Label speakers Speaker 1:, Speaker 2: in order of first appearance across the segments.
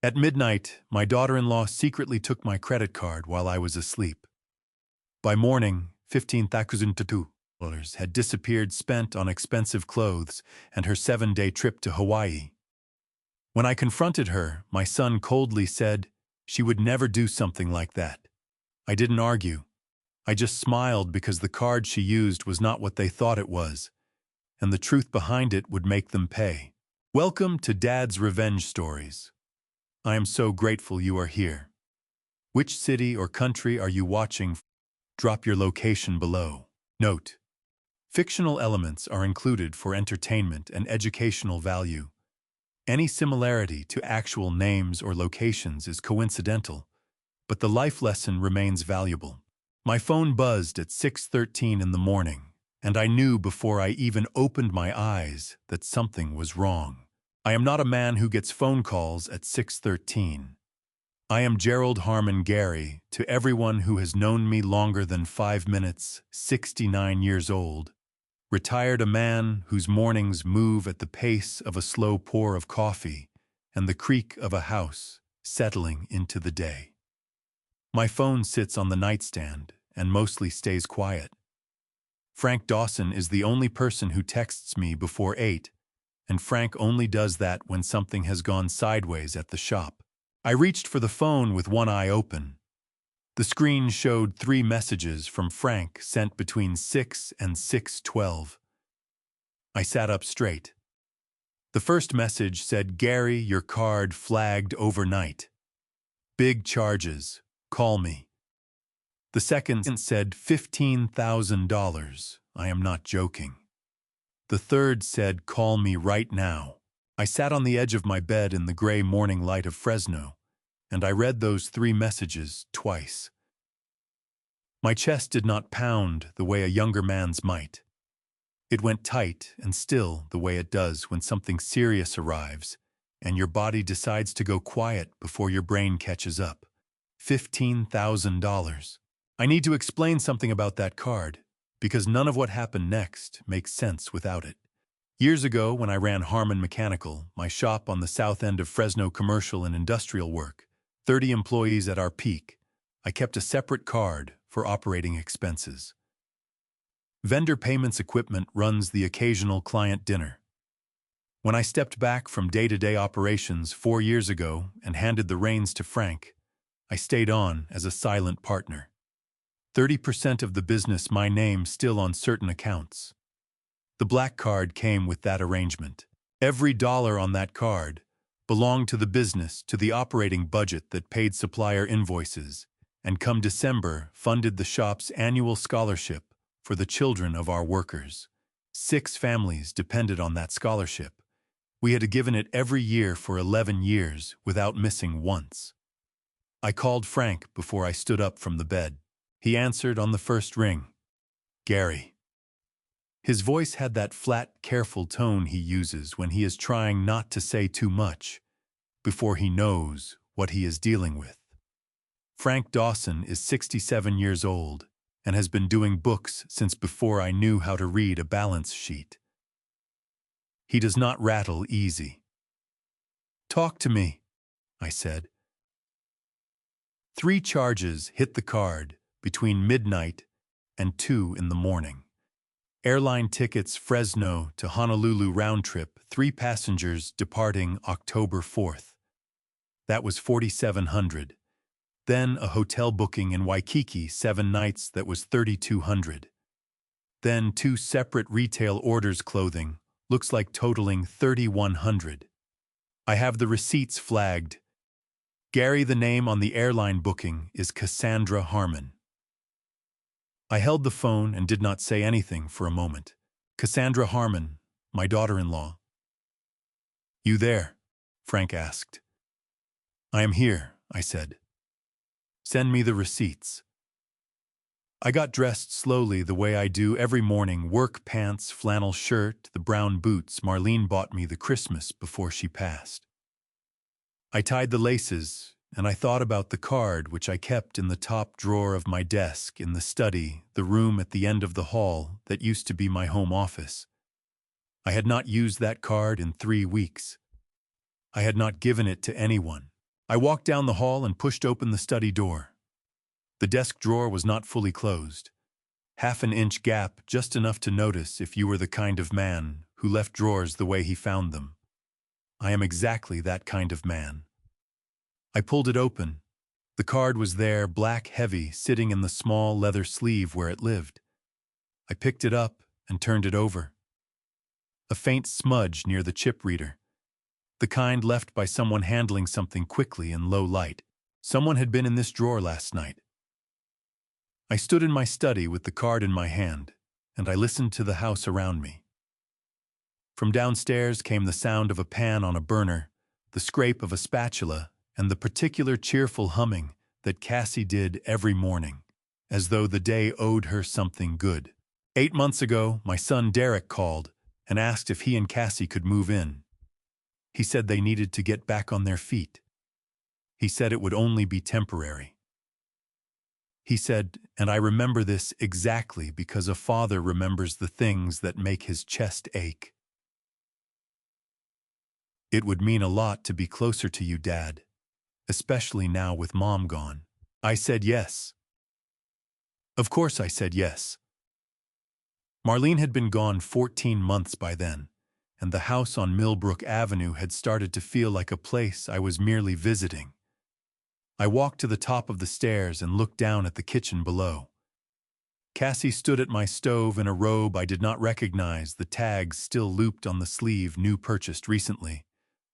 Speaker 1: At midnight, my daughter-in-law secretly took my credit card while I was asleep. By morning, $15,000 had disappeared spent on expensive clothes and her 7-day trip to Hawaii. When I confronted her, my son coldly said she would never do something like that. I didn't argue. I just smiled because the card she used was not what they thought it was, and the truth behind it would make them pay. Welcome to Dad's Revenge Stories. I am so grateful you are here. Which city or country are you watching? Drop your location below. Note: fictional elements are included for entertainment and educational value. Any similarity to actual names or locations is coincidental, but the life lesson remains valuable. My phone buzzed at 6:13 in the morning, and I knew before I even opened my eyes that something was wrong. I am not a man who gets phone calls at 6:13. I am Gerald Harmon Gary, to everyone who has known me longer than 5 minutes, 69 years old. Retired, a man whose mornings move at the pace of a slow pour of coffee and the creak of a house settling into the day. My phone sits on the nightstand and mostly stays quiet. Frank Dawson is the only person who texts me before 8, and Frank only does that when something has gone sideways at the shop. I reached for the phone with one eye open. The screen showed 3 messages from Frank sent between 6 and 6:12. I sat up straight. The first message said, "Gary, your card flagged overnight. Big charges. Call me." The second said, $15,000. I am not joking. The third said, "Call me right now." I sat on the edge of my bed in the gray morning light of Fresno, and I read those 3 messages twice. My chest did not pound the way a younger man's might. It went tight and still the way it does when something serious arrives and your body decides to go quiet before your brain catches up. $15,000. I need to explain something about that card, because none of what happened next makes sense without it. Years ago, when I ran Harmon Mechanical, my shop on the south end of Fresno, commercial and industrial work, 30 employees at our peak, I kept a separate card for operating expenses. Vendor payments equipment runs the occasional client dinner. When I stepped back from day-to-day operations 4 years ago and handed the reins to Frank, I stayed on as a silent partner. 30% of the business, my name still on certain accounts. The black card came with that arrangement. Every dollar on that card belonged to the business, to the operating budget that paid supplier invoices, and come December funded the shop's annual scholarship for the children of our workers. 6 families depended on that scholarship. We had given it every year for 11 years without missing once. I called Frank before I stood up from the bed. He answered on the first ring. "Gary." His voice had that flat, careful tone he uses when he is trying not to say too much before he knows what he is dealing with. Frank Dawson is 67 years old and has been doing books since before I knew how to read a balance sheet. He does not rattle easy. "Talk to me," I said. 3 charges hit the card between midnight and 2 in the morning. Airline tickets Fresno to Honolulu round trip, 3 passengers departing October 4th. That was $4,700. Then a hotel booking in Waikiki 7 nights, that was $3,200. Then 2 separate retail orders, clothing, looks like totaling $3,100. I have the receipts flagged. Gary, the name on the airline booking is Cassandra Harmon. I held the phone and did not say anything for a moment. "Cassandra Harmon, my daughter-in-law." "You there?" Frank asked. "I am here," I said. "Send me the receipts." I got dressed slowly the way I do every morning, work pants, flannel shirt, the brown boots Marlene bought me the Christmas before she passed. I tied the laces, and I thought about the card which I kept in the top drawer of my desk in the study, the room at the end of the hall that used to be my home office. I had not used that card in 3 weeks. I had not given it to anyone. I walked down the hall and pushed open the study door. The desk drawer was not fully closed. Half an inch gap, just enough to notice if you were the kind of man who left drawers the way he found them. I am exactly that kind of man. I pulled it open. The card was there, black heavy, sitting in the small leather sleeve where it lived. I picked it up and turned it over. A faint smudge near the chip reader. The kind left by someone handling something quickly in low light. Someone had been in this drawer last night. I stood in my study with the card in my hand, and I listened to the house around me. From downstairs came the sound of a pan on a burner, the scrape of a spatula, and the particular cheerful humming that Cassie did every morning, as though the day owed her something good. 8 months ago, my son Derek called and asked if he and Cassie could move in. He said they needed to get back on their feet. He said it would only be temporary. He said, and I remember this exactly because a father remembers the things that make his chest ache. It would mean a lot to be closer to you, Dad, especially now with Mom gone. I said yes. Of course I said yes. Marlene had been gone 14 months by then, and the house on Millbrook Avenue had started to feel like a place I was merely visiting. I walked to the top of the stairs and looked down at the kitchen below. Cassie stood at my stove in a robe I did not recognize, the tags still looped on the sleeve, new purchased recently,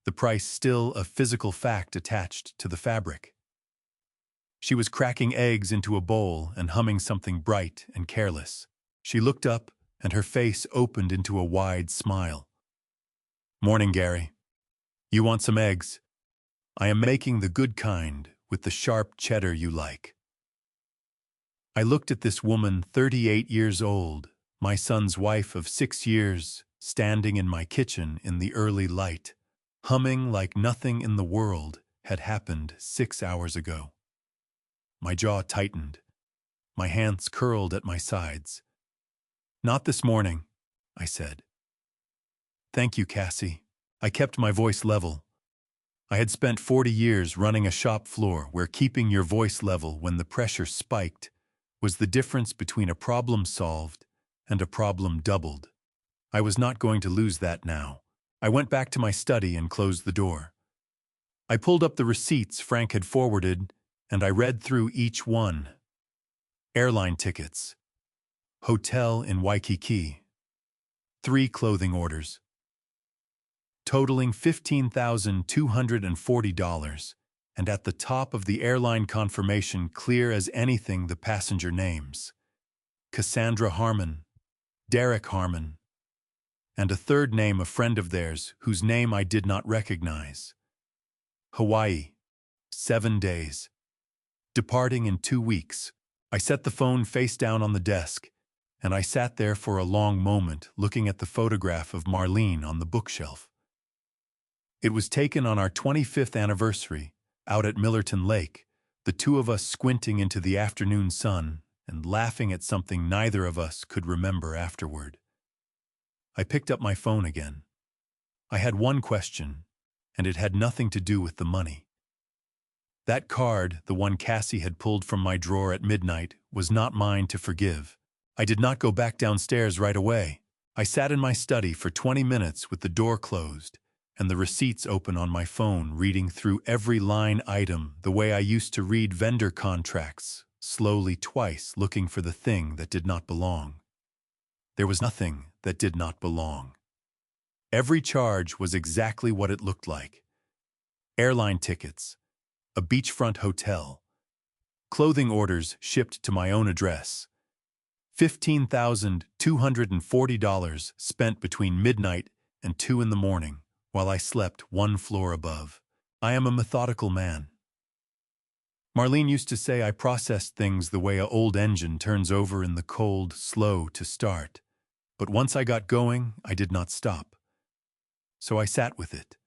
Speaker 1: the price still a physical fact attached to the fabric. She was cracking eggs into a bowl and humming something bright and careless. She looked up, and her face opened into a wide smile. "Morning, Gary. You want some eggs? I am making the good kind, with the sharp cheddar you like." I looked at this woman, 38 years old, my son's wife of 6 years, standing in my kitchen in the early light, humming like nothing in the world had happened 6 hours ago. My jaw tightened. My hands curled at my sides. "Not this morning," I said. "Thank you, Cassie." I kept my voice level. I had spent 40 years running a shop floor where keeping your voice level when the pressure spiked was the difference between a problem solved and a problem doubled. I was not going to lose that now. I went back to my study and closed the door. I pulled up the receipts Frank had forwarded, and I read through each one. Airline tickets. Hotel in Waikiki. 3 clothing orders. Totaling $15,240, and at the top of the airline confirmation, clear as anything, the passenger names. Cassandra Harmon, Derek Harmon, and a third name, a friend of theirs, whose name I did not recognize. Hawaii, 7 days. Departing in 2 weeks. I set the phone face down on the desk, and I sat there for a long moment looking at the photograph of Marlene on the bookshelf. It was taken on our 25th anniversary, out at Millerton Lake, the two of us squinting into the afternoon sun and laughing at something neither of us could remember afterward. I picked up my phone again. I had one question, and it had nothing to do with the money. That card, the one Cassie had pulled from my drawer at midnight, was not mine to forgive. I did not go back downstairs right away. I sat in my study for 20 minutes with the door closed and the receipts open on my phone, reading through every line item the way I used to read vendor contracts, slowly twice, looking for the thing that did not belong. There was nothing that did not belong. Every charge was exactly what it looked like. Airline tickets, a beachfront hotel, clothing orders shipped to my own address, $15,240 spent between midnight and 2 in the morning, while I slept 1 floor above. I am a methodical man. Marlene used to say I processed things the way an old engine turns over in the cold, slow to start. But once I got going, I did not stop. So I sat with it.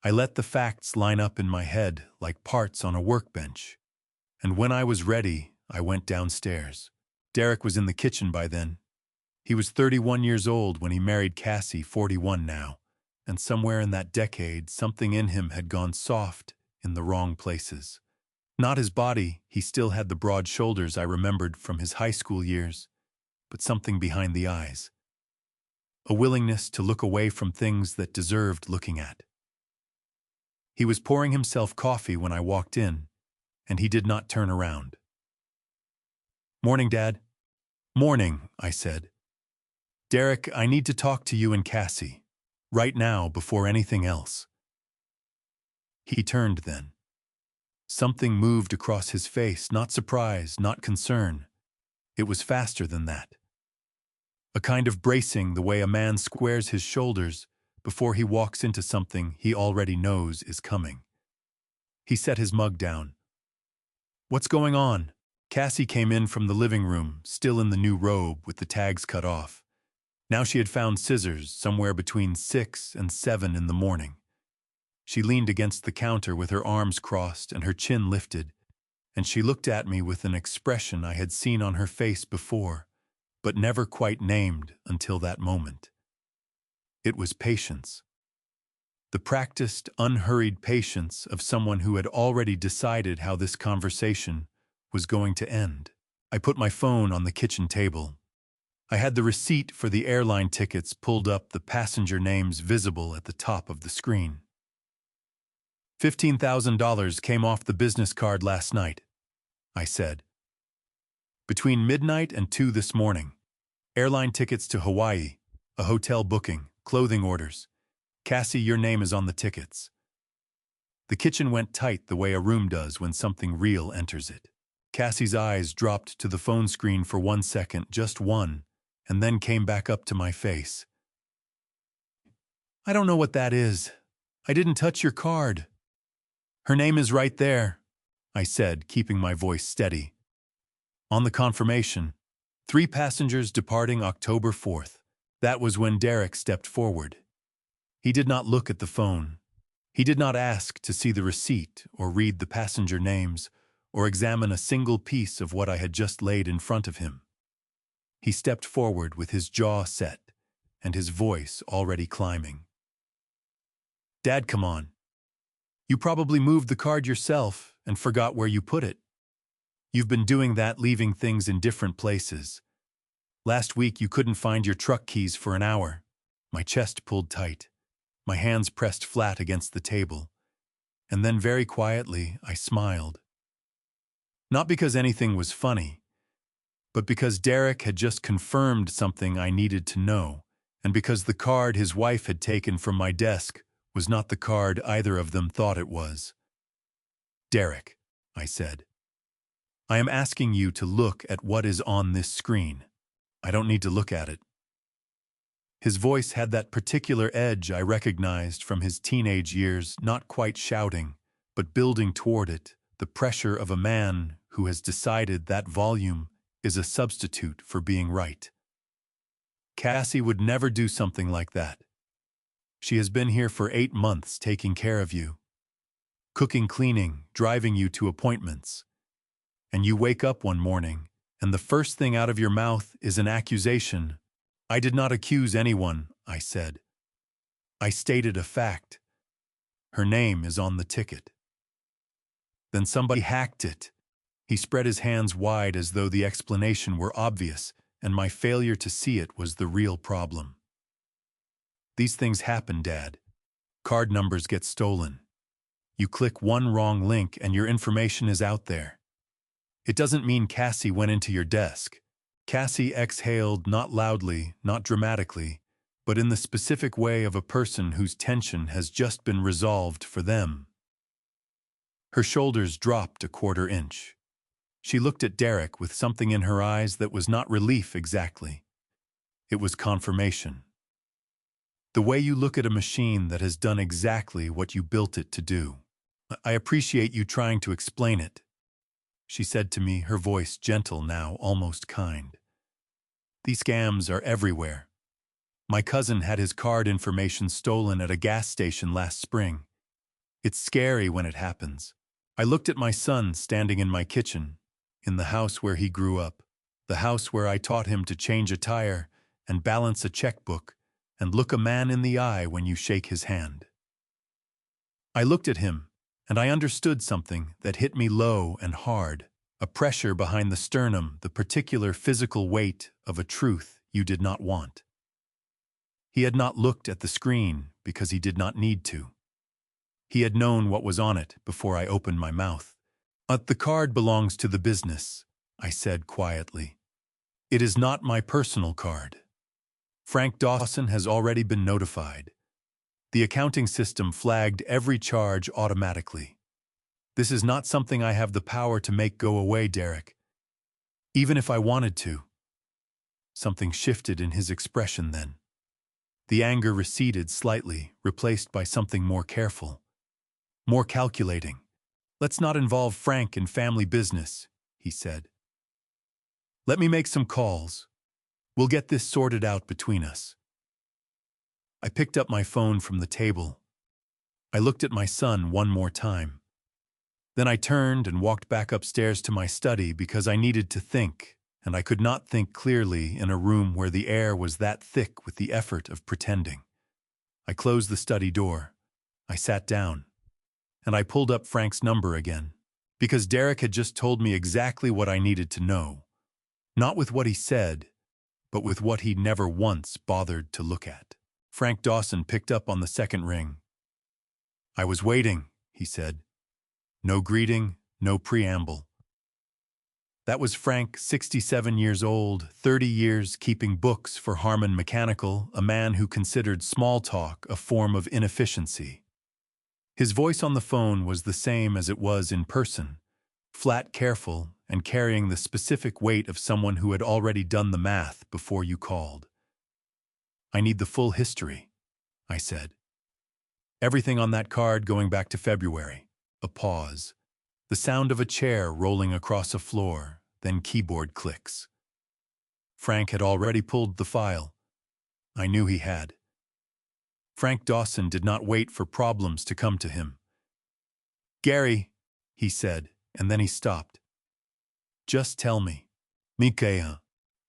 Speaker 1: I let the facts line up in my head like parts on a workbench. And when I was ready, I went downstairs. Derek was in the kitchen by then. He was 31 years old when he married Cassie, 41 now. And somewhere in that decade, something in him had gone soft in the wrong places. Not his body, he still had the broad shoulders I remembered from his high school years, but something behind the eyes. A willingness to look away from things that deserved looking at. He was pouring himself coffee when I walked in, and he did not turn around. "Morning, Dad." "Morning," I said. "Derek, I need to talk to you and Cassie. Right now, before anything else." He turned then. Something moved across his face, not surprise, not concern. It was faster than that. A kind of bracing, the way a man squares his shoulders before he walks into something he already knows is coming. He set his mug down. "What's going on?" Cassie came in from the living room, still in the new robe with the tags cut off. Now she had found scissors somewhere between 6 and 7 in the morning. She leaned against the counter with her arms crossed and her chin lifted, and she looked at me with an expression I had seen on her face before, but never quite named until that moment. It was patience. The practiced, unhurried patience of someone who had already decided how this conversation was going to end. I put my phone on the kitchen table. I had the receipt for the airline tickets pulled up, the passenger names visible at the top of the screen. $15,000 came off the business card last night, I said. Between midnight and 2 this morning. Airline tickets to Hawaii, a hotel booking, clothing orders. Cassie, your name is on the tickets. The kitchen went tight the way a room does when something real enters it. Cassie's eyes dropped to the phone screen for 1 second, just one, and then came back up to my face. "I don't know what that is. I didn't touch your card." "Her name is right there," I said, keeping my voice steady. "On the confirmation, 3 passengers departing October 4th. That was when Derek stepped forward. He did not look at the phone. He did not ask to see the receipt or read the passenger names or examine a single piece of what I had just laid in front of him. He stepped forward with his jaw set and his voice already climbing. "Dad, come on. You probably moved the card yourself and forgot where you put it. You've been doing that, leaving things in different places. Last week you couldn't find your truck keys for an hour." My chest pulled tight. My hands pressed flat against the table. And then very quietly I smiled. Not because anything was funny, but because Derek had just confirmed something I needed to know, and because the card his wife had taken from my desk was not the card either of them thought it was. "Derek," I said, "I am asking you to look at what is on this screen. I don't need to look at it." His voice had that particular edge I recognized from his teenage years, not quite shouting, but building toward it, the pressure of a man who has decided that volume is a substitute for being right. Cassie would never do something like that. She has been here for 8 months taking care of you. Cooking, cleaning, driving you to appointments. And you wake up one morning, and the first thing out of your mouth is an accusation. "I did not accuse anyone," I said. "I stated a fact. Her name is on the ticket." "Then somebody hacked it." He spread his hands wide as though the explanation were obvious, and my failure to see it was the real problem. "These things happen, Dad. Card numbers get stolen. You click one wrong link and your information is out there. It doesn't mean Cassie went into your desk." Cassie exhaled, not loudly, not dramatically, but in the specific way of a person whose tension has just been resolved for them. Her shoulders dropped a 1/4 inch. She looked at Derek with something in her eyes that was not relief exactly. It was confirmation. "The way you look at a machine that has done exactly what you built it to do. I appreciate you trying to explain it," she said to me, her voice gentle now, almost kind. "These scams are everywhere. My cousin had his card information stolen at a gas station last spring. It's scary when it happens." I looked at my son standing in my kitchen, in the house where he grew up, the house where I taught him to change a tire and balance a checkbook and look a man in the eye when you shake his hand. I looked at him, And I understood something that hit me low and hard, a pressure behind the sternum, the particular physical weight of a truth you did not want. He had not looked at the screen because he did not need to. He had known what was on it before I opened my mouth. The card belongs to the business," I said quietly. "It is not my personal card. Frank Dawson has already been notified. The accounting system flagged every charge automatically. This is not something I have the power to make go away, Derek. Even if I wanted to." Something shifted in his expression then. The anger receded slightly, replaced by something more careful, more calculating. "Let's not involve Frank in family business," he said. "Let me make some calls. We'll get this sorted out between us." I picked up my phone from the table. I looked at my son one more time. Then I turned and walked back upstairs to my study because I needed to think, and I could not think clearly in a room where the air was that thick with the effort of pretending. I closed the study door. I sat down. And I pulled up Frank's number again, because Derek had just told me exactly what I needed to know. Not with what he said, but with what he never once bothered to look at. Frank Dawson picked up on the second ring. "I was waiting," he said. No greeting, no preamble. That was Frank, 67 years old, 30 years keeping books for Harman Mechanical, a man who considered small talk a form of inefficiency. His voice on the phone was the same as it was in person, flat, careful, and carrying the specific weight of someone who had already done the math before you called. "I need the full history," I said. "Everything on that card going back to February." A pause. The sound of a chair rolling across a floor, then keyboard clicks. Frank had already pulled the file. I knew he had. Frank Dawson did not wait for problems to come to him. "Gary," he said, and then he stopped. "Just tell me." "Mikael."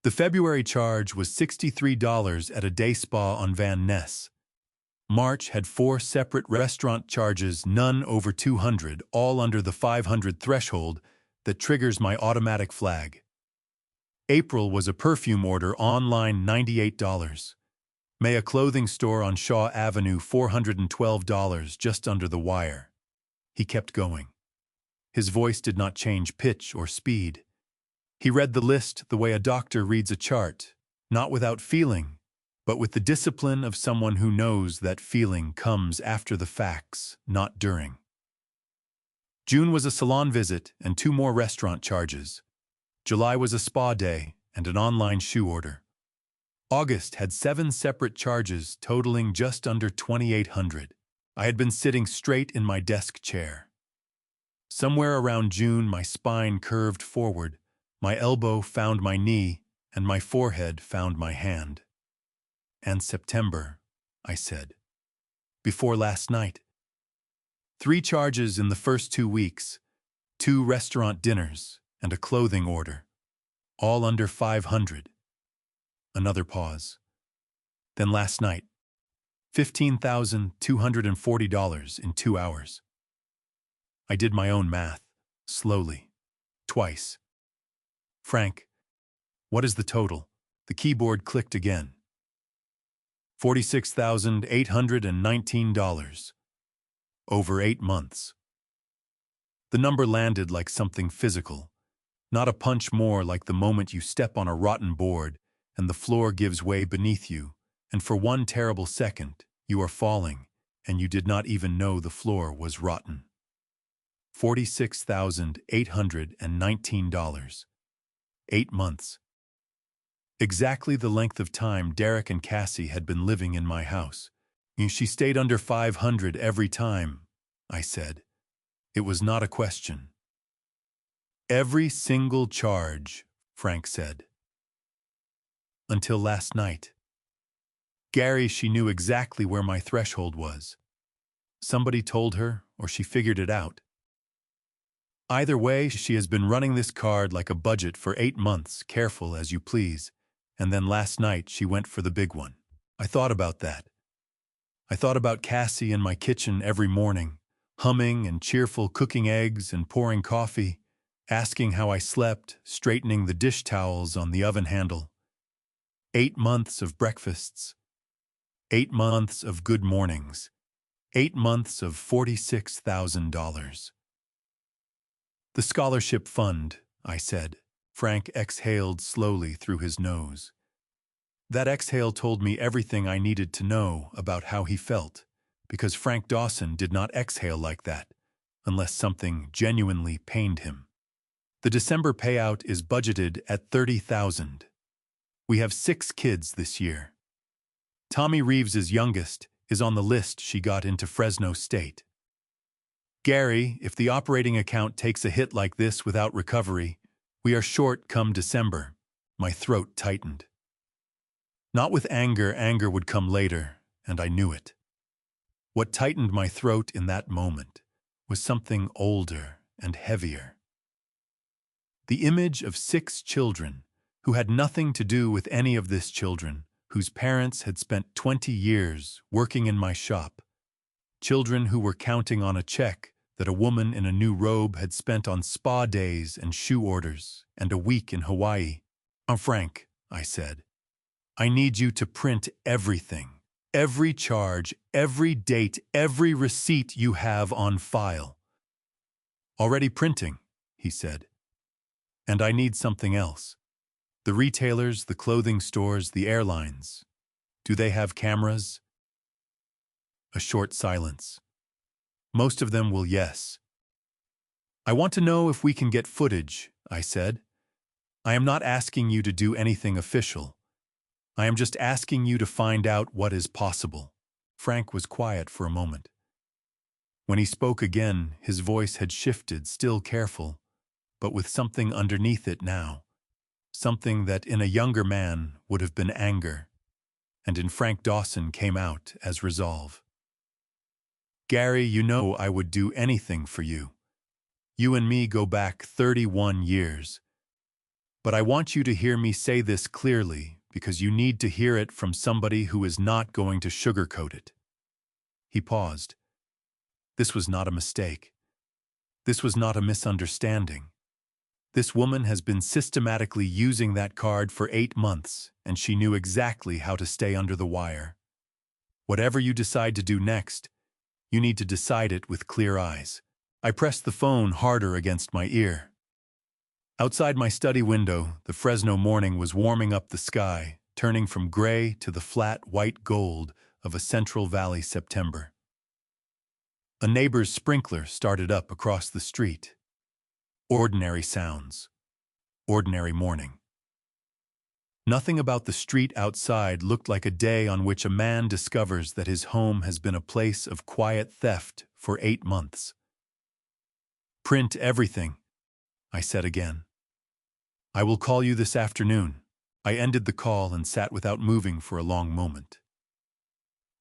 Speaker 1: The February charge was $63 at a day spa on Van Ness. March had 4 separate restaurant charges, none over 200, all under the 500 threshold that triggers my automatic flag. April was a perfume order online, $98. May a clothing store on Shaw Avenue, $412, just under the wire. He kept going. His voice did not change pitch or speed. He read the list the way a doctor reads a chart, not without feeling, but with the discipline of someone who knows that feeling comes after the facts, not during. June was a salon visit and 2 more restaurant charges. July was a spa day and an online shoe order. August had 7 separate charges totaling just under $2,800. I had been sitting straight in my desk chair. Somewhere around June, my spine curved forward, my elbow found my knee, and my forehead found my hand. "And September," I said. "Before last night. 3 charges in the first 2 weeks, 2 restaurant dinners, and a clothing order. All under 500. Another pause. Then last night, $15,240 in 2 hours. I did my own math, slowly, twice. "Frank, what is the total?" The keyboard clicked again. $46,819. Over 8 months. The number landed like something physical, not a punch, more like the moment you step on a rotten board and the floor gives way beneath you, and for one terrible second you are falling and you did not even know the floor was rotten. $46,819. 8 months. Exactly the length of time Derek and Cassie had been living in my house. "She stayed under 500 every time," I said. It was not a question. "Every single charge," Frank said. "Until last night." "Gary, she knew exactly where my threshold was. Somebody told her, or she figured it out. Either way, she has been running this card like a budget for 8 months, careful as you please, and then last night she went for the big one. I thought about that. I thought about Cassie in my kitchen every morning, humming and cheerful, cooking eggs and pouring coffee, asking how I slept, straightening the dish towels on the oven handle. 8 months of breakfasts, 8 months of good mornings, 8 months of $46,000. The scholarship fund, I said. Frank exhaled slowly through his nose. That exhale told me everything I needed to know about how he felt, because Frank Dawson did not exhale like that, unless something genuinely pained him. The December payout is budgeted at $30,000. We have 6 kids this year. Tommy Reeves's youngest is on the list she got into Fresno State. Gary, if the operating account takes a hit like this without recovery, we are short come December. My throat tightened. Not with anger, anger would come later, and I knew it. What tightened my throat in that moment was something older and heavier. The image of 6 children who had nothing to do with any of this children, whose parents had spent 20 years working in my shop, children who were counting on a check that a woman in a new robe had spent on spa days and shoe orders and a week in Hawaii. Frank, I said, I need you to print everything, every charge, every date, every receipt you have on file. Already printing, he said. And I need something else. The retailers, the clothing stores, the airlines, do they have cameras? A short silence. Most of them will, yes. I want to know if we can get footage, I said. I am not asking you to do anything official. I am just asking you to find out what is possible. Frank was quiet for a moment. When he spoke again, his voice had shifted, still careful, but with something underneath it now. Something that in a younger man would have been anger, and in Frank Dawson came out as resolve. Gary, you know I would do anything for you. You and me go back 31 years. But I want you to hear me say this clearly, because you need to hear it from somebody who is not going to sugarcoat it. He paused. This was not a mistake. This was not a misunderstanding. This woman has been systematically using that card for 8 months, and she knew exactly how to stay under the wire. Whatever you decide to do next, you need to decide it with clear eyes. I pressed the phone harder against my ear. Outside my study window, the Fresno morning was warming up the sky, turning from gray to the flat white gold of a Central Valley September. A neighbor's sprinkler started up across the street. Ordinary sounds. Ordinary morning. Nothing about the street outside looked like a day on which a man discovers that his home has been a place of quiet theft for 8 months. Print everything, I said again. I will call you this afternoon. I ended the call and sat without moving for a long moment.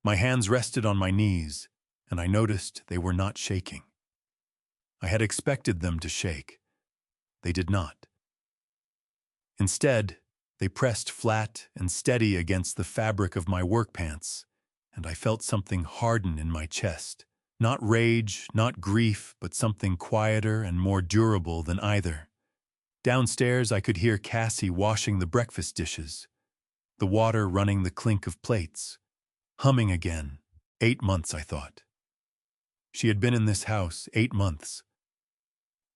Speaker 1: My hands rested on my knees, and I noticed they were not shaking. I had expected them to shake. They did not. Instead, they pressed flat and steady against the fabric of my work pants, and I felt something harden in my chest. Not rage, not grief, but something quieter and more durable than either. Downstairs, I could hear Cassie washing the breakfast dishes, the water running the clink of plates. Humming again. 8 months, I thought. She had been in this house 8 months.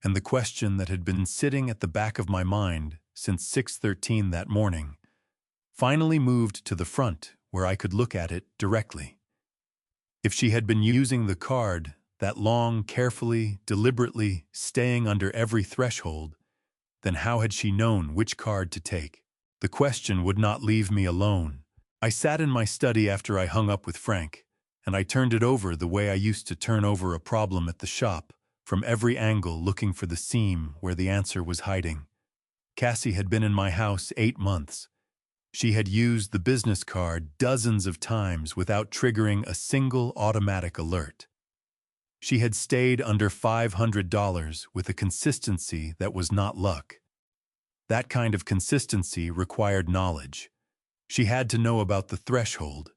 Speaker 1: And the question that had been sitting at the back of my mind since 6:13 that morning finally moved to the front where I could look at it directly. If she had been using the card, that long, carefully, deliberately staying under every threshold, then how had she known which card to take? The question would not leave me alone. I sat in my study after I hung up with Frank, and I turned it over the way I used to turn over a problem at the shop, from every angle looking for the seam where the answer was hiding. Cassie had been in my house 8 months. She had used the business card dozens of times without triggering a single automatic alert. She had stayed under $500 with a consistency that was not luck. That kind of consistency required knowledge. She had to know about the threshold.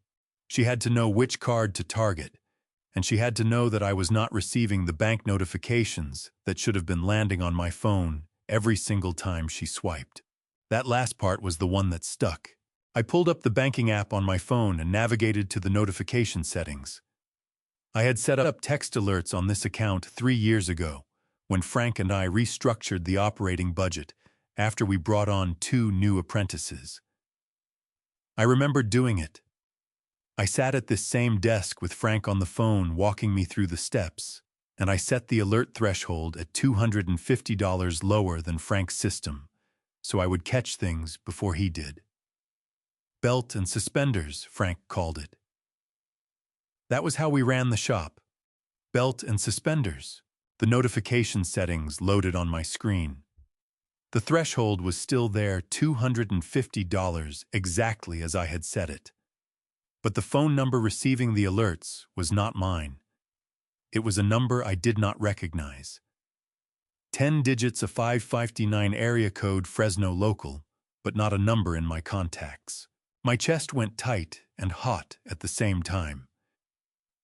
Speaker 1: She had to know which card to target. and she had to know that I was not receiving the bank notifications that should have been landing on my phone every single time she swiped. That last part was the one that stuck. I pulled up the banking app on my phone and navigated to the notification settings. I had set up text alerts on this account 3 years ago, when Frank and I restructured the operating budget after we brought on 2 new apprentices. I remember doing it. I sat at this same desk with Frank on the phone walking me through the steps, and I set the alert threshold at $250 lower than Frank's system, so I would catch things before he did. Belt and suspenders, Frank called it. That was how we ran the shop. Belt and suspenders. The notification settings loaded on my screen. The threshold was still there, $250, exactly as I had set it. But the phone number receiving the alerts was not mine. It was a number I did not recognize. 10 digits of 559 area code Fresno local, but not a number in my contacts. My chest went tight and hot at the same time,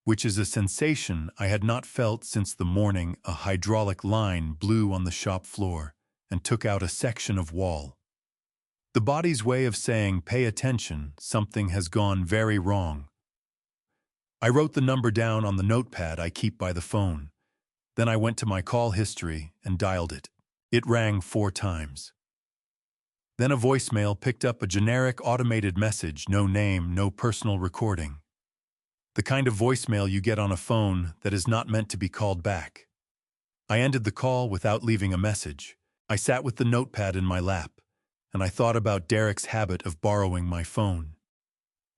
Speaker 1: which is a sensation I had not felt since the morning a hydraulic line blew on the shop floor and took out a section of wall. The body's way of saying, pay attention, something has gone very wrong. I wrote the number down on the notepad I keep by the phone. Then I went to my call history and dialed it. It rang 4 times. Then a voicemail picked up a generic automated message, no name, no personal recording. The kind of voicemail you get on a phone that is not meant to be called back. I ended the call without leaving a message. I sat with the notepad in my lap, and I thought about Derek's habit of borrowing my phone.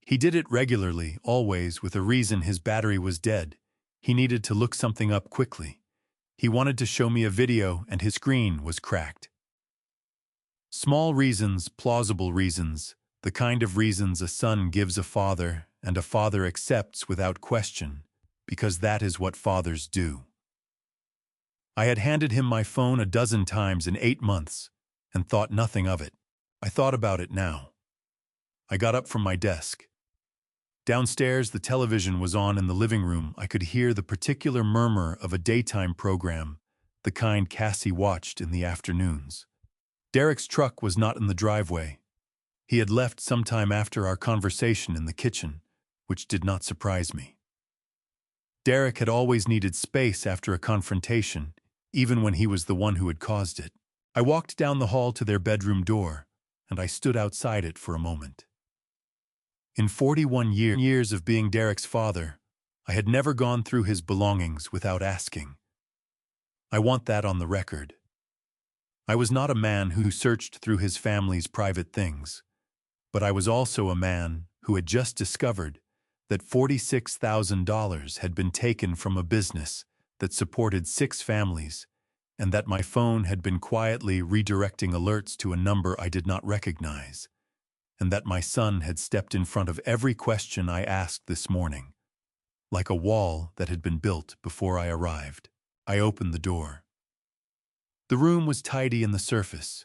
Speaker 1: He did it regularly, always with a reason. His battery was dead. He needed to look something up quickly. He wanted to show me a video and his screen was cracked. Small reasons, plausible reasons, the kind of reasons a son gives a father and a father accepts without question, because that is what fathers do. I had handed him my phone a dozen times in 8 months and thought nothing of it. I thought about it now. I got up from my desk. Downstairs, the television was on in the living room. I could hear the particular murmur of a daytime program, the kind Cassie watched in the afternoons. Derek's truck was not in the driveway. He had left sometime after our conversation in the kitchen, which did not surprise me. Derek had always needed space after a confrontation, even when he was the one who had caused it. I walked down the hall to their bedroom door, and I stood outside it for a moment. In 41 years of being Derek's father, I had never gone through his belongings without asking. I want that on the record. I was not a man who searched through his family's private things, but I was also a man who had just discovered that $46,000 had been taken from a business that supported 6 families, and that my phone had been quietly redirecting alerts to a number I did not recognize, and that my son had stepped in front of every question I asked this morning, like a wall that had been built before I arrived. I opened the door. The room was tidy in the surface.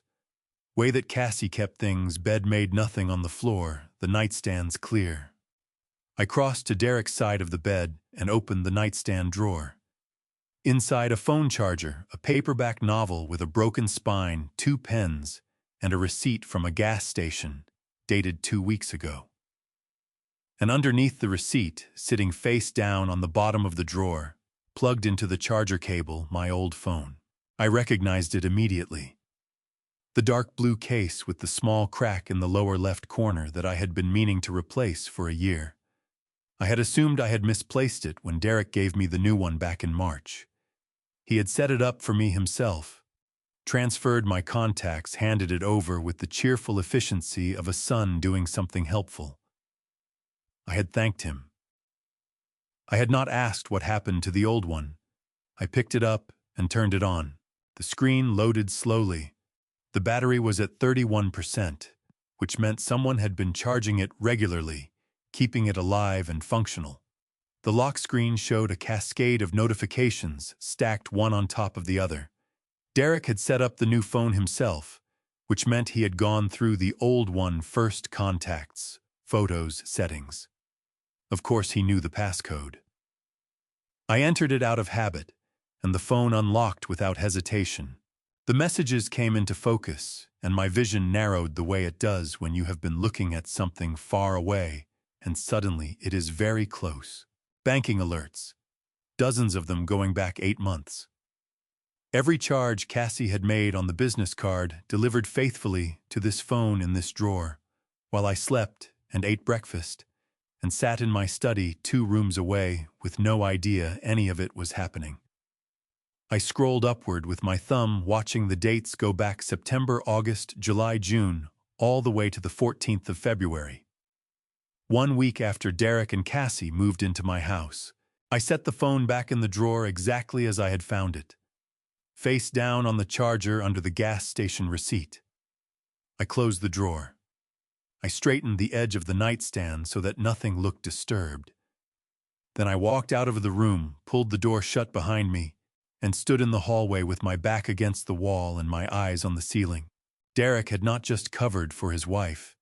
Speaker 1: Way that Cassie kept things, bed made nothing on the floor, the nightstands clear. I crossed to Derek's side of the bed and opened the nightstand drawer. Inside, a phone charger, a paperback novel with a broken spine, 2 pens, and a receipt from a gas station, dated 2 weeks ago. And underneath the receipt, sitting face down on the bottom of the drawer, plugged into the charger cable, my old phone. I recognized it immediately. The dark blue case with the small crack in the lower left corner that I had been meaning to replace for a year. I had assumed I had misplaced it when Derek gave me the new one back in March. He had set it up for me himself, transferred my contacts, handed it over with the cheerful efficiency of a son doing something helpful. I had thanked him. I had not asked what happened to the old one. I picked it up and turned it on. The screen loaded slowly. The battery was at 31%, which meant someone had been charging it regularly, keeping it alive and functional. The lock screen showed a cascade of notifications stacked one on top of the other. Derek had set up the new phone himself, which meant he had gone through the old one first: contacts, photos, settings. Of course, he knew the passcode. I entered it out of habit, and the phone unlocked without hesitation. The messages came into focus, and my vision narrowed the way it does when you have been looking at something far away, and suddenly it is very close. Banking alerts, dozens of them going back 8 months. Every charge Cassie had made on the business card delivered faithfully to this phone in this drawer, while I slept and ate breakfast, and sat in my study 2 rooms away with no idea any of it was happening. I scrolled upward with my thumb, watching the dates go back September, August, July, June, all the way to the 14th of February. 1 week after Derek and Cassie moved into my house. I set the phone back in the drawer exactly as I had found it, face down on the charger under the gas station receipt. I closed the drawer. I straightened the edge of the nightstand so that nothing looked disturbed. Then I walked out of the room, pulled the door shut behind me, and stood in the hallway with my back against the wall and my eyes on the ceiling. Derek had not just covered for his wife.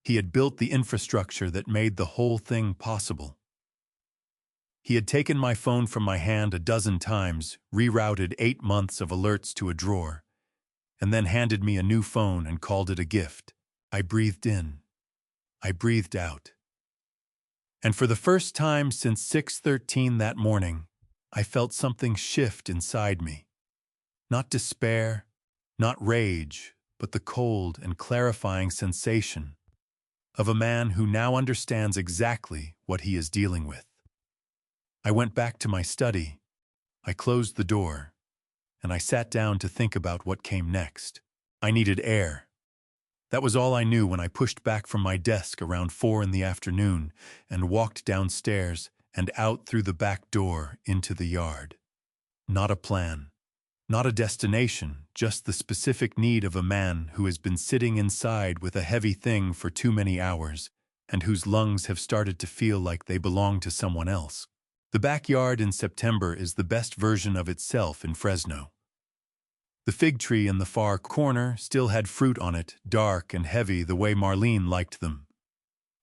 Speaker 1: He had built the infrastructure that made the whole thing possible. He had taken my phone from my hand a dozen times, rerouted 8 months of alerts to a drawer, and then handed me a new phone and called it a gift. I breathed in. I breathed out. And for the first time since 6:13 that morning, I felt something shift inside me. Not despair, not rage, but the cold and clarifying sensation of a man who now understands exactly what he is dealing with. I went back to my study. I closed the door, and I sat down to think about what came next. I needed air. That was all I knew when I pushed back from my desk around 4 in the afternoon and walked downstairs and out through the back door into the yard. Not a plan, not a destination, just the specific need of a man who has been sitting inside with a heavy thing for too many hours and whose lungs have started to feel like they belong to someone else. The backyard in September is the best version of itself in Fresno. The fig tree in the far corner still had fruit on it, dark and heavy the way Marlene liked them.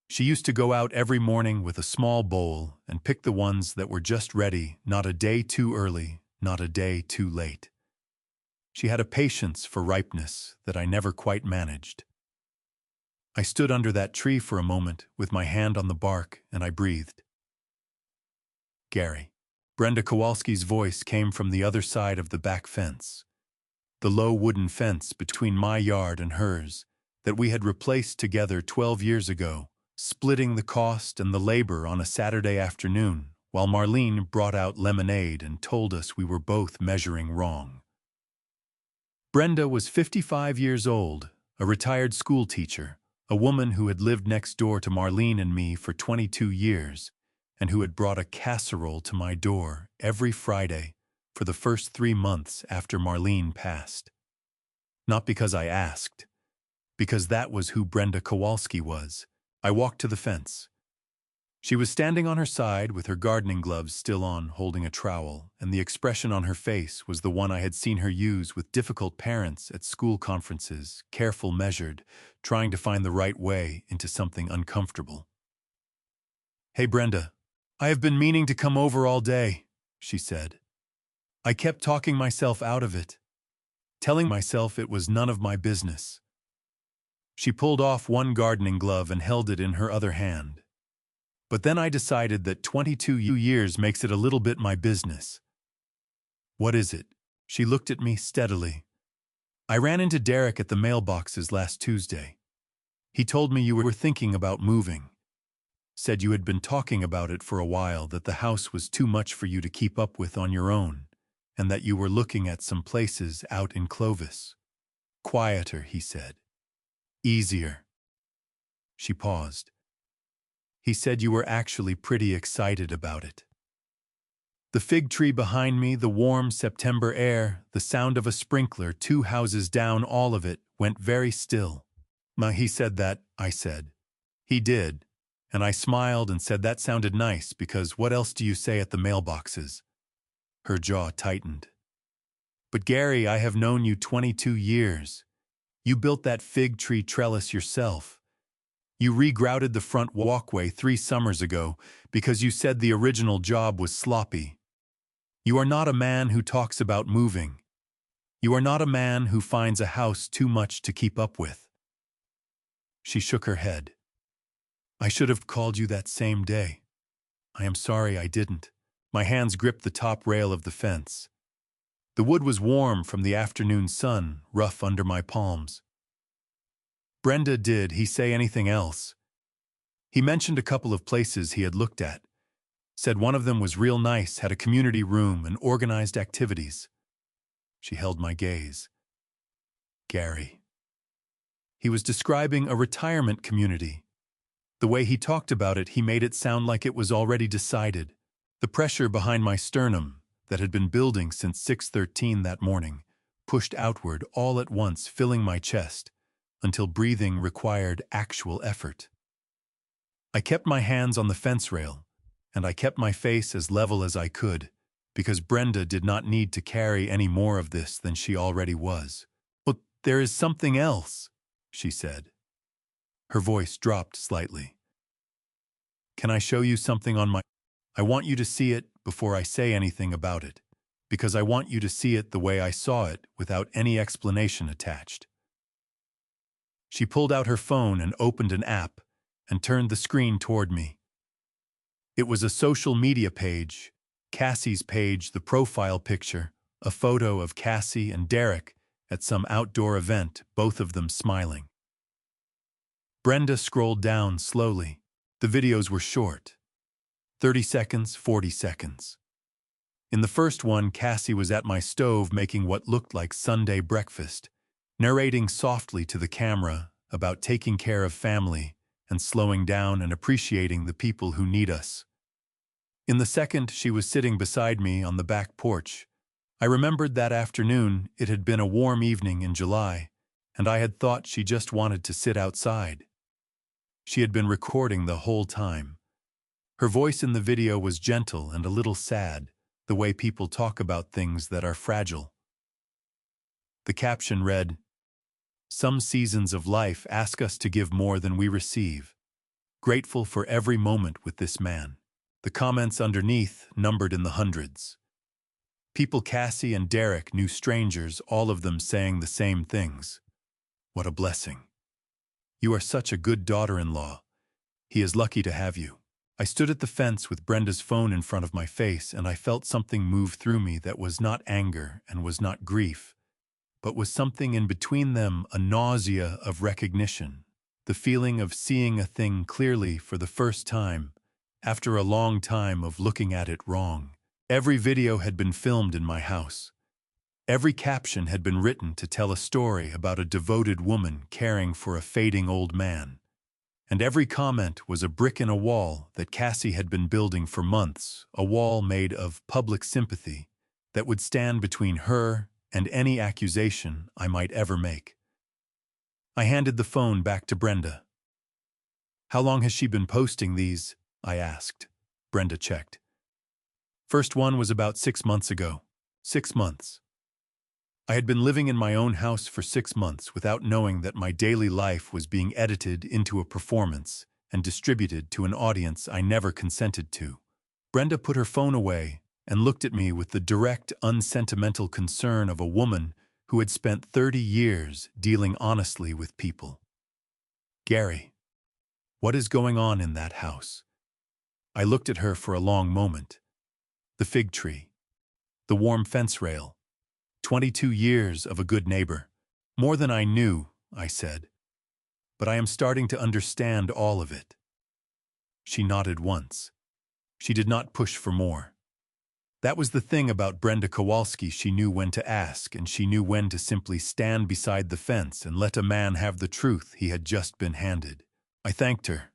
Speaker 1: She used to go out every morning with a small bowl and pick the ones that were just ready, not a day too early, not a day too late. She had a patience for ripeness that I never quite managed. I stood under that tree for a moment with my hand on the bark, and I breathed. Gary. Brenda Kowalski's voice came from the other side of the back fence. The low wooden fence between my yard and hers that we had replaced together 12 years ago, splitting the cost and the labor on a Saturday afternoon while Marlene brought out lemonade and told us we were both measuring wrong. Brenda was 55 years old, a retired school teacher, a woman who had lived next door to Marlene and me for 22 years and who had brought a casserole to my door every Friday for the first 3 months after Marlene passed. Not because I asked, because that was who Brenda Kowalski was. I walked to the fence. She was standing on her side with her gardening gloves still on, holding a trowel, and the expression on her face was the one I had seen her use with difficult parents at school conferences, careful, measured, trying to find the right way into something uncomfortable. "Hey, Brenda, I have been meaning to come over all day," she said. I kept talking myself out of it, telling myself it was none of my business. She pulled off one gardening glove and held it in her other hand. But then I decided that 22 years makes it a little bit my business. "What is it?" She looked at me steadily. "I ran into Derek at the mailboxes last Tuesday. He told me you were thinking about moving. Said you had been talking about it for a while, that the house was too much for you to keep up with on your own, and that you were looking at some places out in Clovis. Quieter," he said. "Easier." She paused. "He said you were actually pretty excited about it." The fig tree behind me, the warm September air, the sound of a sprinkler 2 houses down, all of it went very still. "He said that," I said. "He did." And I smiled and said that sounded nice, because what else do you say at the mailboxes? Her jaw tightened. "But Gary, I have known you 22 years. You built that fig tree trellis yourself. You regrouted the front walkway 3 summers ago because you said the original job was sloppy, You are not a man who talks about moving. You are not a man who finds a house too much to keep up with. She shook her head. I should have called you that same day. I am sorry I didn't. My hands gripped the top rail of the fence. The wood was warm from the afternoon sun, rough under my palms. Brenda, did he say anything else? He mentioned a couple of places he had looked at. Said one of them was real nice, had a community room and organized activities. She held my gaze. Gary. He was describing a retirement community. The way he talked about it, he made it sound like it was already decided. The pressure behind my sternum, that had been building since 6:13 that morning, pushed outward all at once, filling my chest, until breathing required actual effort. I kept my hands on the fence rail, and I kept my face as level as I could, because Brenda did not need to carry any more of this than she already was. But there is something else, she said. Her voice dropped slightly. Can I show you something on my... I want you to see it before I say anything about it, because I want you to see it the way I saw it without any explanation attached. She pulled out her phone and opened an app and turned the screen toward me. It was a social media page, Cassie's page, the profile picture, a photo of Cassie and Derek at some outdoor event, both of them smiling. Brenda scrolled down slowly. The videos were short. 30 seconds, 40 seconds. In the first one, Cassie was at my stove making what looked like Sunday breakfast, narrating softly to the camera about taking care of family and slowing down and appreciating the people who need us. In the second, she was sitting beside me on the back porch. I remembered that afternoon it had been a warm evening in July, and I had thought she just wanted to sit outside. She had been recording the whole time. Her voice in the video was gentle and a little sad, the way people talk about things that are fragile. The caption read, "Some seasons of life ask us to give more than we receive. Grateful for every moment with this man." The comments underneath numbered in the hundreds. People Cassie and Derek knew, strangers, all of them saying the same things. What a blessing. You are such a good daughter-in-law. He is lucky to have you. I stood at the fence with Brenda's phone in front of my face, and I felt something move through me that was not anger and was not grief, but was something in between them, a nausea of recognition, the feeling of seeing a thing clearly for the first time, after a long time of looking at it wrong. Every video had been filmed in my house. Every caption had been written to tell a story about a devoted woman caring for a fading old man. And every comment was a brick in a wall that Cassie had been building for months, a wall made of public sympathy that would stand between her and any accusation I might ever make. I handed the phone back to Brenda. How long has she been posting these? I asked. Brenda checked. First one was about 6 months ago. 6 months. I had been living in my own house for 6 months without knowing that my daily life was being edited into a performance and distributed to an audience I never consented to. Brenda put her phone away and looked at me with the direct, unsentimental concern of a woman who had spent 30 years dealing honestly with people. Gary, what is going on in that house? I looked at her for a long moment. The fig tree. The warm fence rail. 22 years of a good neighbor. More than I knew, I said. But I am starting to understand all of it. She nodded once. She did not push for more. That was the thing about Brenda Kowalski. She knew when to ask, and she knew when to simply stand beside the fence and let a man have the truth he had just been handed. I thanked her.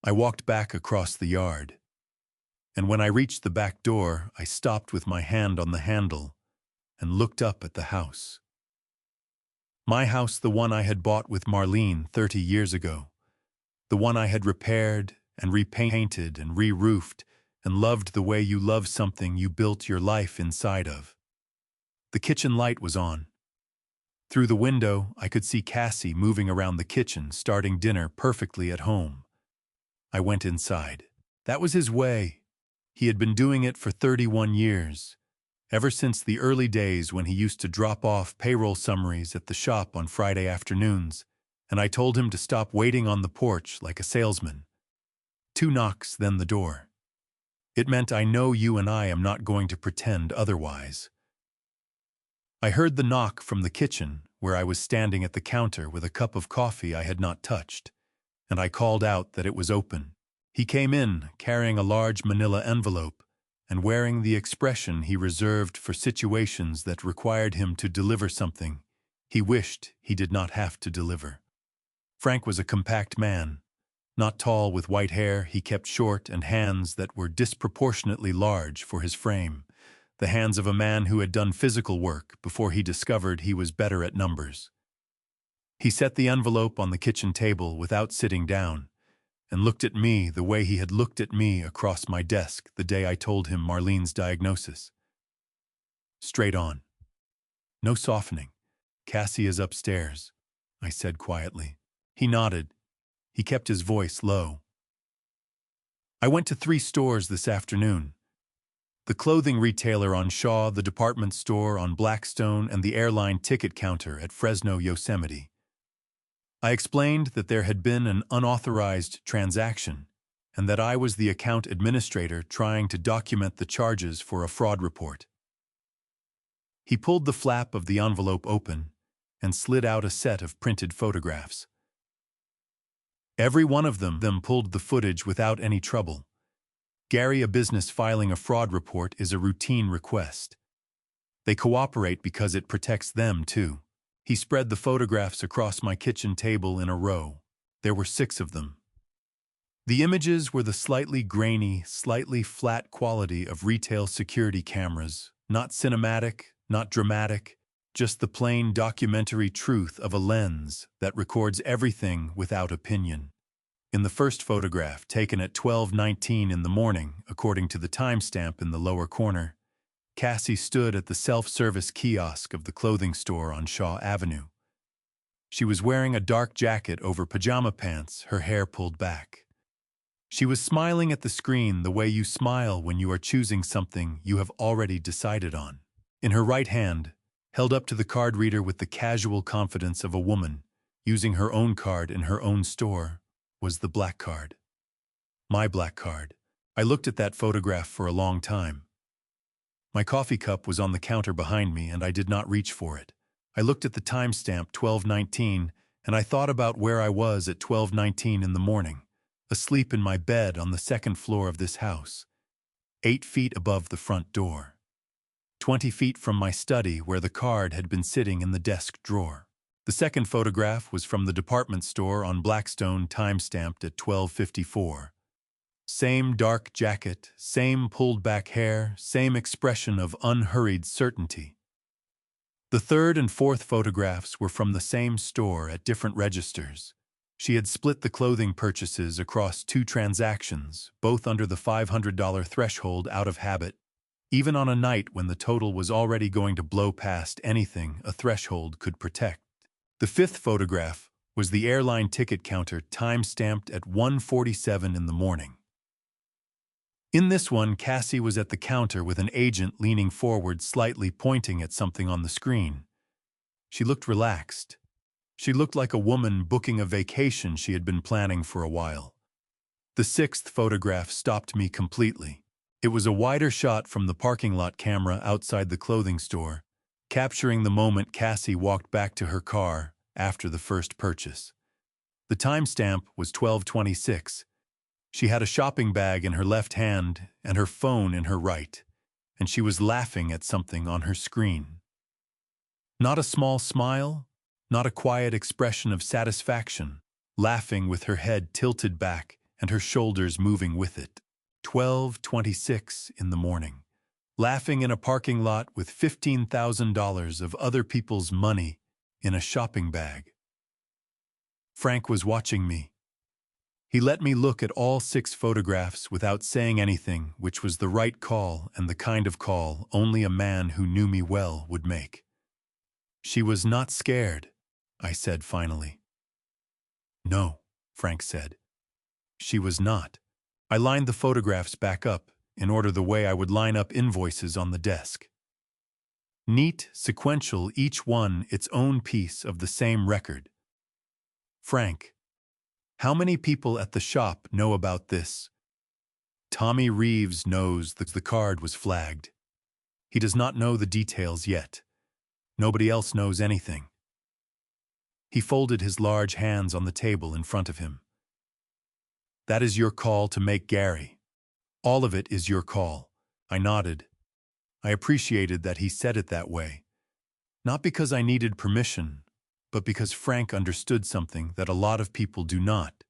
Speaker 1: I walked back across the yard. And when I reached the back door, I stopped with my hand on the handle and looked up at the house. My house, the one I had bought with Marlene 30 years ago. The one I had repaired and repainted and re-roofed and loved the way you love something you built your life inside of. The kitchen light was on. Through the window, I could see Cassie moving around the kitchen, starting dinner perfectly at home. I went inside. That was his way. He had been doing it for 31 years. ever since the early days when he used to drop off payroll summaries at the shop on Friday afternoons, and I told him to stop waiting on the porch like a salesman. 2 knocks, then the door. It meant I know you and I am not going to pretend otherwise. I heard the knock from the kitchen, where I was standing at the counter with a cup of coffee I had not touched, and I called out that it was open. He came in, carrying a large manila envelope, and wearing the expression he reserved for situations that required him to deliver something he wished he did not have to deliver. Frank was a compact man. Not tall with white hair, he kept short and hands that were disproportionately large for his frame, the hands of a man who had done physical work before he discovered he was better at numbers. He set the envelope on the kitchen table without sitting down, and looked at me the way he had looked at me across my desk the day I told him Marlene's diagnosis. Straight on. No softening. Cassie is upstairs, I said quietly. He nodded. He kept his voice low. I went to 3 stores this afternoon. The clothing retailer on Shaw, the department store on Blackstone, and the airline ticket counter at Fresno Yosemite. I explained that there had been an unauthorized transaction, and that I was the account administrator trying to document the charges for a fraud report. He pulled the flap of the envelope open and slid out a set of printed photographs. Every one of them pulled the footage without any trouble. Gary, a business filing a fraud report is a routine request. They cooperate because it protects them, too. He spread the photographs across my kitchen table in a row. There were 6 of them. The images were the slightly grainy, slightly flat quality of retail security cameras, not cinematic, not dramatic, just the plain documentary truth of a lens that records everything without opinion. In the first photograph, taken at 12:19 in the morning, according to the timestamp in the lower corner, Cassie stood at the self-service kiosk of the clothing store on Shaw Avenue. She was wearing a dark jacket over pajama pants, her hair pulled back. She was smiling at the screen the way you smile when you are choosing something you have already decided on. In her right hand, held up to the card reader with the casual confidence of a woman using her own card in her own store, was the black card. My black card. I looked at that photograph for a long time. My coffee cup was on the counter behind me, and I did not reach for it. I looked at the timestamp 12:19, and I thought about where I was at 12:19 in the morning, asleep in my bed on the 2nd floor of this house, 8 feet above the front door, 20 feet from my study where the card had been sitting in the desk drawer. The second photograph was from the department store on Blackstone, time-stamped at 12:54. Same dark jacket, same pulled-back hair, same expression of unhurried certainty. The third and fourth photographs were from the same store at different registers. She had split the clothing purchases across 2 transactions, both under the $500 threshold out of habit, even on a night when the total was already going to blow past anything a threshold could protect. The 5th photograph was the airline ticket counter, time-stamped at 1:47 in the morning. In this one, Cassie was at the counter with an agent leaning forward, slightly pointing at something on the screen. She looked relaxed. She looked like a woman booking a vacation she had been planning for a while. The 6th photograph stopped me completely. It was a wider shot from the parking lot camera outside the clothing store, capturing the moment Cassie walked back to her car after the first purchase. The timestamp was 12:26. She had a shopping bag in her left hand and her phone in her right, and she was laughing at something on her screen. Not a small smile, not a quiet expression of satisfaction, laughing with her head tilted back and her shoulders moving with it. 12:26 in the morning. Laughing in a parking lot with $15,000 of other people's money in a shopping bag. Frank was watching me. He let me look at all 6 photographs without saying anything, which was the right call and the kind of call only a man who knew me well would make. She was not scared, I said finally. No, Frank said. She was not. I lined the photographs back up in order the way I would line up invoices on the desk. Neat, sequential, each one its own piece of the same record. Frank. How many people at the shop know about this? Tommy Reeves knows that the card was flagged. He does not know the details yet. Nobody else knows anything. He folded his large hands on the table in front of him. That is your call to make, Gary. All of it is your call. I nodded. I appreciated that he said it that way. Not because I needed permission, but because Frank understood something that a lot of people do not,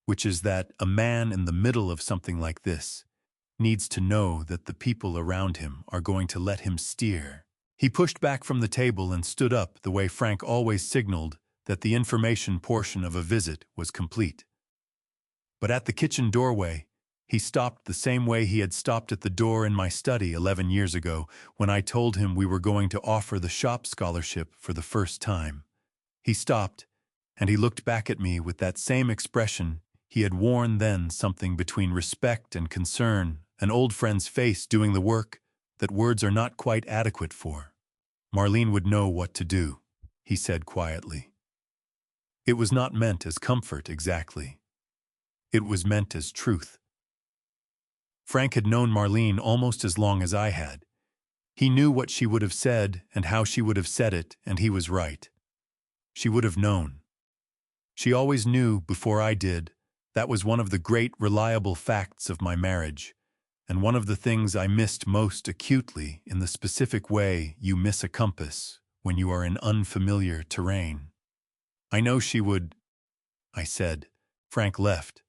Speaker 1: which is that a man in the middle of something like this needs to know that the people around him are going to let him steer. He pushed back from the table and stood up the way Frank always signaled that the information portion of a visit was complete. But at the kitchen doorway, he stopped the same way he had stopped at the door in my study 11 years ago when I told him we were going to offer the shop scholarship for the first time. He stopped, and he looked back at me with that same expression he had worn then, something between respect and concern, an old friend's face doing the work that words are not quite adequate for. Marlene would know what to do, he said quietly. It was not meant as comfort exactly. It was meant as truth. Frank had known Marlene almost as long as I had. He knew what she would have said and how she would have said it, and he was right. She would have known. She always knew before I did. That was one of the great reliable facts of my marriage, and one of the things I missed most acutely in the specific way you miss a compass when you are in unfamiliar terrain. I know she would, I said. Frank left.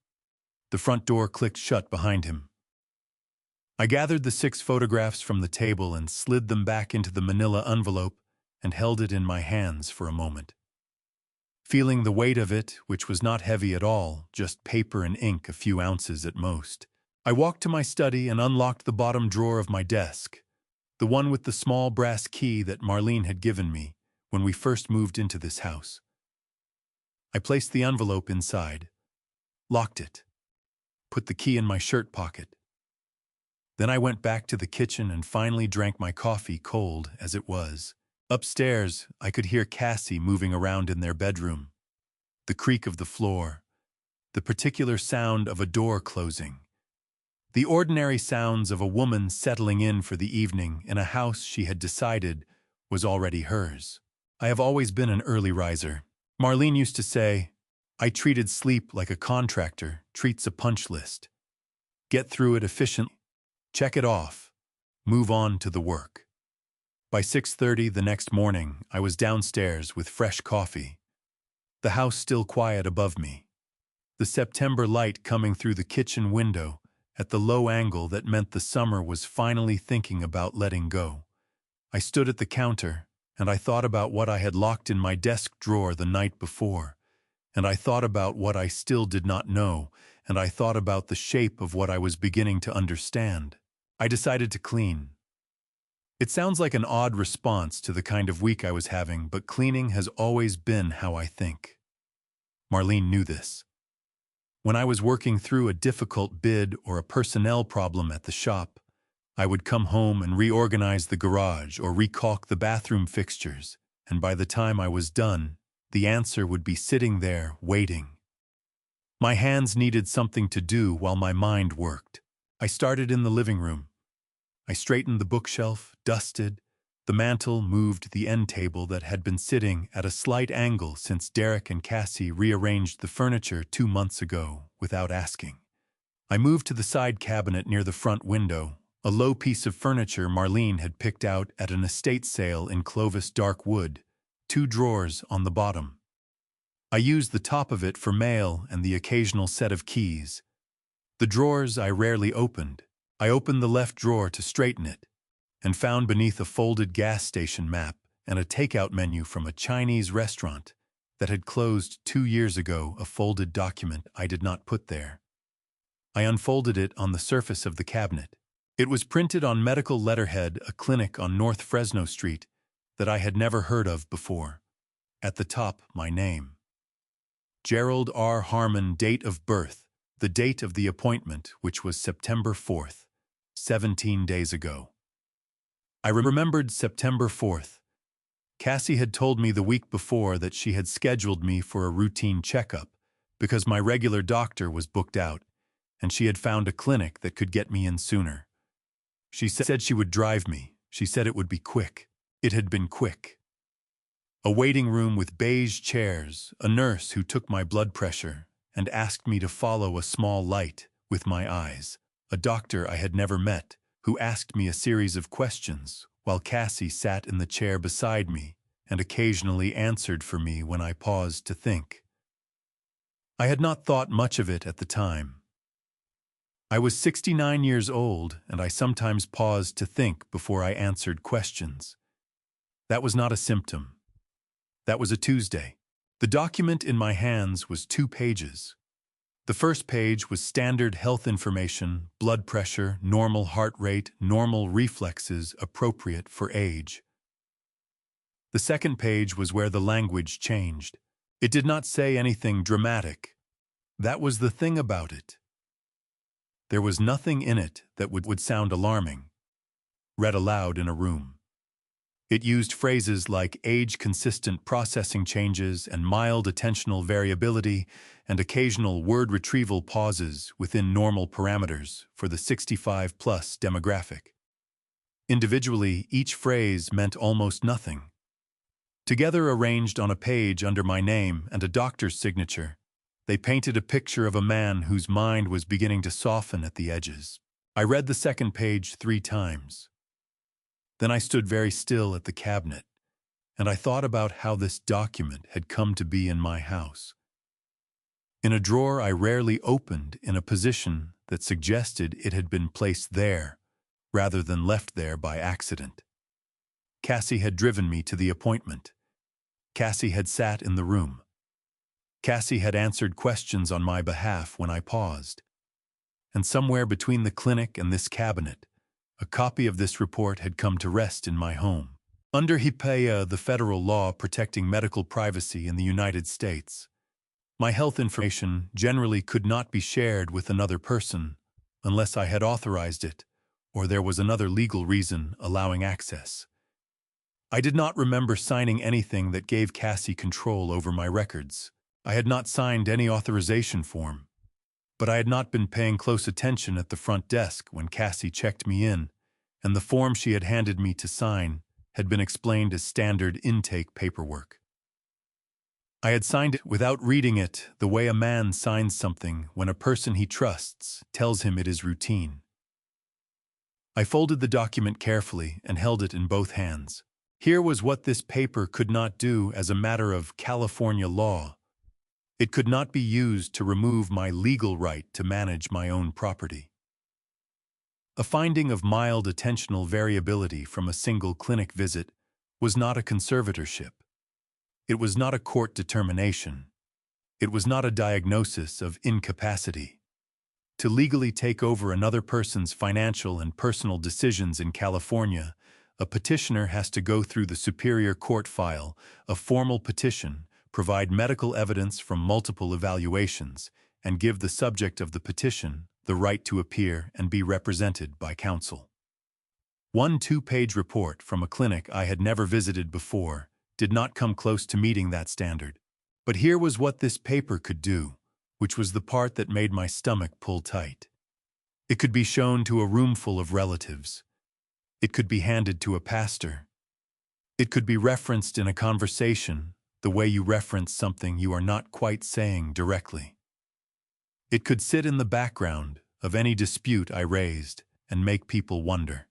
Speaker 1: The front door clicked shut behind him. I gathered the 6 photographs from the table and slid them back into the manila envelope and held it in my hands for a moment. Feeling the weight of it, which was not heavy at all, just paper and ink, a few ounces at most, I walked to my study and unlocked the bottom drawer of my desk, the one with the small brass key that Marlene had given me when we first moved into this house. I placed the envelope inside, locked it, put the key in my shirt pocket. Then I went back to the kitchen and finally drank my coffee cold as it was. Upstairs, I could hear Cassie moving around in their bedroom. The creak of the floor, the particular sound of a door closing, the ordinary sounds of a woman settling in for the evening in a house she had decided was already hers. I have always been an early riser. Marlene used to say, I treated sleep like a contractor treats a punch list. Get through it efficiently, check it off, move on to the work. By 6:30 the next morning, I was downstairs with fresh coffee. The house still quiet above me. The September light coming through the kitchen window at the low angle that meant the summer was finally thinking about letting go. I stood at the counter, and I thought about what I had locked in my desk drawer the night before, and I thought about what I still did not know, and I thought about the shape of what I was beginning to understand. I decided to clean. It sounds like an odd response to the kind of week I was having, but cleaning has always been how I think. Marlene knew this. When I was working through a difficult bid or a personnel problem at the shop, I would come home and reorganize the garage or recaulk the bathroom fixtures, and by the time I was done, the answer would be sitting there, waiting. My hands needed something to do while my mind worked. I started in the living room. I straightened the bookshelf, dusted, the mantel, moved the end table that had been sitting at a slight angle since Derek and Cassie rearranged the furniture 2 months ago without asking. I moved to the side cabinet near the front window, a low piece of furniture Marlene had picked out at an estate sale in Clovis dark wood, 2 drawers on the bottom. I used the top of it for mail and the occasional set of keys. The drawers I rarely opened. I opened the left drawer to straighten it, and found beneath a folded gas station map and a takeout menu from a Chinese restaurant that had closed 2 years ago a folded document I did not put there. I unfolded it on the surface of the cabinet. It was printed on medical letterhead, a clinic on North Fresno Street that I had never heard of before. At the top, my name. Gerald R. Harmon, date of birth, the date of the appointment, which was September 4th. 17 days ago. I remembered September 4th. Cassie had told me the week before that she had scheduled me for a routine checkup because my regular doctor was booked out, and she had found a clinic that could get me in sooner. She said she would drive me. She said it would be quick. It had been quick. A waiting room with beige chairs, a nurse who took my blood pressure and asked me to follow a small light with my eyes, a doctor I had never met who asked me a series of questions while Cassie sat in the chair beside me and occasionally answered for me when I paused to think. I had not thought much of it at the time. I was 69 years old, and I sometimes paused to think before I answered questions. That was not a symptom. That was a Tuesday. The document in my hands was 2 pages. The first page was standard health information, blood pressure, normal heart rate, normal reflexes appropriate for age. The second page was where the language changed. It did not say anything dramatic. That was the thing about it. There was nothing in it that would sound alarming, read aloud in a room. It used phrases like age-consistent processing changes and mild attentional variability and occasional word retrieval pauses within normal parameters for the 65-plus demographic. Individually, each phrase meant almost nothing. Together arranged on a page under my name and a doctor's signature, they painted a picture of a man whose mind was beginning to soften at the edges. I read the second page 3 times. Then I stood very still at the cabinet, and I thought about how this document had come to be in my house. In a drawer I rarely opened in a position that suggested it had been placed there, rather than left there by accident. Cassie had driven me to the appointment. Cassie had sat in the room. Cassie had answered questions on my behalf when I paused. And somewhere between the clinic and this cabinet, a copy of this report had come to rest in my home. Under HIPAA, the federal law protecting medical privacy in the United States, my health information generally could not be shared with another person unless I had authorized it or there was another legal reason allowing access. I did not remember signing anything that gave Cassie control over my records. I had not signed any authorization form. But I had not been paying close attention at the front desk when Cassie checked me in, and the form she had handed me to sign had been explained as standard intake paperwork. I had signed it without reading it the way a man signs something when a person he trusts tells him it is routine. I folded the document carefully and held it in both hands. Here was what this paper could not do as a matter of California law. It could not be used to remove my legal right to manage my own property. A finding of mild attentional variability from a single clinic visit was not a conservatorship. It was not a court determination. It was not a diagnosis of incapacity. To legally take over another person's financial and personal decisions in California, a petitioner has to go through the Superior Court file, a formal petition, provide medical evidence from multiple evaluations, and give the subject of the petition the right to appear and be represented by counsel. One 2-page report from a clinic I had never visited before did not come close to meeting that standard. But here was what this paper could do, which was the part that made my stomach pull tight. It could be shown to a roomful of relatives. It could be handed to a pastor. It could be referenced in a conversation the way you reference something you are not quite saying directly. It could sit in the background of any dispute I raised and make people wonder.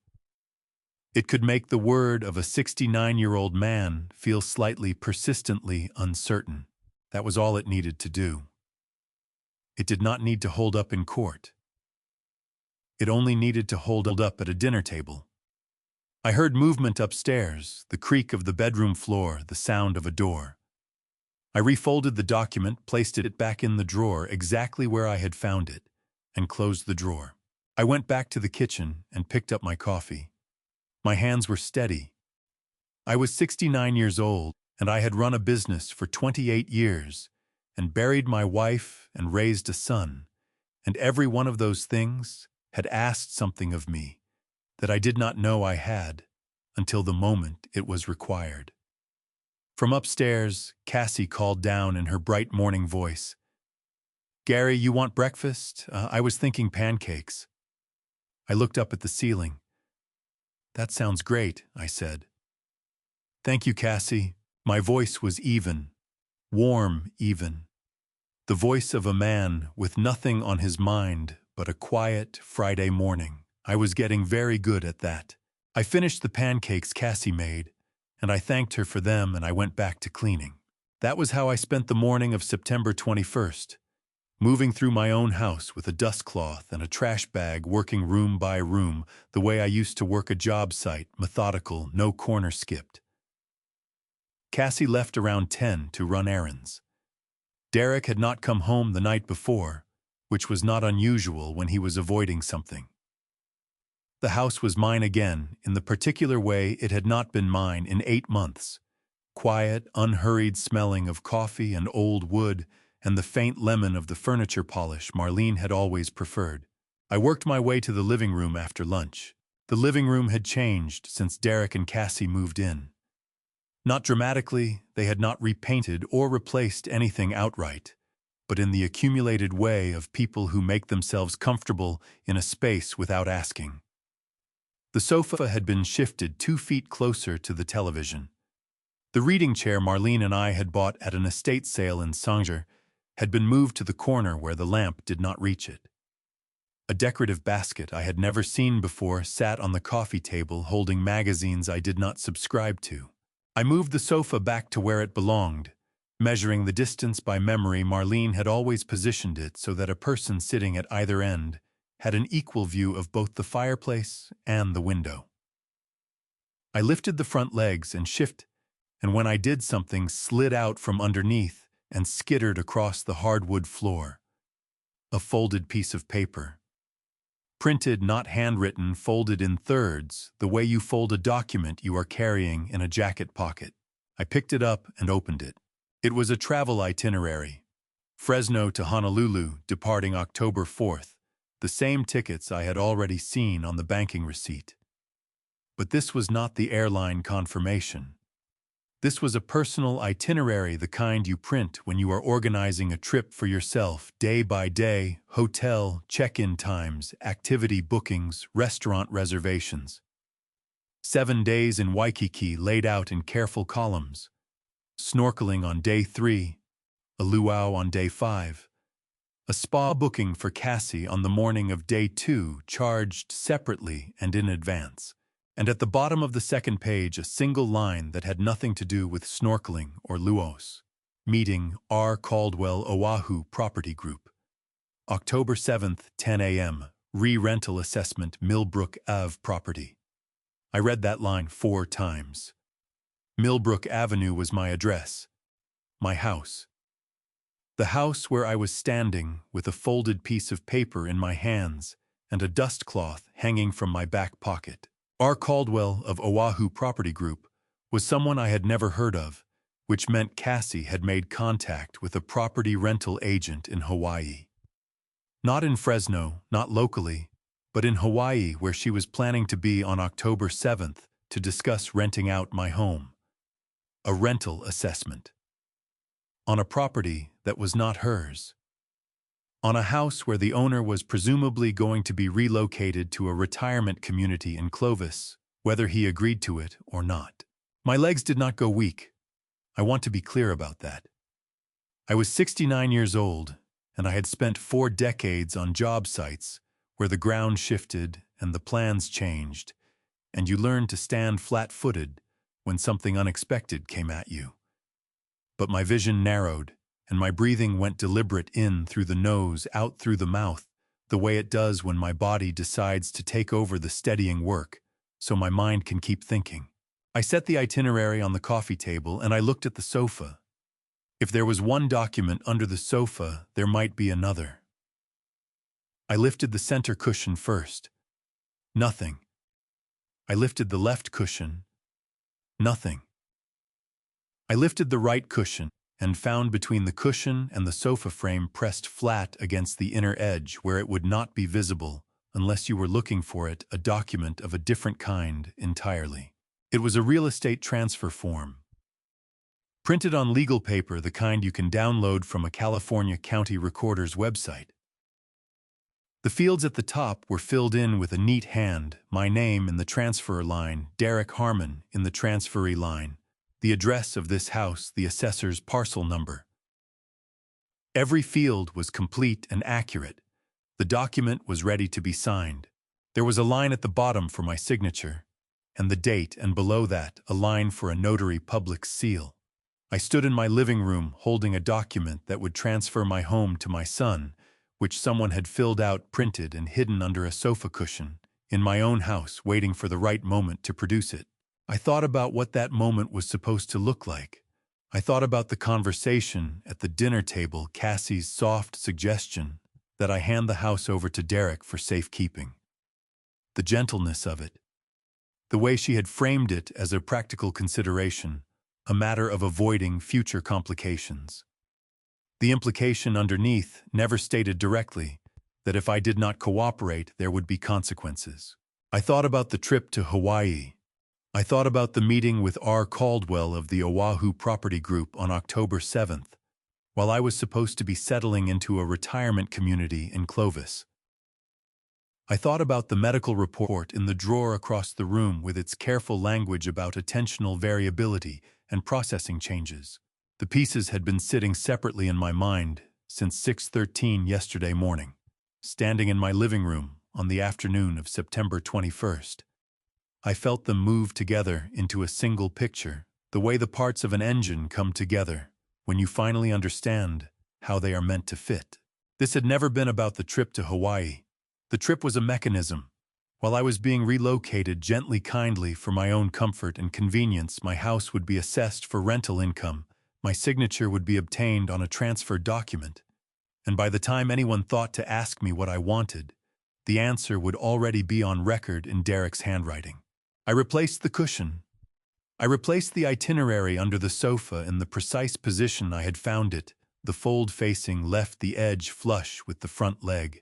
Speaker 1: It could make the word of a 69-year-old man feel slightly persistently uncertain. That was all it needed to do. It did not need to hold up in court. It only needed to hold up at a dinner table. I heard movement upstairs, the creak of the bedroom floor, the sound of a door. I refolded the document, placed it back in the drawer exactly where I had found it, and closed the drawer. I went back to the kitchen and picked up my coffee. My hands were steady. I was 69 years old, and I had run a business for 28 years, and buried my wife and raised a son, and every one of those things had asked something of me that I did not know I had until the moment it was required. From upstairs, Cassie called down in her bright morning voice. "Gary, you want breakfast? I was thinking pancakes." I looked up at the ceiling. "That sounds great," I said. "Thank you, Cassie." My voice was even, warm even. The voice of a man with nothing on his mind but a quiet Friday morning. I was getting very good at that. I finished the pancakes Cassie made, and I thanked her for them, and I went back to cleaning. That was how I spent the morning of September 21st, moving through my own house with a dust cloth and a trash bag, working room by room, the way I used to work a job site, methodical, no corner skipped. Cassie left around 10 to run errands. Derek had not come home the night before, which was not unusual when he was avoiding something. The house was mine again, in the particular way it had not been mine in 8 months. Quiet, unhurried smelling of coffee and old wood, and the faint lemon of the furniture polish Marlene had always preferred. I worked my way to the living room after lunch. The living room had changed since Derek and Cassie moved in. Not dramatically, they had not repainted or replaced anything outright, but in the accumulated way of people who make themselves comfortable in a space without asking. The sofa had been shifted 2 feet closer to the television. The reading chair Marlene and I had bought at an estate sale in Sanger had been moved to the corner where the lamp did not reach it. A decorative basket I had never seen before sat on the coffee table holding magazines I did not subscribe to. I moved the sofa back to where it belonged. Measuring the distance by memory, Marlene had always positioned it so that a person sitting at either end had an equal view of both the fireplace and the window. I lifted the front legs and shifted, and when I did, something slid out from underneath and skittered across the hardwood floor. A folded piece of paper. Printed, not handwritten, folded in thirds, the way you fold a document you are carrying in a jacket pocket. I picked it up and opened it. It was a travel itinerary. Fresno to Honolulu, departing October 4th, the same tickets I had already seen on the banking receipt. But this was not the airline confirmation. This was a personal itinerary, the kind you print when you are organizing a trip for yourself, day by day, hotel, check-in times, activity bookings, restaurant reservations. 7 days in Waikiki laid out in careful columns. Snorkeling on day 3, a luau on day 5. A spa booking for Cassie on the morning of day 2, charged separately and in advance. And at the bottom of the second page, a single line that had nothing to do with snorkeling or luaus. Meeting R. Caldwell Oahu Property Group. October 7th, 10 a.m. Re-rental assessment, Millbrook Ave property. I read that line 4 times. Millbrook Avenue was my address. My house. The house where I was standing with a folded piece of paper in my hands and a dust cloth hanging from my back pocket. R. Caldwell of Oahu Property Group was someone I had never heard of, which meant Cassie had made contact with a property rental agent in Hawaii. Not in Fresno, not locally, but in Hawaii, where she was planning to be on October 7th to discuss renting out my home. A rental assessment. On a property that was not hers. On a house where the owner was presumably going to be relocated to a retirement community in Clovis, whether he agreed to it or not. My legs did not go weak. I want to be clear about that. I was 69 years old, and I had spent 4 decades on job sites where the ground shifted and the plans changed, and you learned to stand flat-footed when something unexpected came at you. But my vision narrowed, and my breathing went deliberate, in through the nose, out through the mouth, the way it does when my body decides to take over the steadying work, so my mind can keep thinking. I set the itinerary on the coffee table, and I looked at the sofa. If there was one document under the sofa, there might be another. I lifted the center cushion first. Nothing. I lifted the left cushion. Nothing. I lifted the right cushion and found between the cushion and the sofa frame, pressed flat against the inner edge where it would not be visible unless you were looking for it, a document of a different kind entirely. It was a real estate transfer form, printed on legal paper, the kind you can download from a California county recorder's website. The fields at the top were filled in with a neat hand, my name in the transfer line, Derek Harmon in the transferee line, the address of this house, the assessor's parcel number. Every field was complete and accurate. The document was ready to be signed. There was a line at the bottom for my signature, and the date, and below that, a line for a notary public's seal. I stood in my living room holding a document that would transfer my home to my son, which someone had filled out, printed, and hidden under a sofa cushion, in my own house, waiting for the right moment to produce it. I thought about what that moment was supposed to look like. I thought about the conversation at the dinner table, Cassie's soft suggestion that I hand the house over to Derek for safekeeping. The gentleness of it. The way she had framed it as a practical consideration, a matter of avoiding future complications. The implication underneath, never stated directly, that if I did not cooperate, there would be consequences. I thought about the trip to Hawaii. I thought about the meeting with R. Caldwell of the Oahu Property Group on October 7th, while I was supposed to be settling into a retirement community in Clovis. I thought about the medical report in the drawer across the room with its careful language about attentional variability and processing changes. The pieces had been sitting separately in my mind since 6:13 yesterday morning, standing in my living room on the afternoon of September 21st. I felt them move together into a single picture, the way the parts of an engine come together when you finally understand how they are meant to fit. This had never been about the trip to Hawaii. The trip was a mechanism. While I was being relocated gently, kindly, for my own comfort and convenience, my house would be assessed for rental income, my signature would be obtained on a transfer document, and by the time anyone thought to ask me what I wanted, the answer would already be on record in Derek's handwriting. I replaced the cushion. I replaced the itinerary under the sofa in the precise position I had found it. The fold facing left the edge flush with the front leg.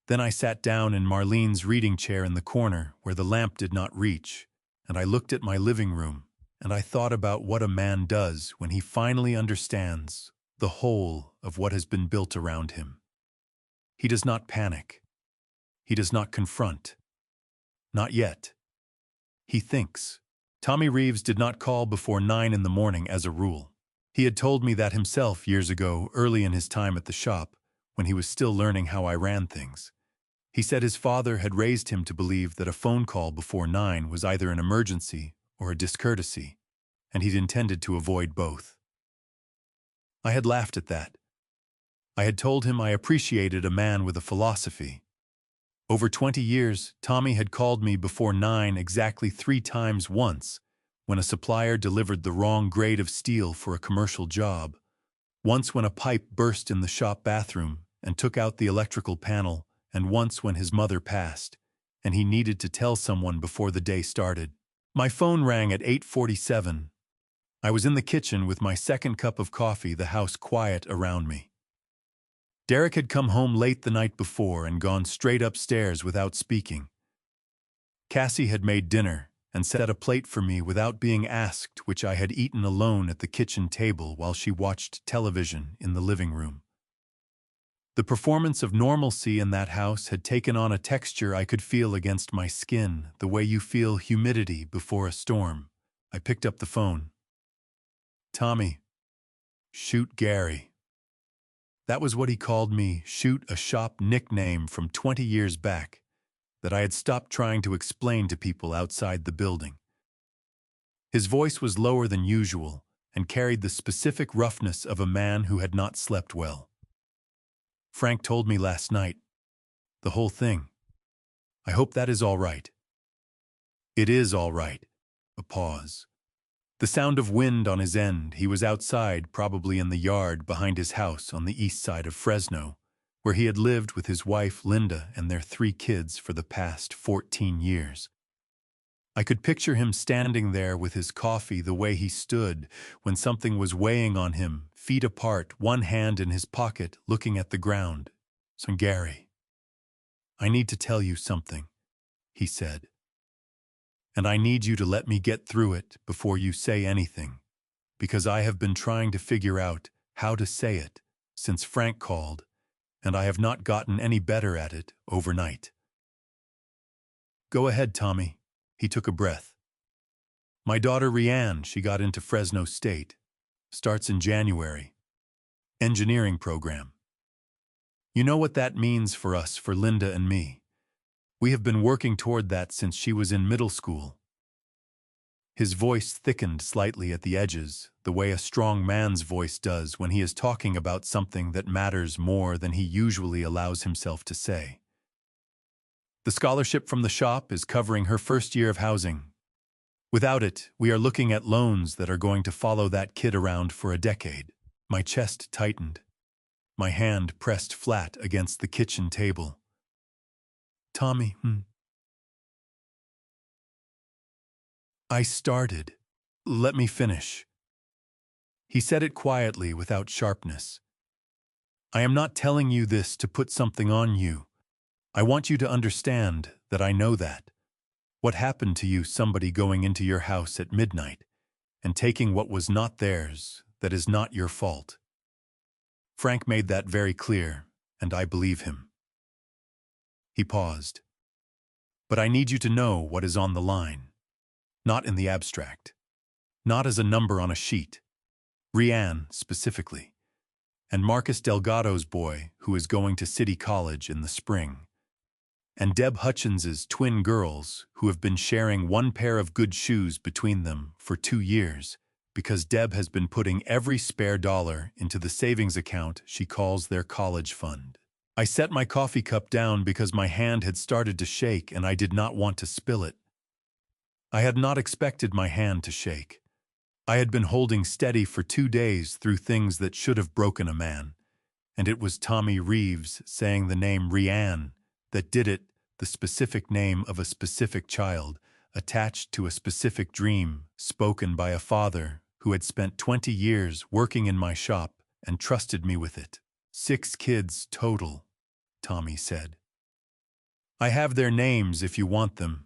Speaker 1: Then I sat down in Marlene's reading chair in the corner where the lamp did not reach, and I looked at my living room, and I thought about what a man does when he finally understands the whole of what has been built around him. He does not panic. He does not confront. Not yet. He thinks. Tommy Reeves did not call before 9 in the morning as a rule. He had told me that himself years ago, early in his time at the shop, when he was still learning how I ran things. He said his father had raised him to believe that a phone call before 9 was either an emergency or a discourtesy, and he'd intended to avoid both. I had laughed at that. I had told him I appreciated a man with a philosophy. Over 20 years, Tommy had called me before 9 exactly 3 times, once when a supplier delivered the wrong grade of steel for a commercial job, once when a pipe burst in the shop bathroom and took out the electrical panel, and once when his mother passed, and he needed to tell someone before the day started. My phone rang at 8:47. I was in the kitchen with my second cup of coffee, the house quiet around me. Derek had come home late the night before and gone straight upstairs without speaking. Cassie had made dinner and set a plate for me without being asked, which I had eaten alone at the kitchen table while she watched television in the living room. The performance of normalcy in that house had taken on a texture I could feel against my skin, the way you feel humidity before a storm. I picked up the phone. Tommy. Shoot Gary. That was what he called me, Shoot, a shop nickname from 20 years back that I had stopped trying to explain to people outside the building. His voice was lower than usual and carried the specific roughness of a man who had not slept well. Frank told me last night. The whole thing. I hope that is all right. It is all right. A pause. The sound of wind on his end. He was outside, probably in the yard behind his house on the east side of Fresno, where he had lived with his wife Linda and their 3 kids for the past 14 years. I could picture him standing there with his coffee the way he stood when something was weighing on him, feet apart, one hand in his pocket, looking at the ground. So, Gary, I need to tell you something, he said. And I need you to let me get through it before you say anything, because I have been trying to figure out how to say it since Frank called, and I have not gotten any better at it overnight. Go ahead, Tommy. He took a breath. My daughter Rianne, she got into Fresno State. Starts in January. Engineering program. You know what that means for us, for Linda and me. We have been working toward that since she was in middle school. His voice thickened slightly at the edges, the way a strong man's voice does when he is talking about something that matters more than he usually allows himself to say. The scholarship from the shop is covering her first year of housing. Without it, we are looking at loans that are going to follow that kid around for a decade. My chest tightened. My hand pressed flat against the kitchen table. Tommy, I started. Let me finish. He said it quietly without sharpness. I am not telling you this to put something on you. I want you to understand that I know that. What happened to you, somebody going into your house at midnight and taking what was not theirs, that is not your fault. Frank made that very clear, and I believe him. He paused. But I need you to know what is on the line. Not in the abstract. Not as a number on a sheet. Rianne, specifically. And Marcus Delgado's boy, who is going to City College in the spring. And Deb Hutchins's twin girls, who have been sharing one pair of good shoes between them for 2 years, because Deb has been putting every spare dollar into the savings account she calls their college fund. I set my coffee cup down because my hand had started to shake and I did not want to spill it. I had not expected my hand to shake. I had been holding steady for 2 days through things that should have broken a man, and it was Tommy Reeves saying the name Rianne that did it, the specific name of a specific child, attached to a specific dream, spoken by a father who had spent 20 years working in my shop and trusted me with it. 6 kids total, Tommy said. I have their names if you want them.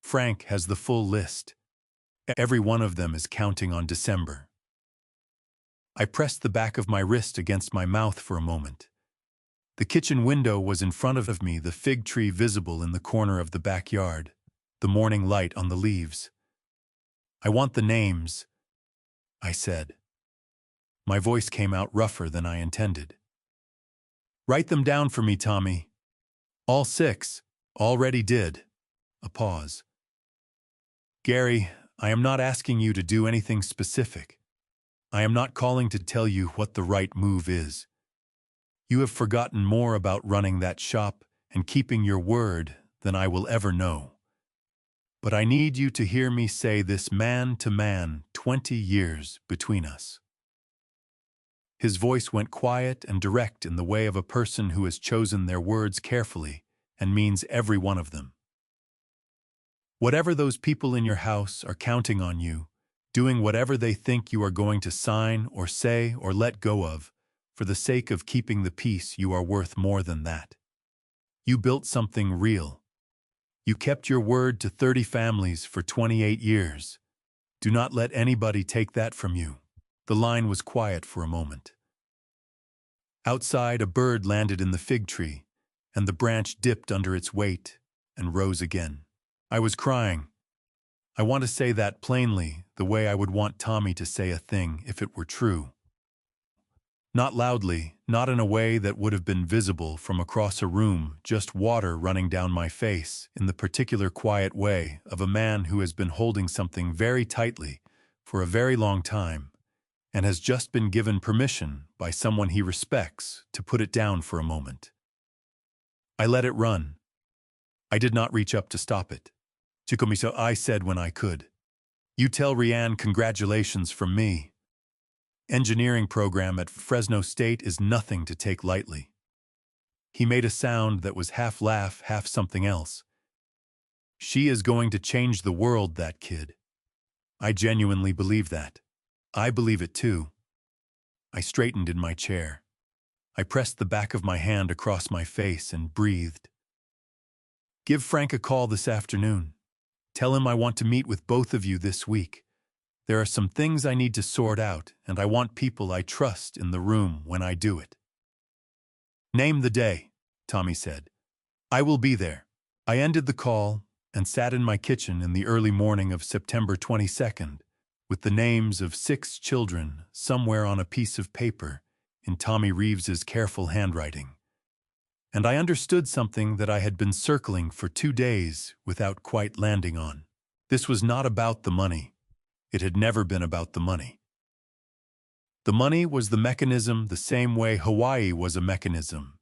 Speaker 1: Frank has the full list. Every one of them is counting on December. I pressed the back of my wrist against my mouth for a moment. The kitchen window was in front of me, the fig tree visible in the corner of the backyard, the morning light on the leaves. I want the names, I said. My voice came out rougher than I intended. Write them down for me, Tommy. All 6. Already did. A pause. Gary, I am not asking you to do anything specific. I am not calling to tell you what the right move is. You have forgotten more about running that shop and keeping your word than I will ever know. But I need you to hear me say this man to man, 20 years between us. His voice went quiet and direct in the way of a person who has chosen their words carefully and means every one of them. Whatever those people in your house are counting on you, doing whatever they think you are going to sign or say or let go of, for the sake of keeping the peace, you are worth more than that. You built something real. You kept your word to 30 families for 28 years. Do not let anybody take that from you. The line was quiet for a moment. Outside, a bird landed in the fig tree, and the branch dipped under its weight and rose again. I was crying. I want to say that plainly, the way I would want Tommy to say a thing if it were true. Not loudly, not in a way that would have been visible from across a room, just water running down my face in the particular quiet way of a man who has been holding something very tightly for a very long time and has just been given permission by someone he respects to put it down for a moment. I let it run. I did not reach up to stop it. Chikomiso, I said when I could. You tell Rianne congratulations from me. Engineering program at Fresno State is nothing to take lightly. He made a sound that was half laugh, half something else. She is going to change the world, that kid. I genuinely believe that. I believe it too. I straightened in my chair. I pressed the back of my hand across my face and breathed. Give Frank a call this afternoon. Tell him I want to meet with both of you this week. There are some things I need to sort out, and I want people I trust in the room when I do it. Name the day, Tommy said. I will be there. I ended the call and sat in my kitchen in the early morning of September 22nd, with the names of 6 children somewhere on a piece of paper in Tommy Reeves's careful handwriting. And I understood something that I had been circling for 2 days without quite landing on. This was not about the money. It had never been about the money. The money was the mechanism the same way Hawaii was a mechanism,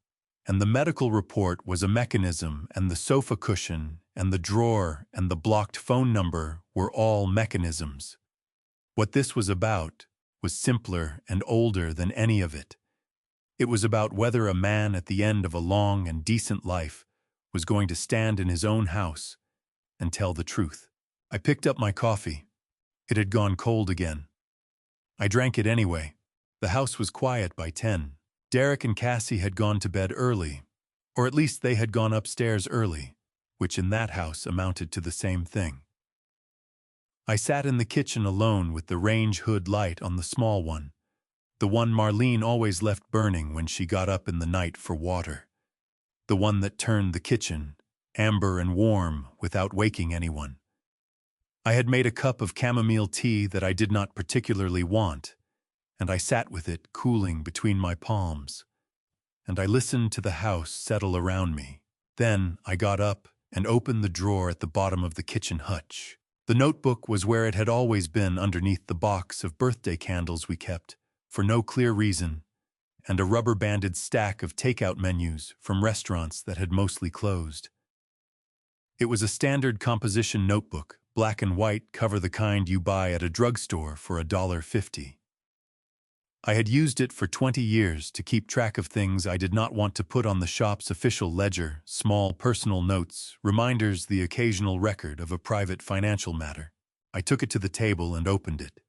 Speaker 1: and the medical report was a mechanism, and the sofa cushion and the drawer and the blocked phone number were all mechanisms. What this was about was simpler and older than any of it. It was about whether a man at the end of a long and decent life was going to stand in his own house and tell the truth. I picked up my coffee. It had gone cold again. I drank it anyway. The house was quiet by 10. Derek and Cassie had gone to bed early, or at least they had gone upstairs early, which in that house amounted to the same thing. I sat in the kitchen alone with the range hood light on the small one, the one Marlene always left burning when she got up in the night for water, the one that turned the kitchen amber and warm without waking anyone. I had made a cup of chamomile tea that I did not particularly want, and I sat with it cooling between my palms, and I listened to the house settle around me. Then I got up and opened the drawer at the bottom of the kitchen hutch. The notebook was where it had always been, underneath the box of birthday candles we kept, for no clear reason, and a rubber-banded stack of takeout menus from restaurants that had mostly closed. It was a standard composition notebook, black and white cover, the kind you buy at a drugstore for $1.50. I had used it for 20 years to keep track of things I did not want to put on the shop's official ledger, small personal notes, reminders, the occasional record of a private financial matter. I took it to the table and opened it.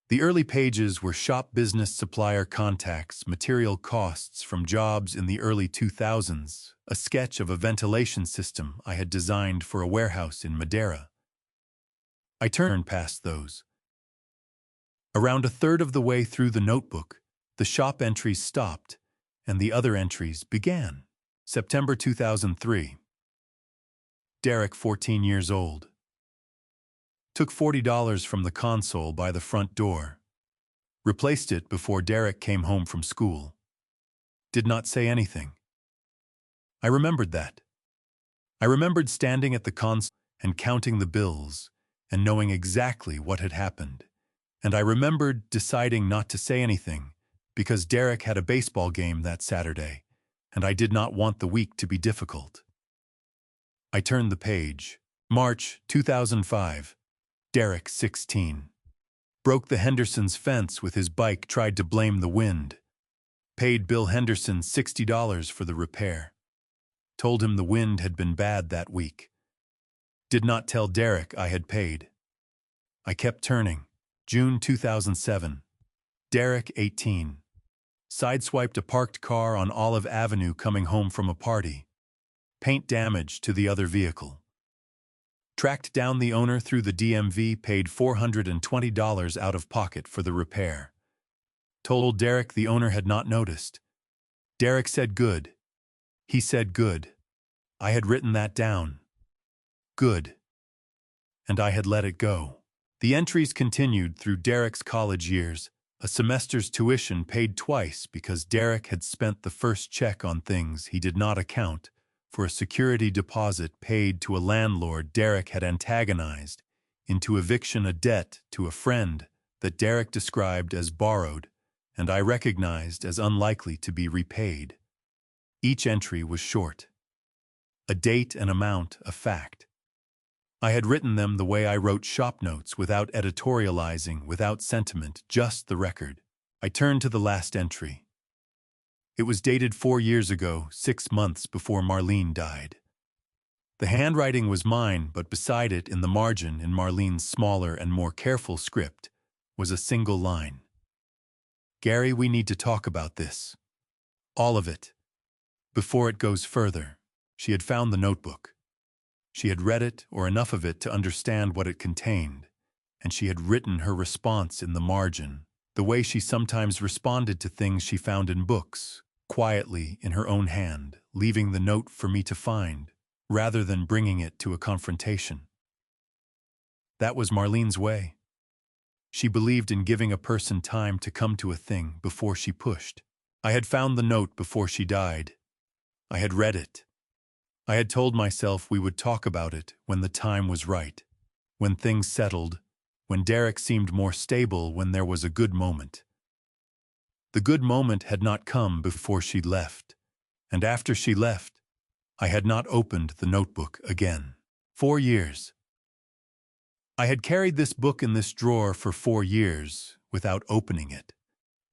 Speaker 1: The early pages were shop business, supplier contacts, material costs from jobs in the early 2000s, a sketch of a ventilation system I had designed for a warehouse in Madeira. I turned past those. Around a third of the way through the notebook, the shop entries stopped, and the other entries began. September 2003. Derek, 14 years old. Took $40 from the console by the front door. Replaced it before Derek came home from school. Did not say anything. I remembered that. I remembered standing at the console and counting the bills and knowing exactly what had happened. And I remembered deciding not to say anything because Derek had a baseball game that Saturday, and I did not want the week to be difficult. I turned the page. March 2005. Derek, 16. Broke the Henderson's fence with his bike, tried to blame the wind. Paid Bill Henderson $60 for the repair. Told him the wind had been bad that week. Did not tell Derek I had paid. I kept turning. June 2007. Derek, 18. Sideswiped a parked car on Olive Avenue coming home from a party. Paint damage to the other vehicle. Tracked down the owner through the DMV, paid $420 out of pocket for the repair. Told Derek the owner had not noticed. Derek said good. He said good. I had written that down. Good. And I had let it go. The entries continued through Derek's college years, a semester's tuition paid twice because Derek had spent the first check on things he did not account for, a security deposit paid to a landlord Derek had antagonized into eviction, a debt to a friend that Derek described as borrowed and I recognized as unlikely to be repaid. Each entry was short. A date, an amount, a fact. I had written them the way I wrote shop notes, without editorializing, without sentiment, just the record. I turned to the last entry. It was dated 4 years ago, 6 months before Marlene died. The handwriting was mine, but beside it, in the margin, in Marlene's smaller and more careful script, was a single line. Gary, we need to talk about this. All of it. Before it goes further. She had found the notebook. She had read it, or enough of it to understand what it contained, and she had written her response in the margin, the way she sometimes responded to things she found in books, quietly in her own hand, leaving the note for me to find, rather than bringing it to a confrontation. That was Marlene's way. She believed in giving a person time to come to a thing before she pushed. I had found the note before she died. I had read it. I had told myself we would talk about it when the time was right, when things settled, when Derek seemed more stable, when there was a good moment. The good moment had not come before she left, and after she left, I had not opened the notebook again. 4 years. I had carried this book in this drawer for 4 years without opening it,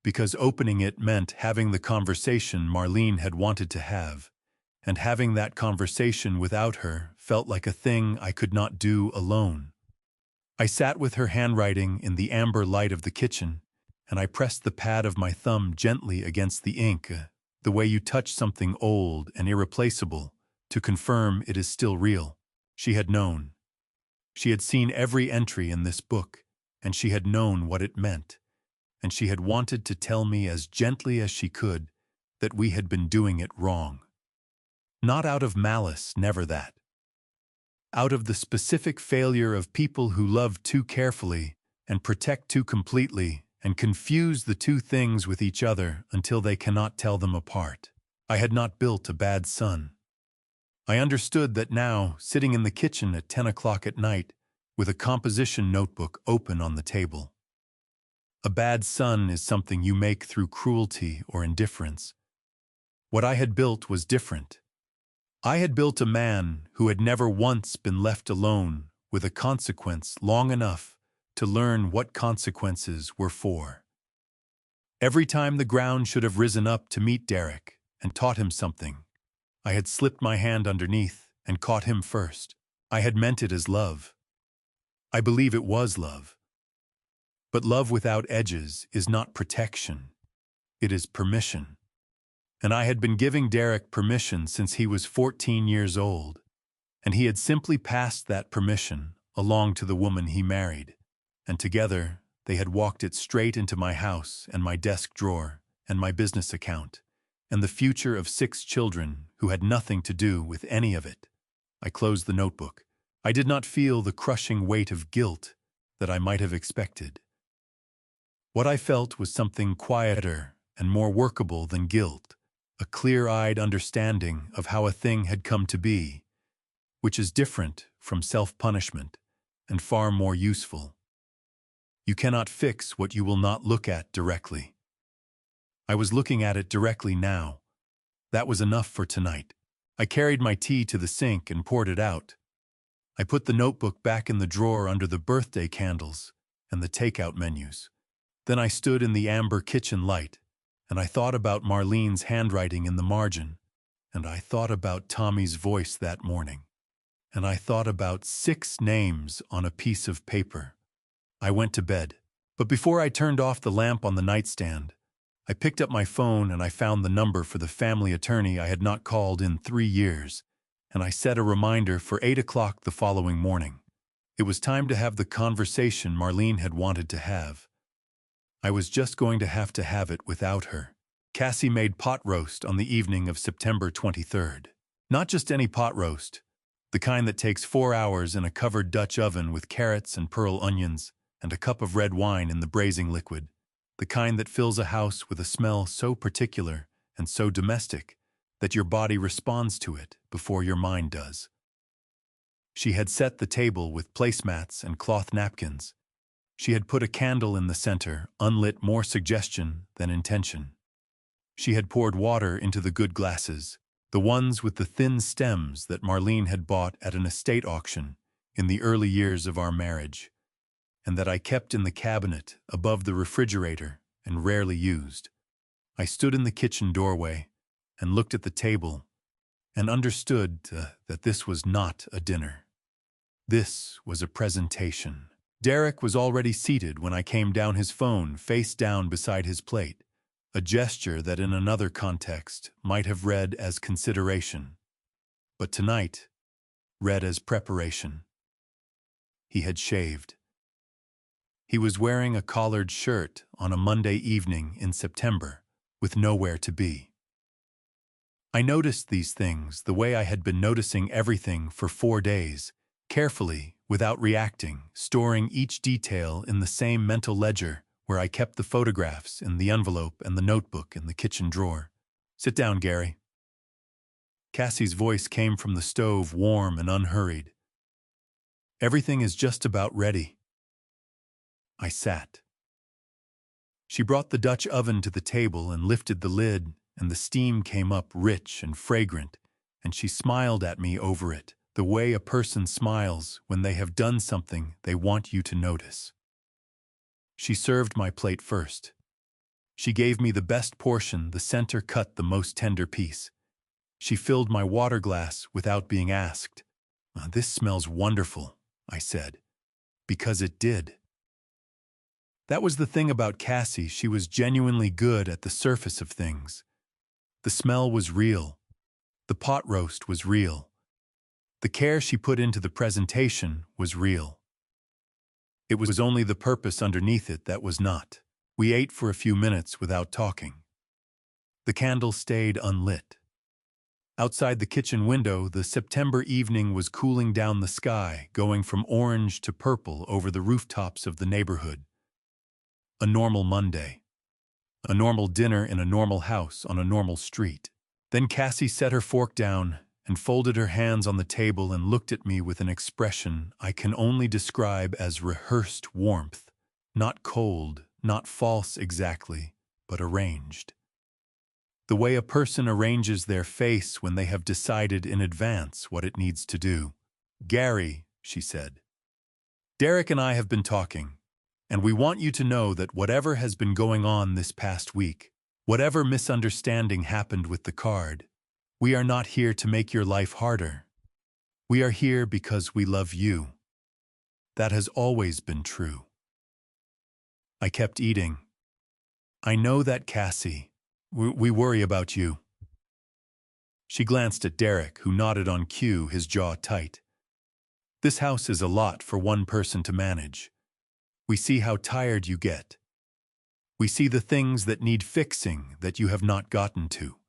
Speaker 1: because opening it meant having the conversation Marlene had wanted to have, and having that conversation without her felt like a thing I could not do alone. I sat with her handwriting in the amber light of the kitchen, and I pressed the pad of my thumb gently against the ink, the way you touch something old and irreplaceable, to confirm it is still real. She had known. She had seen every entry in this book, and she had known what it meant, and she had wanted to tell me as gently as she could that we had been doing it wrong. Not out of malice, never that. Out of the specific failure of people who love too carefully and protect too completely and confuse the two things with each other until they cannot tell them apart. I had not built a bad son. I understood that now, sitting in the kitchen at 10 o'clock at night, with a composition notebook open on the table. A bad son is something you make through cruelty or indifference. What I had built was different. I had built a man who had never once been left alone with a consequence long enough to learn what consequences were for. Every time the ground should have risen up to meet Derek and taught him something, I had slipped my hand underneath and caught him first. I had meant it as love. I believe it was love. But love without edges is not protection. It is permission. And I had been giving Derek permission since he was 14 years old, and he had simply passed that permission along to the woman he married, and together they had walked it straight into my house and my desk drawer and my business account, and the future of 6 children who had nothing to do with any of it. I closed the notebook. I did not feel the crushing weight of guilt that I might have expected. What I felt was something quieter and more workable than guilt. A clear-eyed understanding of how a thing had come to be, which is different from self-punishment and far more useful. You cannot fix what you will not look at directly. I was looking at it directly now. That was enough for tonight. I carried my tea to the sink and poured it out. I put the notebook back in the drawer under the birthday candles and the takeout menus. Then I stood in the amber kitchen light, and I thought about Marlene's handwriting in the margin, and I thought about Tommy's voice that morning, and I thought about 6 names on a piece of paper. I went to bed, but before I turned off the lamp on the nightstand, I picked up my phone and I found the number for the family attorney I had not called in 3 years, and I set a reminder for 8 o'clock the following morning. It was time to have the conversation Marlene had wanted to have. I was just going to have it without her. Cassie made pot roast on the evening of September 23rd. Not just any pot roast, the kind that takes 4 hours in a covered Dutch oven with carrots and pearl onions and a cup of red wine in the braising liquid, the kind that fills a house with a smell so particular and so domestic that your body responds to it before your mind does. She had set the table with placemats and cloth napkins. She had put a candle in the center, unlit, more suggestion than intention. She had poured water into the good glasses, the ones with the thin stems that Marlene had bought at an estate auction in the early years of our marriage, and that I kept in the cabinet above the refrigerator and rarely used. I stood in the kitchen doorway and looked at the table and understood that this was not a dinner. This was a presentation. Derek was already seated when I came down, his phone face down beside his plate, a gesture that in another context might have read as consideration. But tonight, red as preparation. He had shaved. He was wearing a collared shirt on a Monday evening in September, with nowhere to be. I noticed these things the way I had been noticing everything for 4 days, carefully, without reacting, storing each detail in the same mental ledger where I kept the photographs in the envelope and the notebook in the kitchen drawer. "Sit down, Gary." Cassie's voice came from the stove, warm and unhurried. "Everything is just about ready." I sat. She brought the Dutch oven to the table and lifted the lid, and the steam came up rich and fragrant, and she smiled at me over it, the way a person smiles when they have done something they want you to notice. She served my plate first. She gave me the best portion, the center cut, the most tender piece. She filled my water glass without being asked. "This smells wonderful," I said, because it did. That was the thing about Cassie, she was genuinely good at the surface of things. The smell was real. The pot roast was real. The care she put into the presentation was real. It was only the purpose underneath it that was not. We ate for a few minutes without talking. The candle stayed unlit. Outside the kitchen window, the September evening was cooling down the sky, going from orange to purple over the rooftops of the neighborhood. A normal Monday. A normal dinner in a normal house on a normal street. Then Cassie set her fork down and folded her hands on the table and looked at me with an expression I can only describe as rehearsed warmth. Not cold, not false exactly, but arranged. The way a person arranges their face when they have decided in advance what it needs to do. "Gary," she said, "Derek and I have been talking, and we want you to know that whatever has been going on this past week, whatever misunderstanding happened with the card, we are not here to make your life harder. We are here because we love you. That has always been true." I kept eating. "I know that, Cassie. We worry about you." She glanced at Derek, who nodded on cue, his jaw tight. "This house is a lot for one person to manage. We see how tired you get. We see the things that need fixing that you have not gotten to.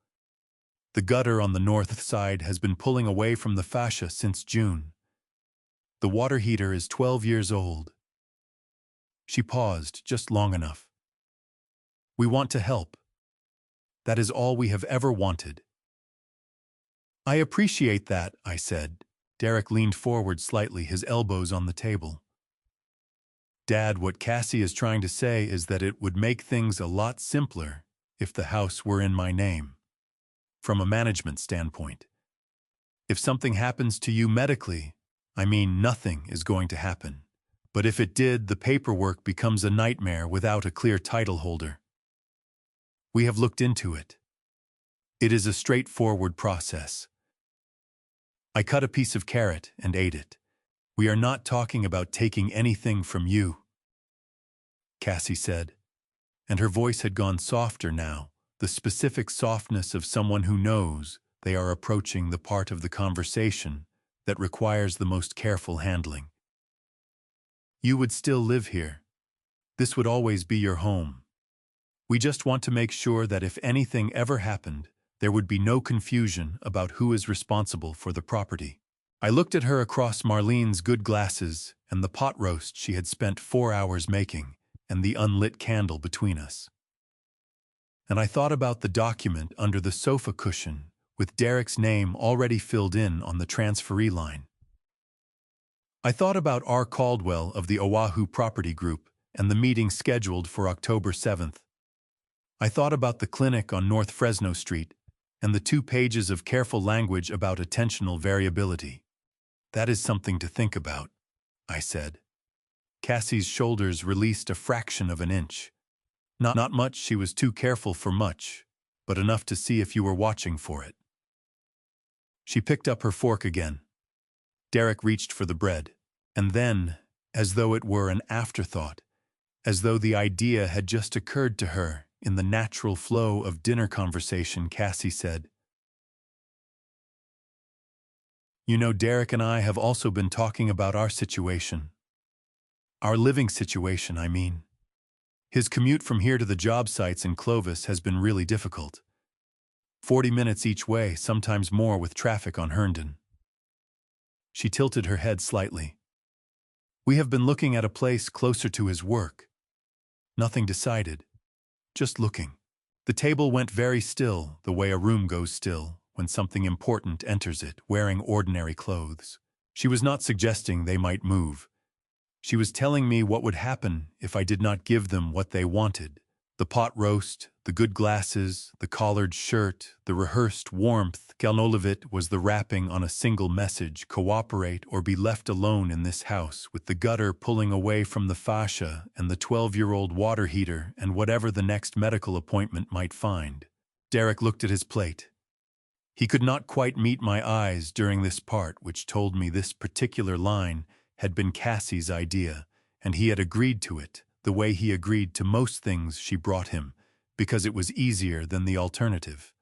Speaker 1: The gutter on the north side has been pulling away from the fascia since June. The water heater is 12 years old." She paused just long enough. "We want to help. That is all we have ever wanted." "I appreciate that," I said. Derek leaned forward slightly, his elbows on the table. "Dad, what Cassie is trying to say is that it would make things a lot simpler if the house were in my name. From a management standpoint. If something happens to you medically, I mean, nothing is going to happen. But if it did, the paperwork becomes a nightmare without a clear title holder. We have looked into it. It is a straightforward process." I cut a piece of carrot and ate it. "We are not talking about taking anything from you," Cassie said, and her voice had gone softer now, the specific softness of someone who knows they are approaching the part of the conversation that requires the most careful handling. "You would still live here. This would always be your home. We just want to make sure that if anything ever happened, there would be no confusion about who is responsible for the property." I looked at her across Marlene's good glasses and the pot roast she had spent 4 hours making and the unlit candle between us. And I thought about the document under the sofa cushion with Derek's name already filled in on the transferee line. I thought about R. Caldwell of the Oahu Property Group and the meeting scheduled for October 7th. I thought about the clinic on North Fresno Street and the 2 pages of careful language about attentional variability. "That is something to think about," I said. Cassie's shoulders released a fraction of an inch. Not much, she was too careful for much, but enough to see if you were watching for it. She picked up her fork again. Derek reached for the bread, and then, as though it were an afterthought, as though the idea had just occurred to her in the natural flow of dinner conversation, Cassie said, You know, Derek and I have also been talking about our situation. Our living situation, I mean. His commute from here to the job sites in Clovis has been really difficult. 40 minutes each way, sometimes more with traffic on Herndon. She tilted her head slightly. We have been looking at a place closer to his work. Nothing decided. Just looking. The table went very still, the way a room goes still when something important enters it, wearing ordinary clothes. She was not suggesting they might move. She was telling me what would happen if I did not give them what they wanted. The pot roast, the good glasses, the collared shirt, the rehearsed warmth. None of it was the wrapping on a single message: cooperate or be left alone in this house, with the gutter pulling away from the fascia and the 12-year-old water heater and whatever the next medical appointment might find. Derek looked at his plate. He could not quite meet my eyes during this part, which told me this particular line had been Cassie's idea, and he had agreed to it, the way he agreed to most things she brought him, because it was easier than the alternative.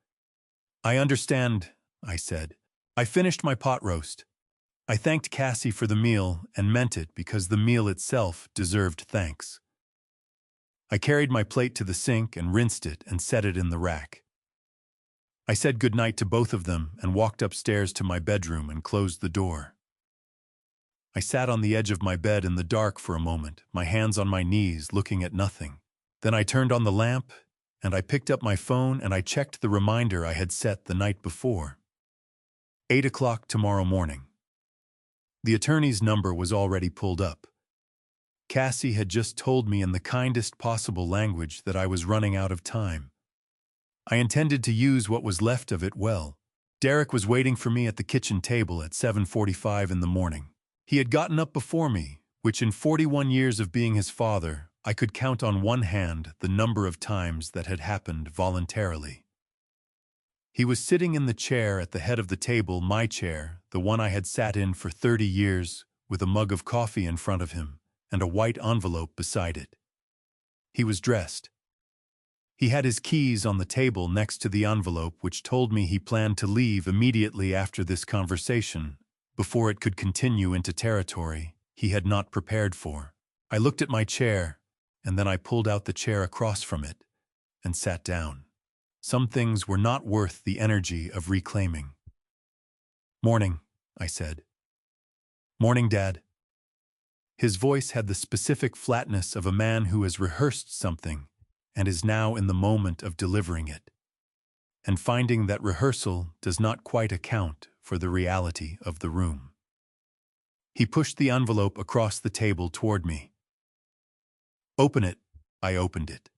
Speaker 1: I understand, I said. I finished my pot roast. I thanked Cassie for the meal and meant it because the meal itself deserved thanks. I carried my plate to the sink and rinsed it and set it in the rack. I said goodnight to both of them and walked upstairs to my bedroom and closed the door. I sat on the edge of my bed in the dark for a moment, my hands on my knees, looking at nothing. Then I turned on the lamp, and I picked up my phone and I checked the reminder I had set the night before. 8 o'clock tomorrow morning. The attorney's number was already pulled up. Cassie had just told me in the kindest possible language that I was running out of time. I intended to use what was left of it well. Derek was waiting for me at the kitchen table at 7:45 in the morning. He had gotten up before me, which in 41 years of being his father, I could count on one hand the number of times that had happened voluntarily. He was sitting in the chair at the head of the table, my chair, the one I had sat in for 30 years, with a mug of coffee in front of him and a white envelope beside it. He was dressed. He had his keys on the table next to the envelope, which told me he planned to leave immediately after this conversation, before it could continue into territory he had not prepared for. I looked at my chair, and then I pulled out the chair across from it and sat down. Some things were not worth the energy of reclaiming. "Morning," I said. "Morning, Dad." His voice had the specific flatness of a man who has rehearsed something and is now in the moment of delivering it, and finding that rehearsal does not quite account for the reality of the room. He pushed the envelope across the table toward me. "Open it." I opened it.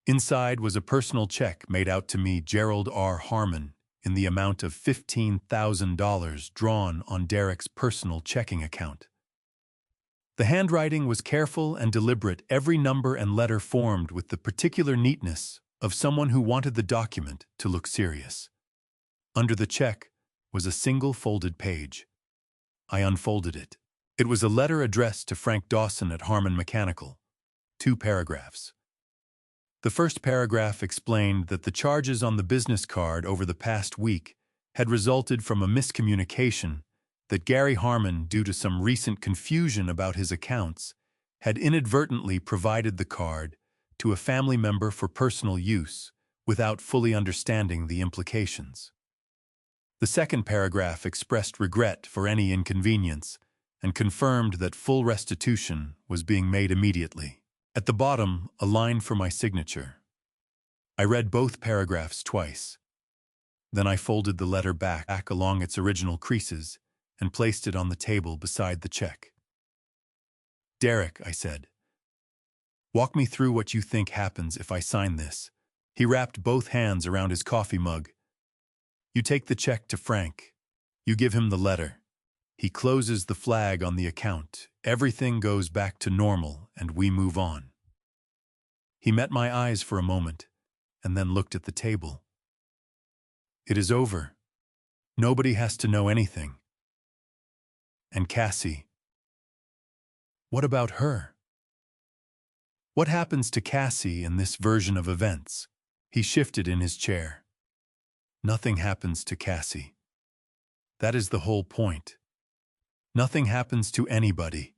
Speaker 1: Inside was a personal check made out to me, Gerald R. Harmon, in the amount of $15,000 drawn on Derek's personal checking account. The handwriting was careful and deliberate, every number and letter formed with the particular neatness of someone who wanted the document to look serious. Under the check was a single folded page. I unfolded it. It was a letter addressed to Frank Dawson at Harmon Mechanical. 2 paragraphs. The first paragraph explained that the charges on the business card over the past week had resulted from a miscommunication, that Gary Harmon, due to some recent confusion about his accounts, had inadvertently provided the card to a family member for personal use without fully understanding the implications. The second paragraph expressed regret for any inconvenience and confirmed that full restitution was being made immediately. At the bottom, a line for my signature. I read both paragraphs twice. Then I folded the letter back along its original creases and placed it on the table beside the check. "Derek," I said, "walk me through what you think happens if I sign this." He wrapped both hands around his coffee mug. "You take the check to Frank. You give him the letter. He closes the flag on the account. Everything goes back to normal and we move on." He met my eyes for a moment and then looked at the table. "It is over. Nobody has to know anything. And Cassie, what about her? What happens to Cassie in this version of events?" He shifted in his chair. "Nothing happens to Cassie. That is the whole point. Nothing happens to anybody.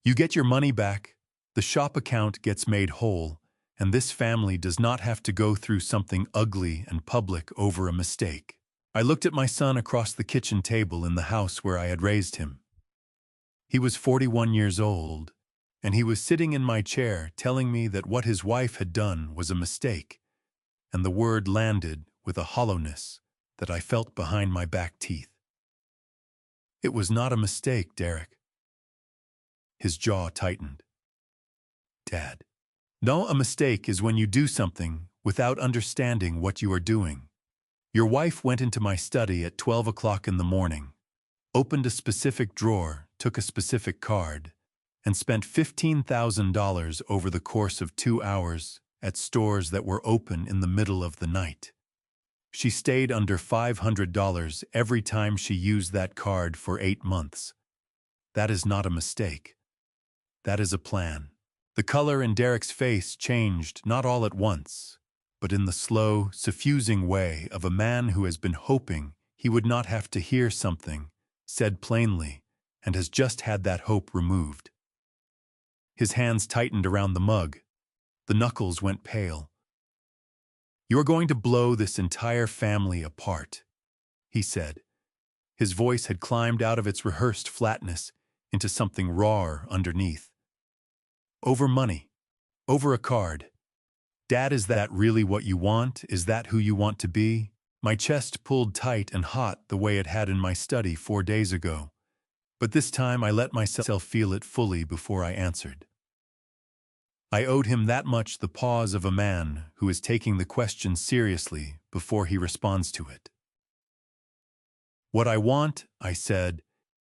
Speaker 1: You get your money back, the shop account gets made whole, and this family does not have to go through something ugly and public over a mistake. I looked at my son across the kitchen table in the house where I had raised him. He was 41 years old, and he was sitting in my chair telling me that what his wife had done was a mistake, and the word landed with a hollowness that I felt behind my back teeth. It was not a mistake, Derek. His jaw tightened. Dad. No, a mistake is when you do something without understanding what you are doing. Your wife went into my study at 12 o'clock in the morning, opened a specific drawer, took a specific card, and spent $15,000 over the course of 2 hours at stores that were open in the middle of the night. She stayed under $500 every time she used that card for 8 months. That is not a mistake. That is a plan. The color in Derek's face changed not all at once, but in the slow, suffusing way of a man who has been hoping he would not have to hear something said plainly and has just had that hope removed. His hands tightened around the mug. The knuckles went pale. You are going to blow this entire family apart, he said. His voice had climbed out of its rehearsed flatness into something rawer underneath. Over money. Over a card. Dad, is that really what you want? Is that who you want to be? My chest pulled tight and hot the way it had in my study 4 days ago. But this time I let myself feel it fully before I answered. I owed him that much, the pause of a man who is taking the question seriously before he responds to it. What I want, I said,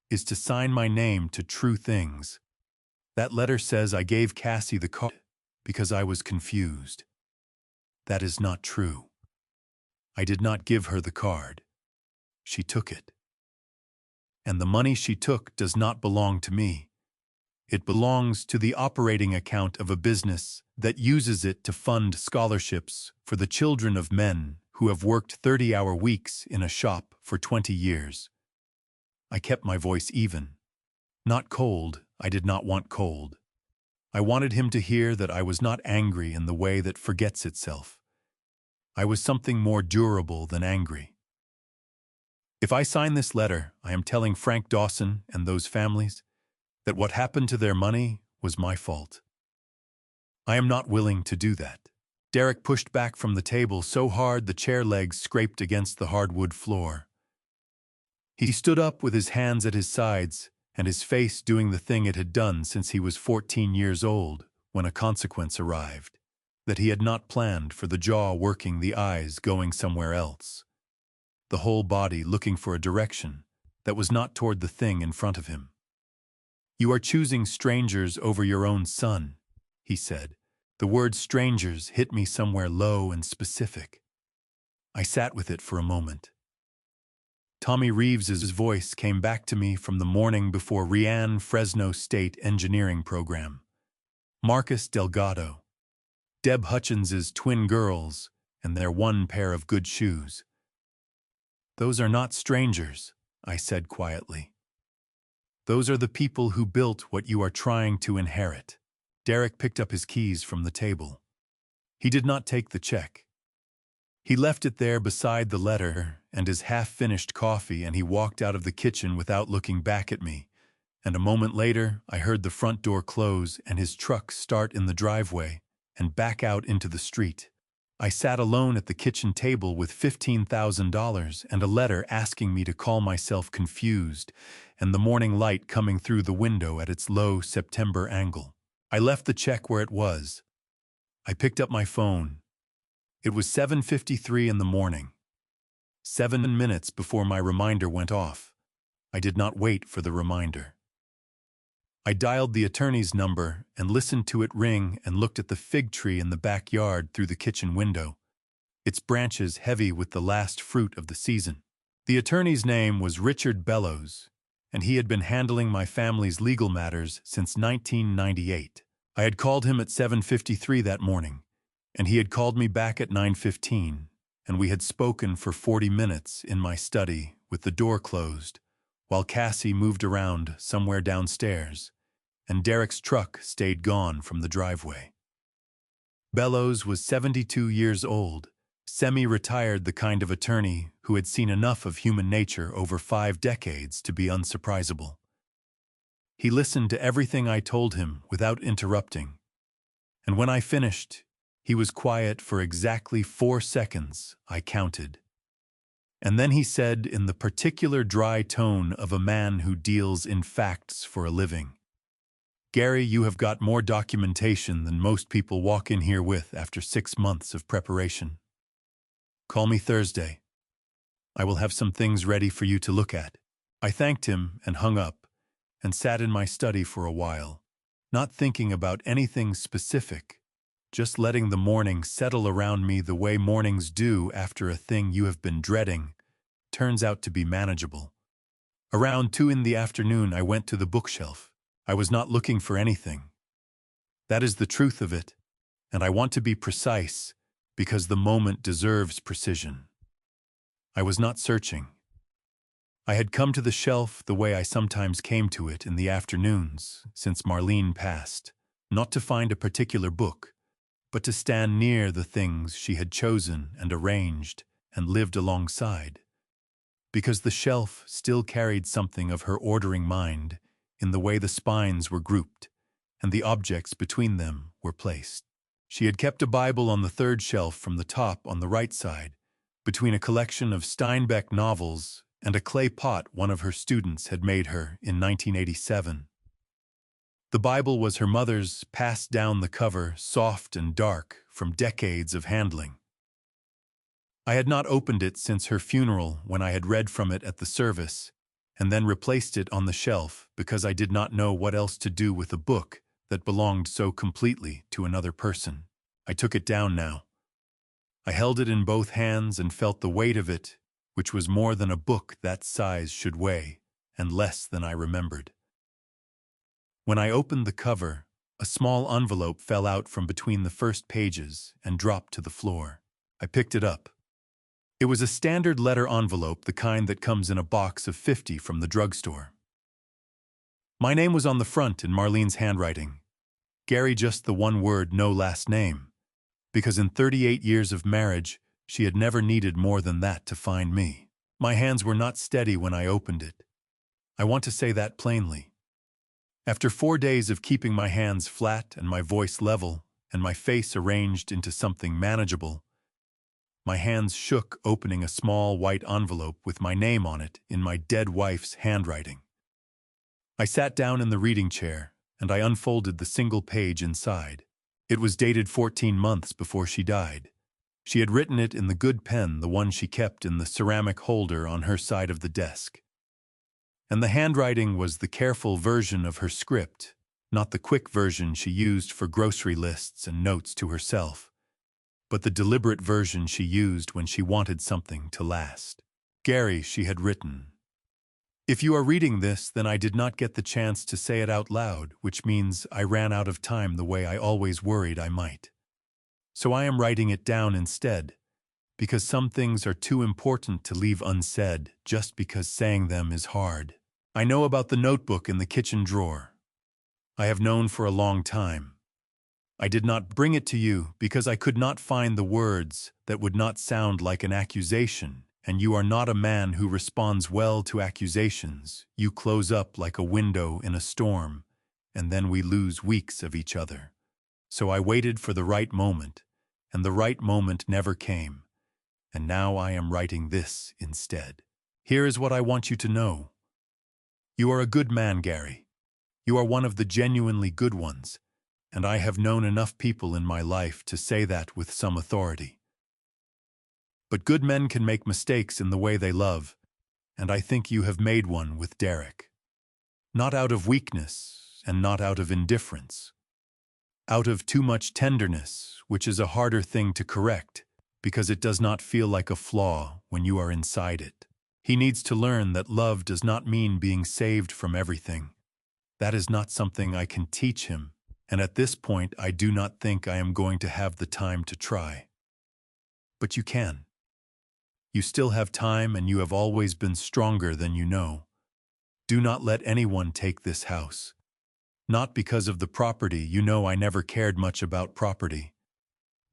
Speaker 1: is to sign my name to True Things. That letter says I gave Cassie the card because I was confused. That is not true. I did not give her the card. She took it. And the money she took does not belong to me. It belongs to the operating account of a business that uses it to fund scholarships for the children of men who have worked 30-hour weeks in a shop for 20 years. I kept my voice even. Not cold. I did not want cold. I wanted him to hear that I was not angry in the way that forgets itself. I was something more durable than angry. If I sign this letter, I am telling Frank Dawson and those families that what happened to their money was my fault. I am not willing to do that. Derek pushed back from the table so hard the chair legs scraped against the hardwood floor. He stood up with his hands at his sides and his face doing the thing it had done since he was 14 years old when a consequence arrived, that he had not planned, for the jaw working, the eyes going somewhere else, the whole body looking for a direction that was not toward the thing in front of him. You are choosing strangers over your own son, he said. The word strangers hit me somewhere low and specific. I sat with it for a moment. Tommy Reeves's voice came back to me from the morning before Rianne Fresno State Engineering Program. Marcus Delgado. Deb Hutchins's twin girls and their one pair of good shoes. Those are not strangers, I said quietly. Those are the people who built what you are trying to inherit. Derek picked up his keys from the table. He did not take the check. He left it there beside the letter and his half-finished coffee, and he walked out of the kitchen without looking back at me. And a moment later, I heard the front door close and his truck start in the driveway and back out into the street. I sat alone at the kitchen table with $15,000 and a letter asking me to call myself confused, and the morning light coming through the window at its low September angle. I left the check where it was. I picked up my phone. It was 7:53 in the morning. 7 minutes before my reminder went off. I did not wait for the reminder. I dialed the attorney's number and listened to it ring and looked at the fig tree in the backyard through the kitchen window, its branches heavy with the last fruit of the season. The attorney's name was Richard Bellows, and he had been handling my family's legal matters since 1998. I had called him at 7:53 that morning, and he had called me back at 9:15, and we had spoken for 40 minutes in my study with the door closed, while Cassie moved around somewhere downstairs, and Derek's truck stayed gone from the driveway. Bellows was 72 years old, semi-retired, the kind of attorney who had seen enough of human nature over 5 decades to be unsurprisable. He listened to everything I told him without interrupting, and when I finished, he was quiet for exactly 4 seconds, I counted. And then he said, in the particular dry tone of a man who deals in facts for a living, "Gary, you have got more documentation than most people walk in here with after 6 months of preparation. Call me Thursday. I will have some things ready for you to look at." I thanked him and hung up, and sat in my study for a while, not thinking about anything specific, just letting the morning settle around me the way mornings do after a thing you have been dreading turns out to be manageable. Around 2 in the afternoon, I went to the bookshelf. I was not looking for anything. That is the truth of it, and I want to be precise because the moment deserves precision. I was not searching. I had come to the shelf the way I sometimes came to it in the afternoons since Marlene passed, not to find a particular book, but to stand near the things she had chosen and arranged and lived alongside, because the shelf still carried something of her ordering mind in the way the spines were grouped and the objects between them were placed. She had kept a Bible on the 3rd shelf from the top on the right side, between a collection of Steinbeck novels and a clay pot one of her students had made her in 1987. The Bible was her mother's, passed down the cover, soft and dark from decades of handling. I had not opened it since her funeral when I had read from it at the service, and then replaced it on the shelf because I did not know what else to do with a book that belonged so completely to another person. I took it down now. I held it in both hands and felt the weight of it, which was more than a book that size should weigh, and less than I remembered. When I opened the cover, a small envelope fell out from between the first pages and dropped to the floor. I picked it up. It was a standard letter envelope, the kind that comes in a box of 50 from the drugstore. My name was on the front in Marlene's handwriting. Gary, just the one word, no last name, because in 38 years of marriage, she had never needed more than that to find me. My hands were not steady when I opened it. I want to say that plainly. After 4 days of keeping my hands flat and my voice level and my face arranged into something manageable, my hands shook opening a small white envelope with my name on it in my dead wife's handwriting. I sat down in the reading chair and I unfolded the single page inside. It was dated 14 months before she died. She had written it in the good pen, the one she kept in the ceramic holder on her side of the desk. And the handwriting was the careful version of her script, not the quick version she used for grocery lists and notes to herself, but the deliberate version she used when she wanted something to last. Gary, she had written. If you are reading this, then I did not get the chance to say it out loud, which means I ran out of time the way I always worried I might. So I am writing it down instead, because some things are too important to leave unsaid just because saying them is hard. I know about the notebook in the kitchen drawer. I have known for a long time. I did not bring it to you because I could not find the words that would not sound like an accusation, and you are not a man who responds well to accusations. You close up like a window in a storm, and then we lose weeks of each other. So I waited for the right moment, and the right moment never came, and now I am writing this instead. Here is what I want you to know. You are a good man, Gary. You are one of the genuinely good ones, and I have known enough people in my life to say that with some authority. But good men can make mistakes in the way they love, and I think you have made one with Derek. Not out of weakness, and not out of indifference. Out of too much tenderness, which is a harder thing to correct, because it does not feel like a flaw when you are inside it. He needs to learn that love does not mean being saved from everything. That is not something I can teach him, and at this point I do not think I am going to have the time to try. But you can. You still have time and you have always been stronger than you know. Do not let anyone take this house. Not because of the property, you know I never cared much about property,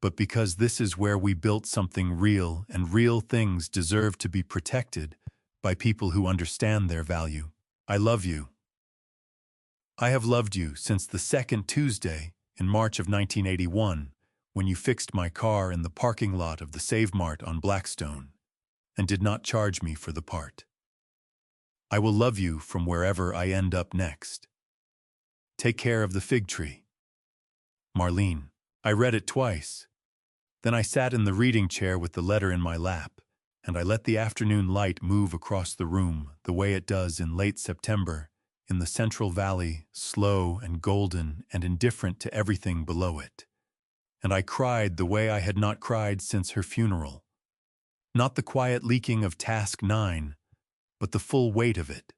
Speaker 1: but because this is where we built something real, and real things deserve to be protected by people who understand their value. I love you. I have loved you since the second Tuesday in March of 1981, when you fixed my car in the parking lot of the Save Mart on Blackstone and did not charge me for the part. I will love you from wherever I end up next. Take care of the fig tree. Marlene. I read it twice. Then I sat in the reading chair with the letter in my lap, and I let the afternoon light move across the room the way it does in late September, in the Central Valley, slow and golden and indifferent to everything below it. And I cried the way I had not cried since her funeral. Not the quiet leaking of Task 9, but the full weight of it.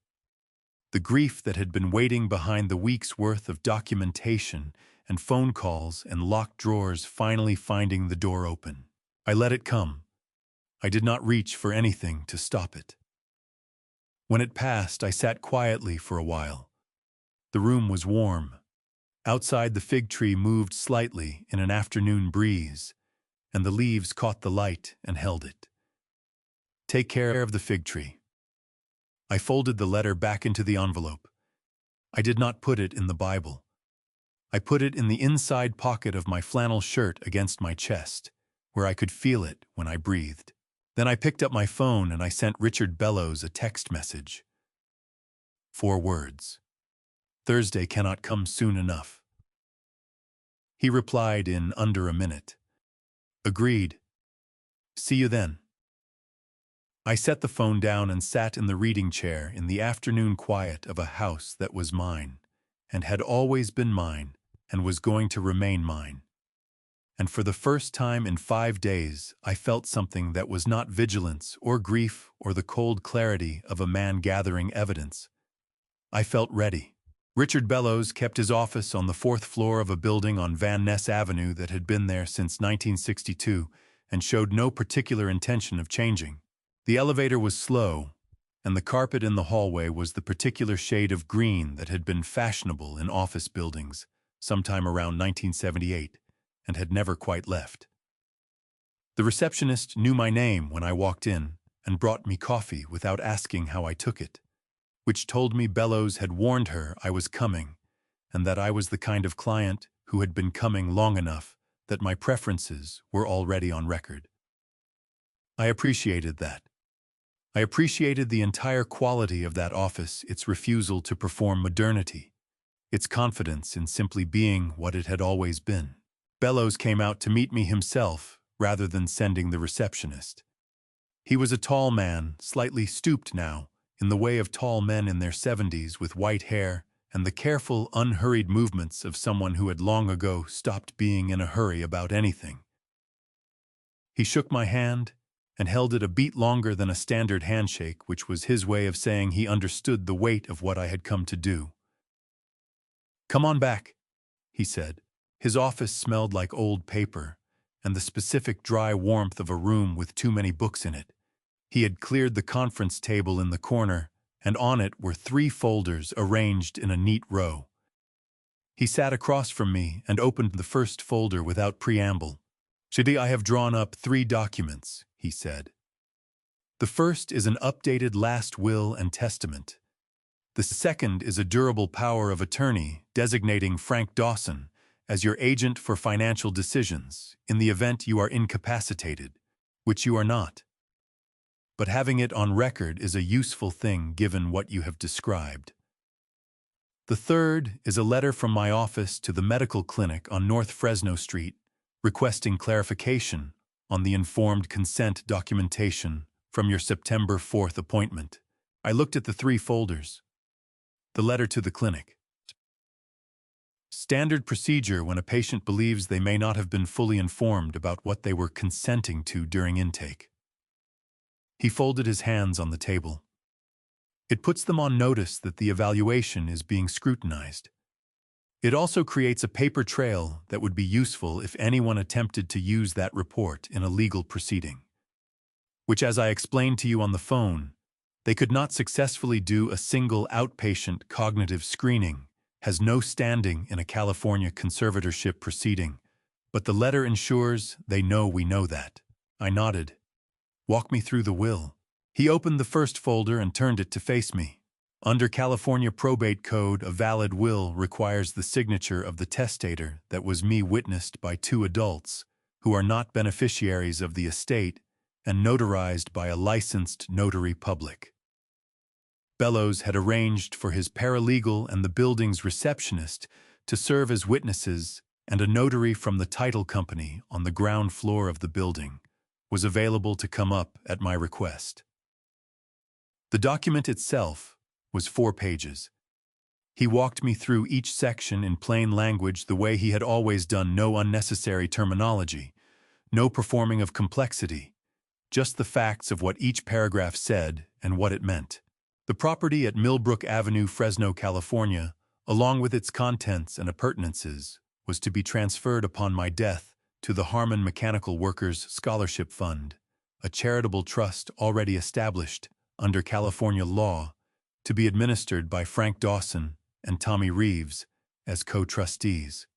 Speaker 1: The grief that had been waiting behind the week's worth of documentation and phone calls and locked drawers finally finding the door open. I let it come. I did not reach for anything to stop it. When it passed, I sat quietly for a while. The room was warm. Outside, the fig tree moved slightly in an afternoon breeze, and the leaves caught the light and held it. Take care of the fig tree. I folded the letter back into the envelope. I did not put it in the Bible. I put it in the inside pocket of my flannel shirt against my chest, where I could feel it when I breathed. Then I picked up my phone and I sent Richard Bellows a text message. 4 words. Thursday cannot come soon enough. He replied in under a minute. Agreed. See you then. I set the phone down and sat in the reading chair in the afternoon quiet of a house that was mine, and had always been mine, and was going to remain mine. And for the first time in 5 days, I felt something that was not vigilance or grief or the cold clarity of a man gathering evidence. I felt ready. Richard Bellows kept his office on the 4th floor of a building on Van Ness Avenue that had been there since 1962 and showed no particular intention of changing. The elevator was slow, and the carpet in the hallway was the particular shade of green that had been fashionable in office buildings sometime around 1978 and had never quite left. The receptionist knew my name when I walked in and brought me coffee without asking how I took it, which told me Bellows had warned her I was coming and that I was the kind of client who had been coming long enough that my preferences were already on record. I appreciated that. I appreciated the entire quality of that office, its refusal to perform modernity, its confidence in simply being what it had always been. Bellows came out to meet me himself rather than sending the receptionist. He was a tall man, slightly stooped now, in the way of tall men in their 70s with white hair and the careful, unhurried movements of someone who had long ago stopped being in a hurry about anything. He shook my hand and held it a beat longer than a standard handshake, which was his way of saying he understood the weight of what I had come to do. "Come on back," he said. His office smelled like old paper and the specific dry warmth of a room with too many books in it. He had cleared the conference table in the corner, and on it were 3 folders arranged in a neat row. He sat across from me and opened the first folder without preamble. "Today I have drawn up 3 documents," he said. "The first is an updated last will and testament. The second is a durable power of attorney designating Frank Dawson as your agent for financial decisions in the event you are incapacitated, which you are not. But having it on record is a useful thing given what you have described. The third is a letter from my office to the medical clinic on North Fresno Street requesting clarification on the informed consent documentation from your September 4th appointment." I looked at the 3 folders. The letter to the clinic. Standard procedure when a patient believes they may not have been fully informed about what they were consenting to during intake. He folded his hands on the table. It puts them on notice that the evaluation is being scrutinized. It also creates a paper trail that would be useful if anyone attempted to use that report in a legal proceeding. which, as I explained to you on the phone, they could not successfully do a single outpatient cognitive screening, has no standing in a California conservatorship proceeding, but the letter ensures they know we know that. I nodded. Walk me through the will. He opened the first folder and turned it to face me. Under California probate code, a valid will requires the signature of the testator that was me witnessed by two adults who are not beneficiaries of the estate and notarized by a licensed notary public. Bellows had arranged for his paralegal and the building's receptionist to serve as witnesses, and a notary from the title company on the ground floor of the building was available to come up at my request. The document itself was 4 pages. He walked me through each section in plain language the way he had always done, no unnecessary terminology, no performing of complexity, just the facts of what each paragraph said and what it meant. The property at Millbrook Avenue, Fresno, California, along with its contents and appurtenances, was to be transferred upon my death to the Harmon Mechanical Workers Scholarship Fund, a charitable trust already established under California law to be administered by Frank Dawson and Tommy Reeves as co-trustees.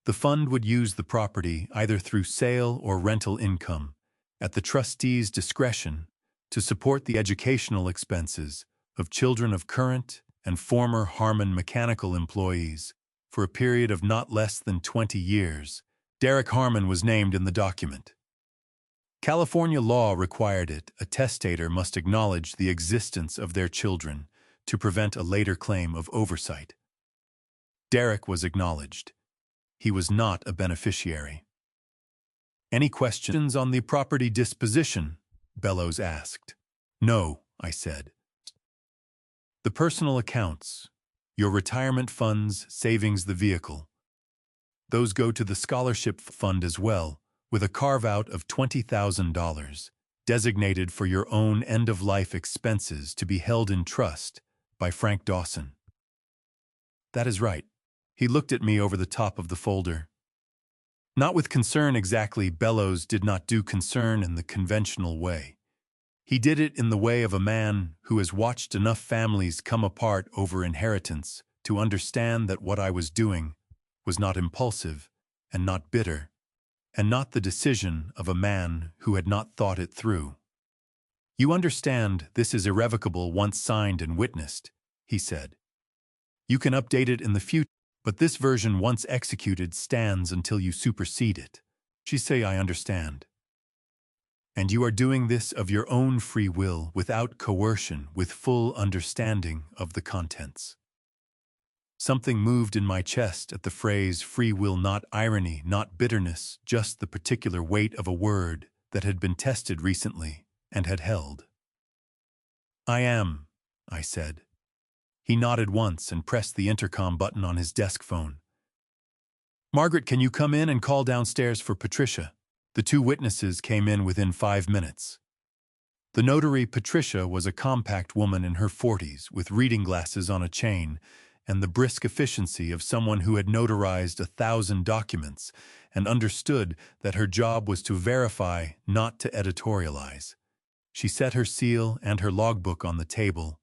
Speaker 1: The fund would use the property either through sale or rental income at the trustees' discretion to support the educational expenses of children of current and former Harmon Mechanical employees for a period of not less than 20 years. Derek Harmon was named in the document. California law required it. A testator must acknowledge the existence of their children to prevent a later claim of oversight. Derek was acknowledged. He was not a beneficiary. Any questions on the property disposition? Bellows asked. No, I said. The personal accounts, your retirement funds, savings, the vehicle. Those go to the scholarship fund as well, with a carve-out of $20,000, designated for your own end-of-life expenses to be held in trust by Frank Dawson. That is right. He looked at me over the top of the folder. Not with concern exactly. Bellows did not do concern in the conventional way. He did it in the way of a man who has watched enough families come apart over inheritance to understand that what I was doing was not impulsive and not bitter, and not the decision of a man who had not thought it through. You understand this is irrevocable once signed and witnessed, he said. You can update it in the future, but this version once executed stands until you supersede it. She say, I understand. And you are doing this of your own free will, without coercion, with full understanding of the contents. Something moved in my chest at the phrase free will, not irony, not bitterness, just the particular weight of a word that had been tested recently and had held. I am, I said. He nodded once and pressed the intercom button on his desk phone. Margaret, can you come in and call downstairs for Patricia? The two witnesses came in within 5 minutes. The notary, Patricia, was a compact woman in her 40s with reading glasses on a chain and the brisk efficiency of someone who had notarized 1,000 documents and understood that her job was to verify, not to editorialize. She set her seal and her logbook on the table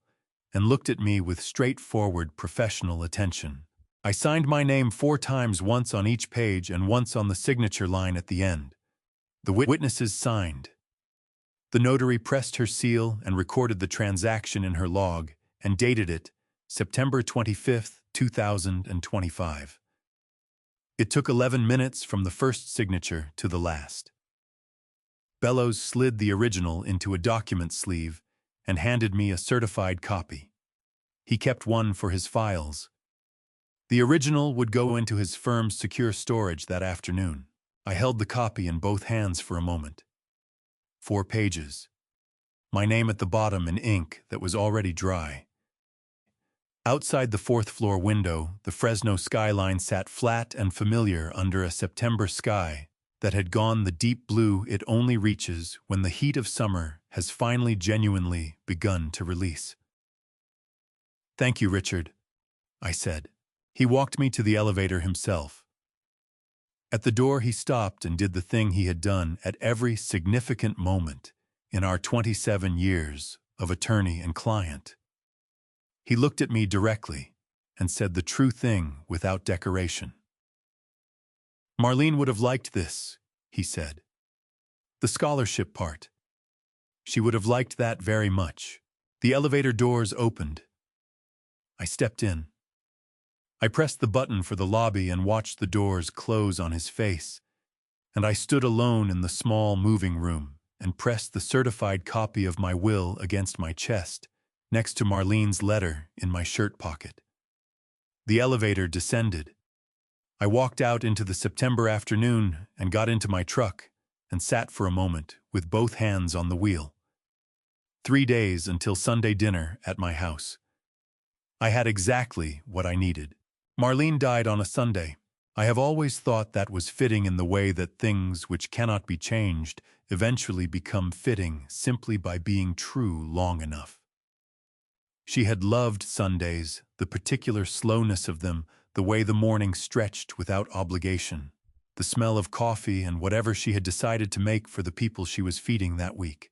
Speaker 1: and looked at me with straightforward professional attention. I signed my name 4 times, once on each page and once on the signature line at the end. The witnesses signed. The notary pressed her seal and recorded the transaction in her log and dated it September 25, 2025. It took 11 minutes from the first signature to the last. Bellows slid the original into a document sleeve and handed me a certified copy. He kept one for his files. The original would go into his firm's secure storage that afternoon. I held the copy in both hands for a moment. 4 pages. My name at the bottom in ink that was already dry. Outside the 4th floor window, the Fresno skyline sat flat and familiar under a September sky that had gone the deep blue it only reaches when the heat of summer has finally genuinely begun to release. Thank you, Richard, I said. He walked me to the elevator himself. At the door he stopped and did the thing he had done at every significant moment in our 27 years of attorney and client. He looked at me directly and said the true thing without decoration. "Marlene would have liked this," he said. "The scholarship part. She would have liked that very much." The elevator doors opened. I stepped in. I pressed the button for the lobby and watched the doors close on his face, and I stood alone in the small moving room and pressed the certified copy of my will against my chest, next to Marlene's letter in my shirt pocket. The elevator descended. I walked out into the September afternoon and got into my truck and sat for a moment with both hands on the wheel. 3 days until Sunday dinner at my house. I had exactly what I needed. Marlene died on a Sunday. I have always thought that was fitting in the way that things which cannot be changed eventually become fitting simply by being true long enough. She had loved Sundays, the particular slowness of them, the way the morning stretched without obligation, the smell of coffee and whatever she had decided to make for the people she was feeding that week.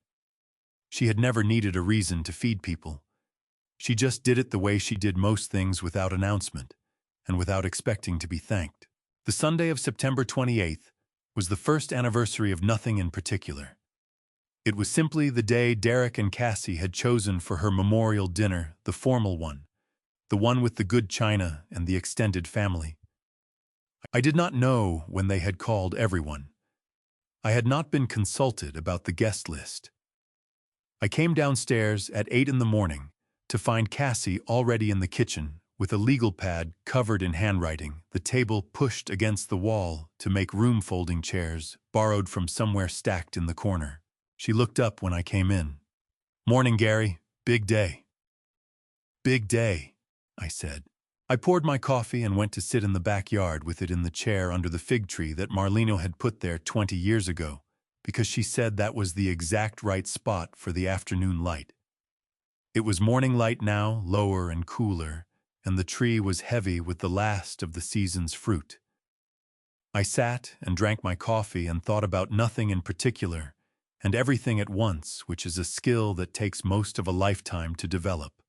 Speaker 1: She had never needed a reason to feed people. She just did it the way she did most things, without announcement and without expecting to be thanked. The Sunday of September 28th was the first anniversary of nothing in particular. It was simply the day Derek and Cassie had chosen for her memorial dinner, the formal one, the one with the good china and the extended family. I did not know when they had called everyone. I had not been consulted about the guest list. I came downstairs at 8 in the morning to find Cassie already in the kitchen with a legal pad covered in handwriting, the table pushed against the wall to make room, folding chairs borrowed from somewhere stacked in the corner. She looked up when I came in. "Morning, Gary. Big day." "Big day," I said. I poured my coffee and went to sit in the backyard with it in the chair under the fig tree that Marlene had put there 20 years ago, because she said that was the exact right spot for the afternoon light. It was morning light now, lower and cooler, and the tree was heavy with the last of the season's fruit. I sat and drank my coffee and thought about nothing in particular, and everything at once, which is a skill that takes most of a lifetime to develop.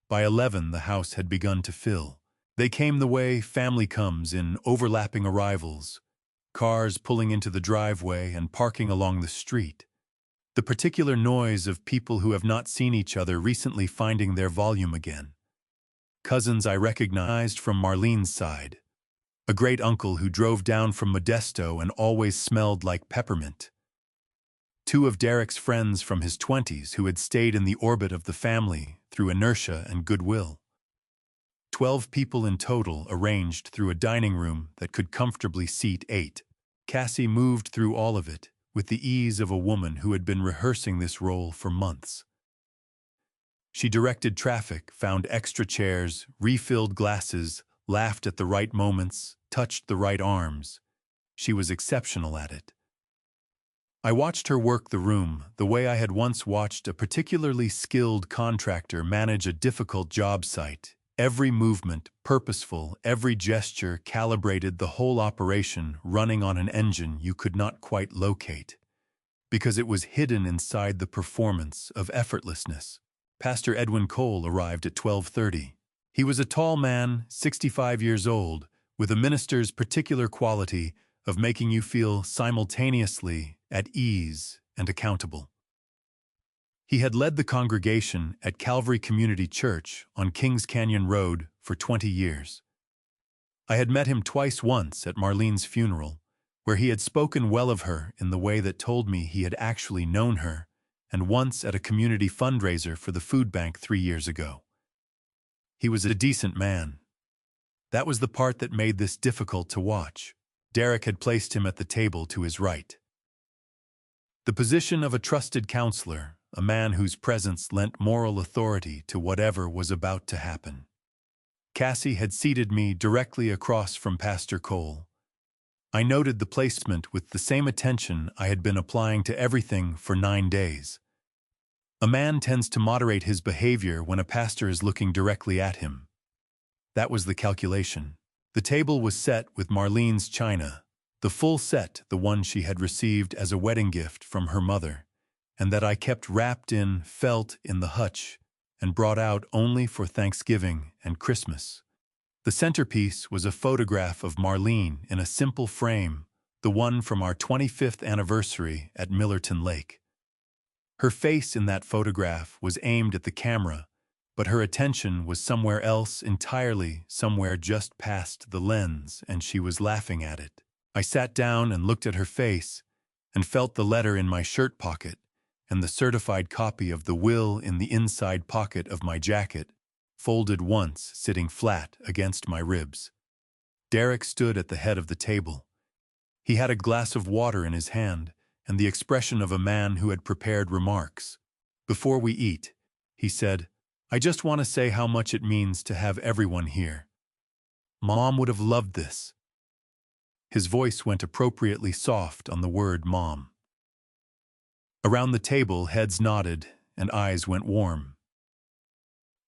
Speaker 1: By 11, the house had begun to fill. They came the way family comes in overlapping arrivals, cars pulling into the driveway and parking along the street. The particular noise of people who have not seen each other recently finding their volume again. Cousins I recognized from Marlene's side. A great uncle who drove down from Modesto and always smelled like peppermint. 2 of Derek's friends from his 20s who had stayed in the orbit of the family through inertia and goodwill. 12 people in total arranged through a dining room that could comfortably seat 8. Cassie moved through all of it with the ease of a woman who had been rehearsing this role for months. She directed traffic, found extra chairs, refilled glasses, laughed at the right moments, touched the right arms. She was exceptional at it. I watched her work the room the way I had once watched a particularly skilled contractor manage a difficult job site. Every movement purposeful, every gesture calibrated, the whole operation running on an engine you could not quite locate, because it was hidden inside the performance of effortlessness. Pastor Edwin Cole arrived at 12:30. He was a tall man, 65 years old, with a minister's particular quality of making you feel simultaneously at ease and accountable. He had led the congregation at Calvary Community Church on Kings Canyon Road for 20 years. I had met him twice, once at Marlene's funeral, where he had spoken well of her in the way that told me he had actually known her, and once at a community fundraiser for the food bank 3 years ago. He was a decent man. That was the part that made this difficult to watch. Derek had placed him at the table to his right. The position of a trusted counselor, a man whose presence lent moral authority to whatever was about to happen. Cassie had seated me directly across from Pastor Cole. I noted the placement with the same attention I had been applying to everything for 9 days. A man tends to moderate his behavior when a pastor is looking directly at him. That was the calculation. The table was set with Marlene's china, the full set, the one she had received as a wedding gift from her mother, and that I kept wrapped in felt in the hutch and brought out only for Thanksgiving and Christmas. The centerpiece was a photograph of Marlene in a simple frame, the one from our 25th anniversary at Millerton Lake. Her face in that photograph was aimed at the camera, but her attention was somewhere else entirely, somewhere just past the lens, and she was laughing at it. I sat down and looked at her face and felt the letter in my shirt pocket and the certified copy of the will in the inside pocket of my jacket, folded once, sitting flat against my ribs. Derek stood at the head of the table. He had a glass of water in his hand and the expression of a man who had prepared remarks. Before we eat, he said, "I just want to say how much it means to have everyone here. Mom would have loved this." His voice went appropriately soft on the word mom. Around the table, heads nodded and eyes went warm.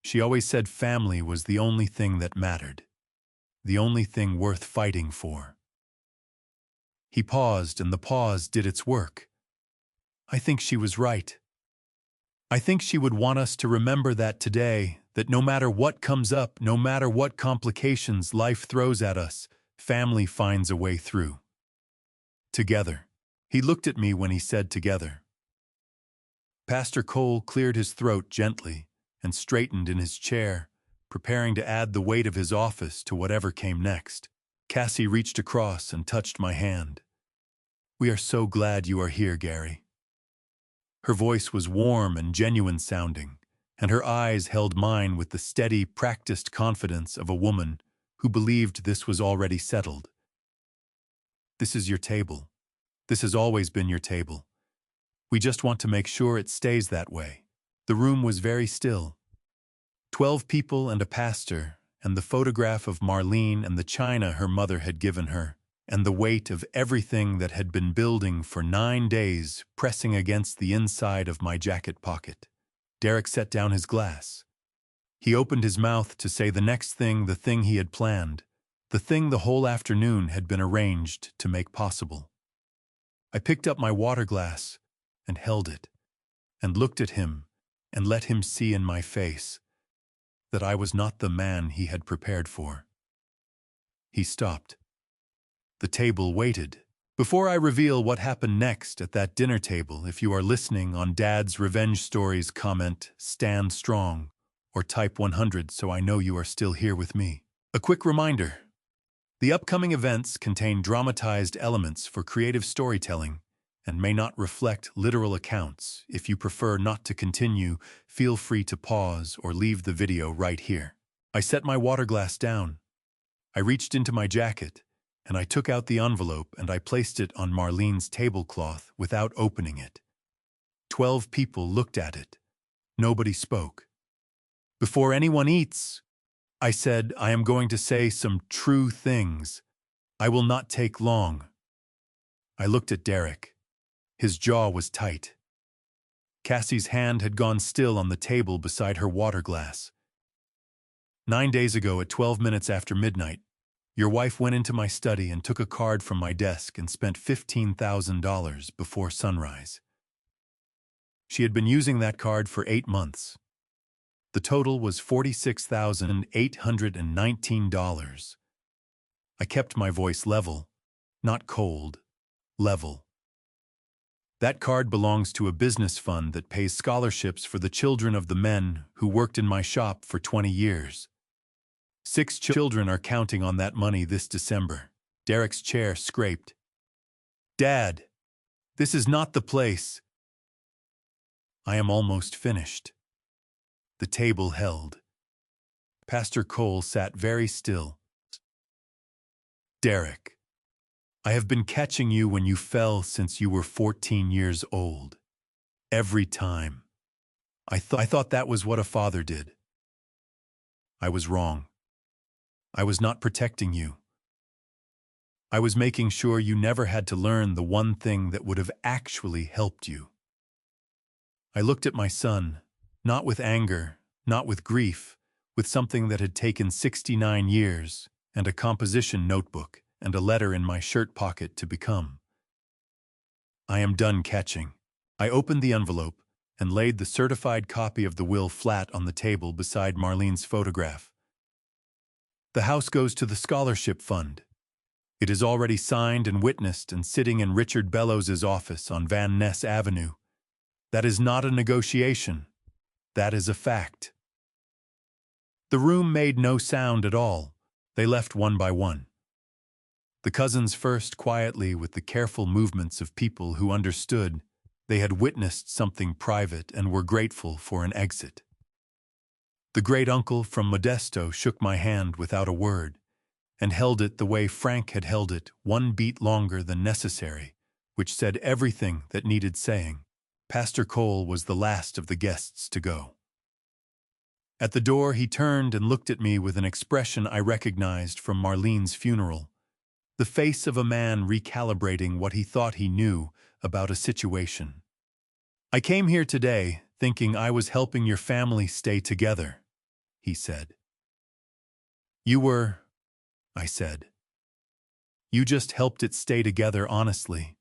Speaker 1: She always said family was the only thing that mattered, the only thing worth fighting for. He paused, and the pause did its work. I think she was right. I think she would want us to remember that today, that no matter what comes up, no matter what complications life throws at us, family finds a way through. Together. He looked at me when he said together. Pastor Cole cleared his throat gently and straightened in his chair, preparing to add the weight of his office to whatever came next. Cassie reached across and touched my hand. "We are so glad you are here, Gary." Her voice was warm and genuine sounding, and her eyes held mine with the steady, practiced confidence of a woman who believed this was already settled. "This is your table. This has always been your table. We just want to make sure it stays that way." The room was very still. 12 people and a pastor, and the photograph of Marlene and the china her mother had given her, and the weight of everything that had been building for 9 days pressing against the inside of my jacket pocket. Derek set down his glass. He opened his mouth to say the next thing, the thing he had planned, the thing the whole afternoon had been arranged to make possible. I picked up my water glass and held it, and looked at him, and let him see in my face that I was not the man he had prepared for. He stopped. The table waited. Before I reveal what happened next at that dinner table, if you are listening on Dad's Revenge Stories, comment "Stand Strong" or type 100 so I know you are still here with me. A quick reminder. The upcoming events contain dramatized elements for creative storytelling and may not reflect literal accounts. If you prefer not to continue, feel free to pause or leave the video right here. I set my water glass down. I reached into my jacket, and I took out the envelope and I placed it on Marlene's tablecloth without opening it. 12 people looked at it. Nobody spoke. "Before anyone eats," I said, "I am going to say some true things. I will not take long." I looked at Derek. His jaw was tight. Cassie's hand had gone still on the table beside her water glass. 9 days ago at 12 minutes after midnight, your wife went into my study and took a card from my desk and spent $15,000 before sunrise. She had been using that card for 8 months. The total was $46,819. I kept my voice level, not cold, level. That card belongs to a business fund that pays scholarships for the children of the men who worked in my shop for 20 years. 6 children are counting on that money this December. Derek's chair scraped. "Dad, this is not the place." I am almost finished. The table held. Pastor Cole sat very still. "Derek, I have been catching you when you fell since you were 14 years old. Every time. I thought that was what a father did. I was wrong. I was not protecting you. I was making sure you never had to learn the one thing that would have actually helped you." I looked at my son, not with anger, not with grief, with something that had taken 69 years and a composition notebook and a letter in my shirt pocket to become. "I am done catching. I opened the envelope and laid the certified copy of the will flat on the table beside Marlene's photograph. The house goes to the scholarship fund. It is already signed and witnessed and sitting in Richard Bellows's office on Van Ness Avenue. That is not a negotiation. That is a fact. The room made no sound at all. They left one by one. The cousins first quietly with the careful movements of people who understood they had witnessed something private and were grateful for an exit. The great-uncle from Modesto shook my hand without a word and held it the way Frank had held it, one beat longer than necessary, which said everything that needed saying. Pastor Cole was the last of the guests to go. At the door he turned and looked at me with an expression I recognized from Marlene's funeral, the face of a man recalibrating what he thought he knew about a situation. "I came here today thinking I was helping your family stay together," he said. "You were," I said. "You just helped it stay together honestly."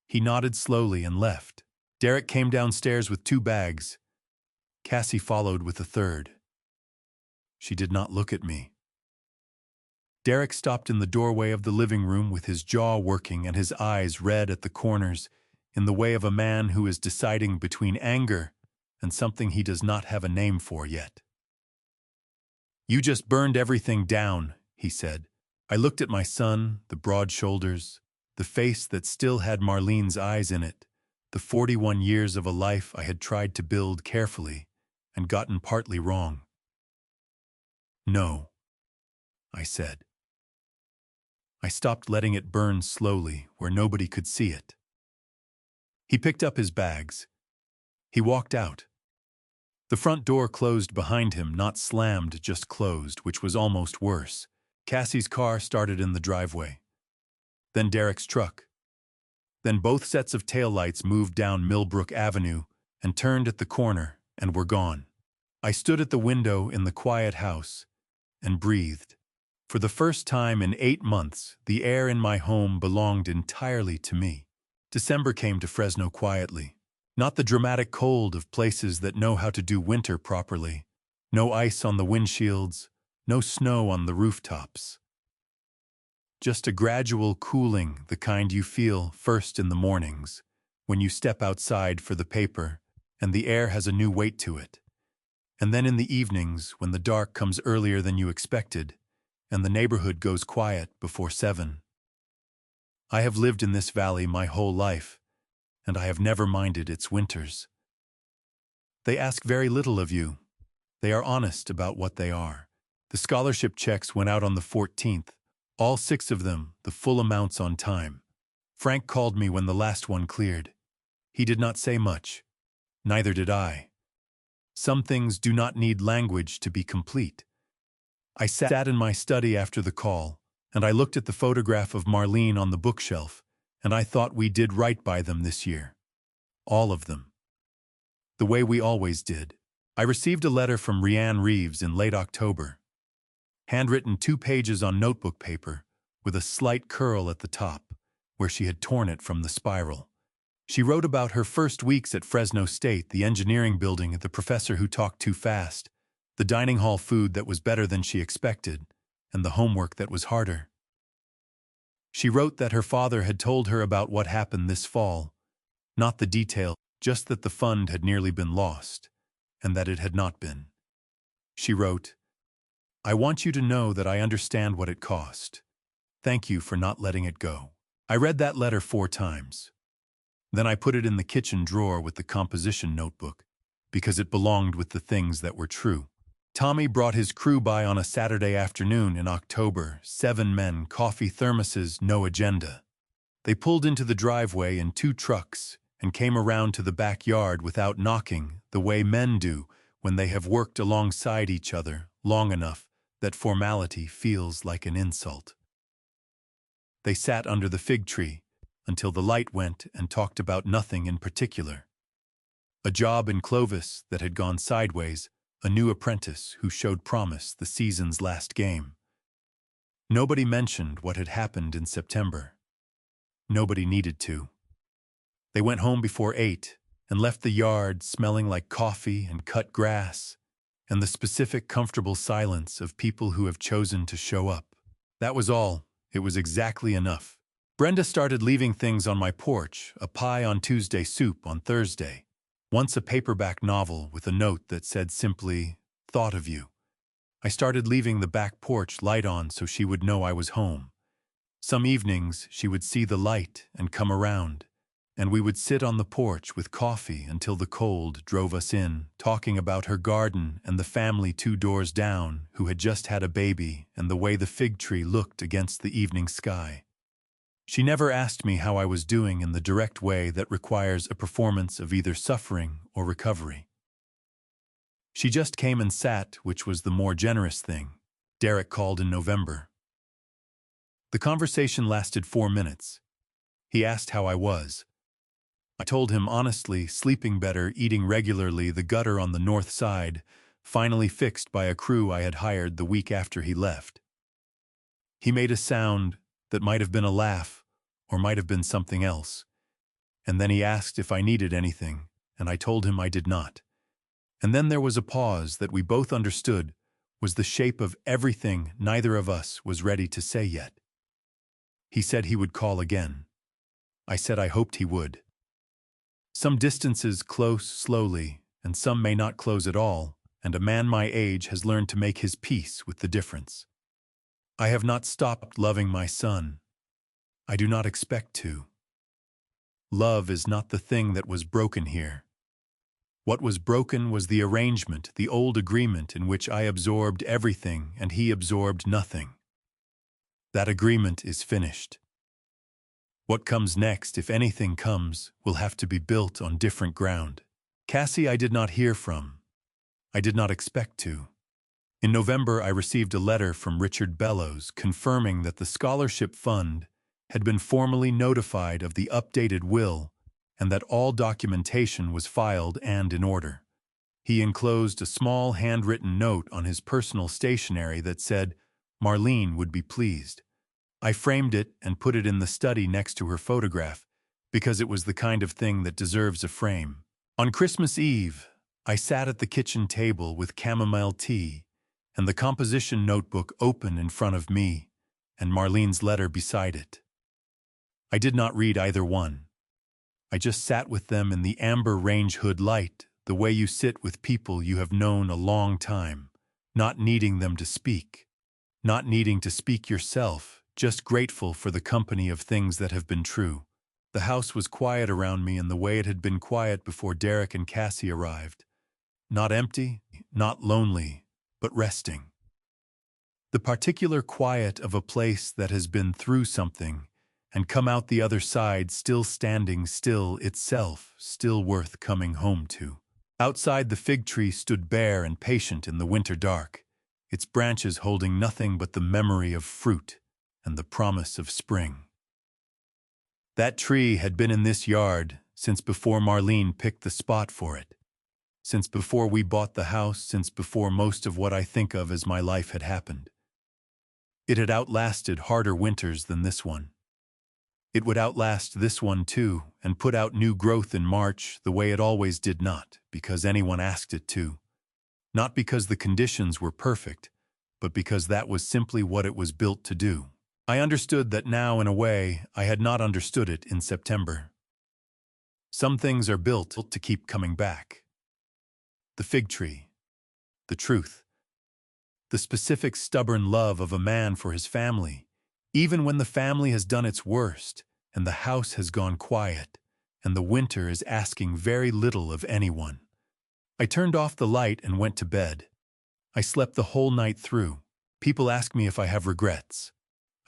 Speaker 1: He nodded slowly and left. Derek came downstairs with 2 bags. Cassie followed with a third. She did not look at me. Derek stopped in the doorway of the living room with his jaw working and his eyes red at the corners, in the way of a man who is deciding between anger and something he does not have a name for yet. "You just burned everything down," he said. I looked at my son, the broad shoulders, the face that still had Marlene's eyes in it, the 41 years of a life I had tried to build carefully and gotten partly wrong. "No," I said. I stopped letting it burn slowly where nobody could see it. He picked up his bags. He walked out. The front door closed behind him, not slammed, just closed, which was almost worse. Cassie's car started in the driveway. Then Derek's truck. Then both sets of taillights moved down Millbrook Avenue and turned at the corner and were gone. I stood at the window in the quiet house and breathed. For the first time in 8 months, the air in my home belonged entirely to me. December came to Fresno quietly. Not the dramatic cold of places that know how to do winter properly. No ice on the windshields, no snow on the rooftops. Just a gradual cooling, the kind you feel first in the mornings, when you step outside for the paper, and the air has a new weight to it. And then in the evenings, when the dark comes earlier than you expected, and the neighborhood goes quiet before 7. I have lived in this valley my whole life, and I have never minded its winters. They ask very little of you. They are honest about what they are. The scholarship checks went out on the 14th, all 6 of them, the full amounts on time. Frank called me when the last one cleared. He did not say much. Neither did I. Some things do not need language to be complete. I sat in my study after the call, and I looked at the photograph of Marlene on the bookshelf, and I thought we did right by them this year. All of them. The way we always did. I received a letter from Rianne Reeves in late October. Handwritten 2 pages on notebook paper, with a slight curl at the top, where she had torn it from the spiral. She wrote about her first weeks at Fresno State, the engineering building, the professor who talked too fast, the dining hall food that was better than she expected, and the homework that was harder. She wrote that her father had told her about what happened this fall, not the detail, just that the fund had nearly been lost, and that it had not been. She wrote, "I want you to know that I understand what it cost. Thank you for not letting it go." I read that letter 4 times. Then I put it in the kitchen drawer with the composition notebook, because it belonged with the things that were true. Tommy brought his crew by on a Saturday afternoon in October, 7 men, coffee thermoses, no agenda. They pulled into the driveway in 2 trucks and came around to the backyard without knocking, the way men do when they have worked alongside each other long enough that formality feels like an insult. They sat under the fig tree until the light went and talked about nothing in particular. A job in Clovis that had gone sideways, a new apprentice who showed promise, the season's last game. Nobody mentioned what had happened in September. Nobody needed to. They went home before 8 and left the yard smelling like coffee and cut grass and the specific comfortable silence of people who have chosen to show up. That was all. It was exactly enough. Brenda started leaving things on my porch, a pie on Tuesday, soup on Thursday. Once a paperback novel with a note that said simply, "Thought of you." I started leaving the back porch light on so she would know I was home. Some evenings she would see the light and come around, and we would sit on the porch with coffee until the cold drove us in, talking about her garden and the family 2 doors down who had just had a baby and the way the fig tree looked against the evening sky. She never asked me how I was doing in the direct way that requires a performance of either suffering or recovery. She just came and sat, which was the more generous thing. Derek called in November. The conversation lasted 4 minutes. He asked how I was. I told him honestly, sleeping better, eating regularly, the gutter on the north side, finally fixed by a crew I had hired the week after he left. He made a sound that might have been a laugh or might have been something else, and then he asked if I needed anything, and I told him I did not. And then there was a pause that we both understood was the shape of everything neither of us was ready to say yet. He said he would call again. I said I hoped he would. Some distances close slowly, and some may not close at all, and a man my age has learned to make his peace with the difference. I have not stopped loving my son. I do not expect to. Love is not the thing that was broken here. What was broken was the arrangement, the old agreement in which I absorbed everything and he absorbed nothing. That agreement is finished. What comes next, if anything comes, will have to be built on different ground. Cassie I did not hear from. I did not expect to. In November, I received a letter from Richard Bellows confirming that the scholarship fund had been formally notified of the updated will and that all documentation was filed and in order. He enclosed a small handwritten note on his personal stationery that said, "Marlene would be pleased." I framed it and put it in the study next to her photograph because it was the kind of thing that deserves a frame. On Christmas Eve, I sat at the kitchen table with chamomile tea and the composition notebook open in front of me and Marlene's letter beside it. I did not read either one. I just sat with them in the amber range hood light, the way you sit with people you have known a long time, not needing them to speak, not needing to speak yourself, just grateful for the company of things that have been true. The house was quiet around me in the way it had been quiet before Derek and Cassie arrived. Not empty, not lonely, but resting. The particular quiet of a place that has been through something and come out the other side still standing still itself, still worth coming home to. Outside, the fig tree stood bare and patient in the winter dark, its branches holding nothing but the memory of fruit and the promise of spring. That tree had been in this yard since before Marlene picked the spot for it, since before we bought the house, since before most of what I think of as my life had happened. It had outlasted harder winters than this one. It would outlast this one too, and put out new growth in March the way it always did, not because anyone asked it to. Not because the conditions were perfect, but because that was simply what it was built to do. I understood that now in a way I had not understood it in September. Some things are built to keep coming back. The fig tree, the truth, the specific stubborn love of a man for his family, even when the family has done its worst and the house has gone quiet and the winter is asking very little of anyone. I turned off the light and went to bed. I slept the whole night through. People ask me if I have regrets.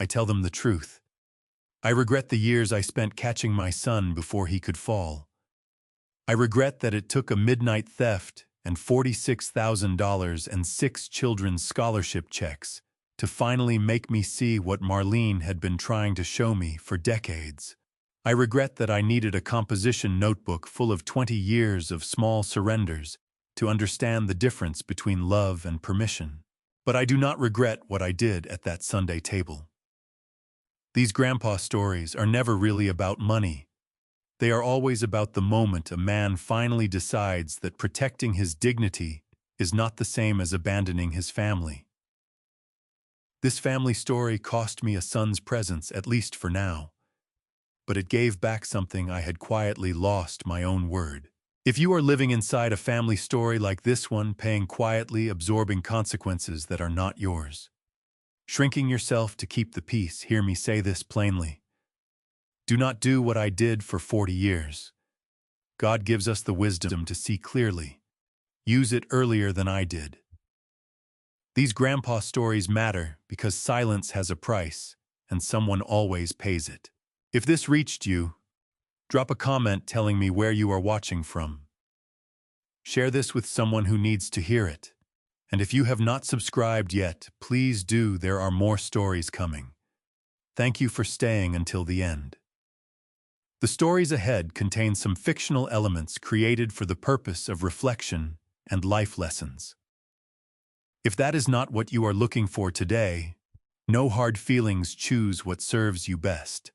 Speaker 1: I tell them the truth. I regret the years I spent catching my son before he could fall. I regret that it took a midnight theft and $46,000 and 6 children's scholarship checks to finally make me see what Marlene had been trying to show me for decades. I regret that I needed a composition notebook full of 20 years of small surrenders to understand the difference between love and permission. But I do not regret what I did at that Sunday table. These grandpa stories are never really about money. They are always about the moment a man finally decides that protecting his dignity is not the same as abandoning his family. This family story cost me a son's presence, at least for now, but it gave back something I had quietly lost: my own word. If you are living inside a family story like this one, paying quietly, absorbing consequences that are not yours, shrinking yourself to keep the peace, hear me say this plainly. Do not do what I did for 40 years. God gives us the wisdom to see clearly. Use it earlier than I did. These grandpa stories matter because silence has a price, and someone always pays it. If this reached you, drop a comment telling me where you are watching from. Share this with someone who needs to hear it. And if you have not subscribed yet, please do. There are more stories coming. Thank you for staying until the end. The stories ahead contain some fictional elements created for the purpose of reflection and life lessons. If that is not what you are looking for today, no hard feelings, choose what serves you best.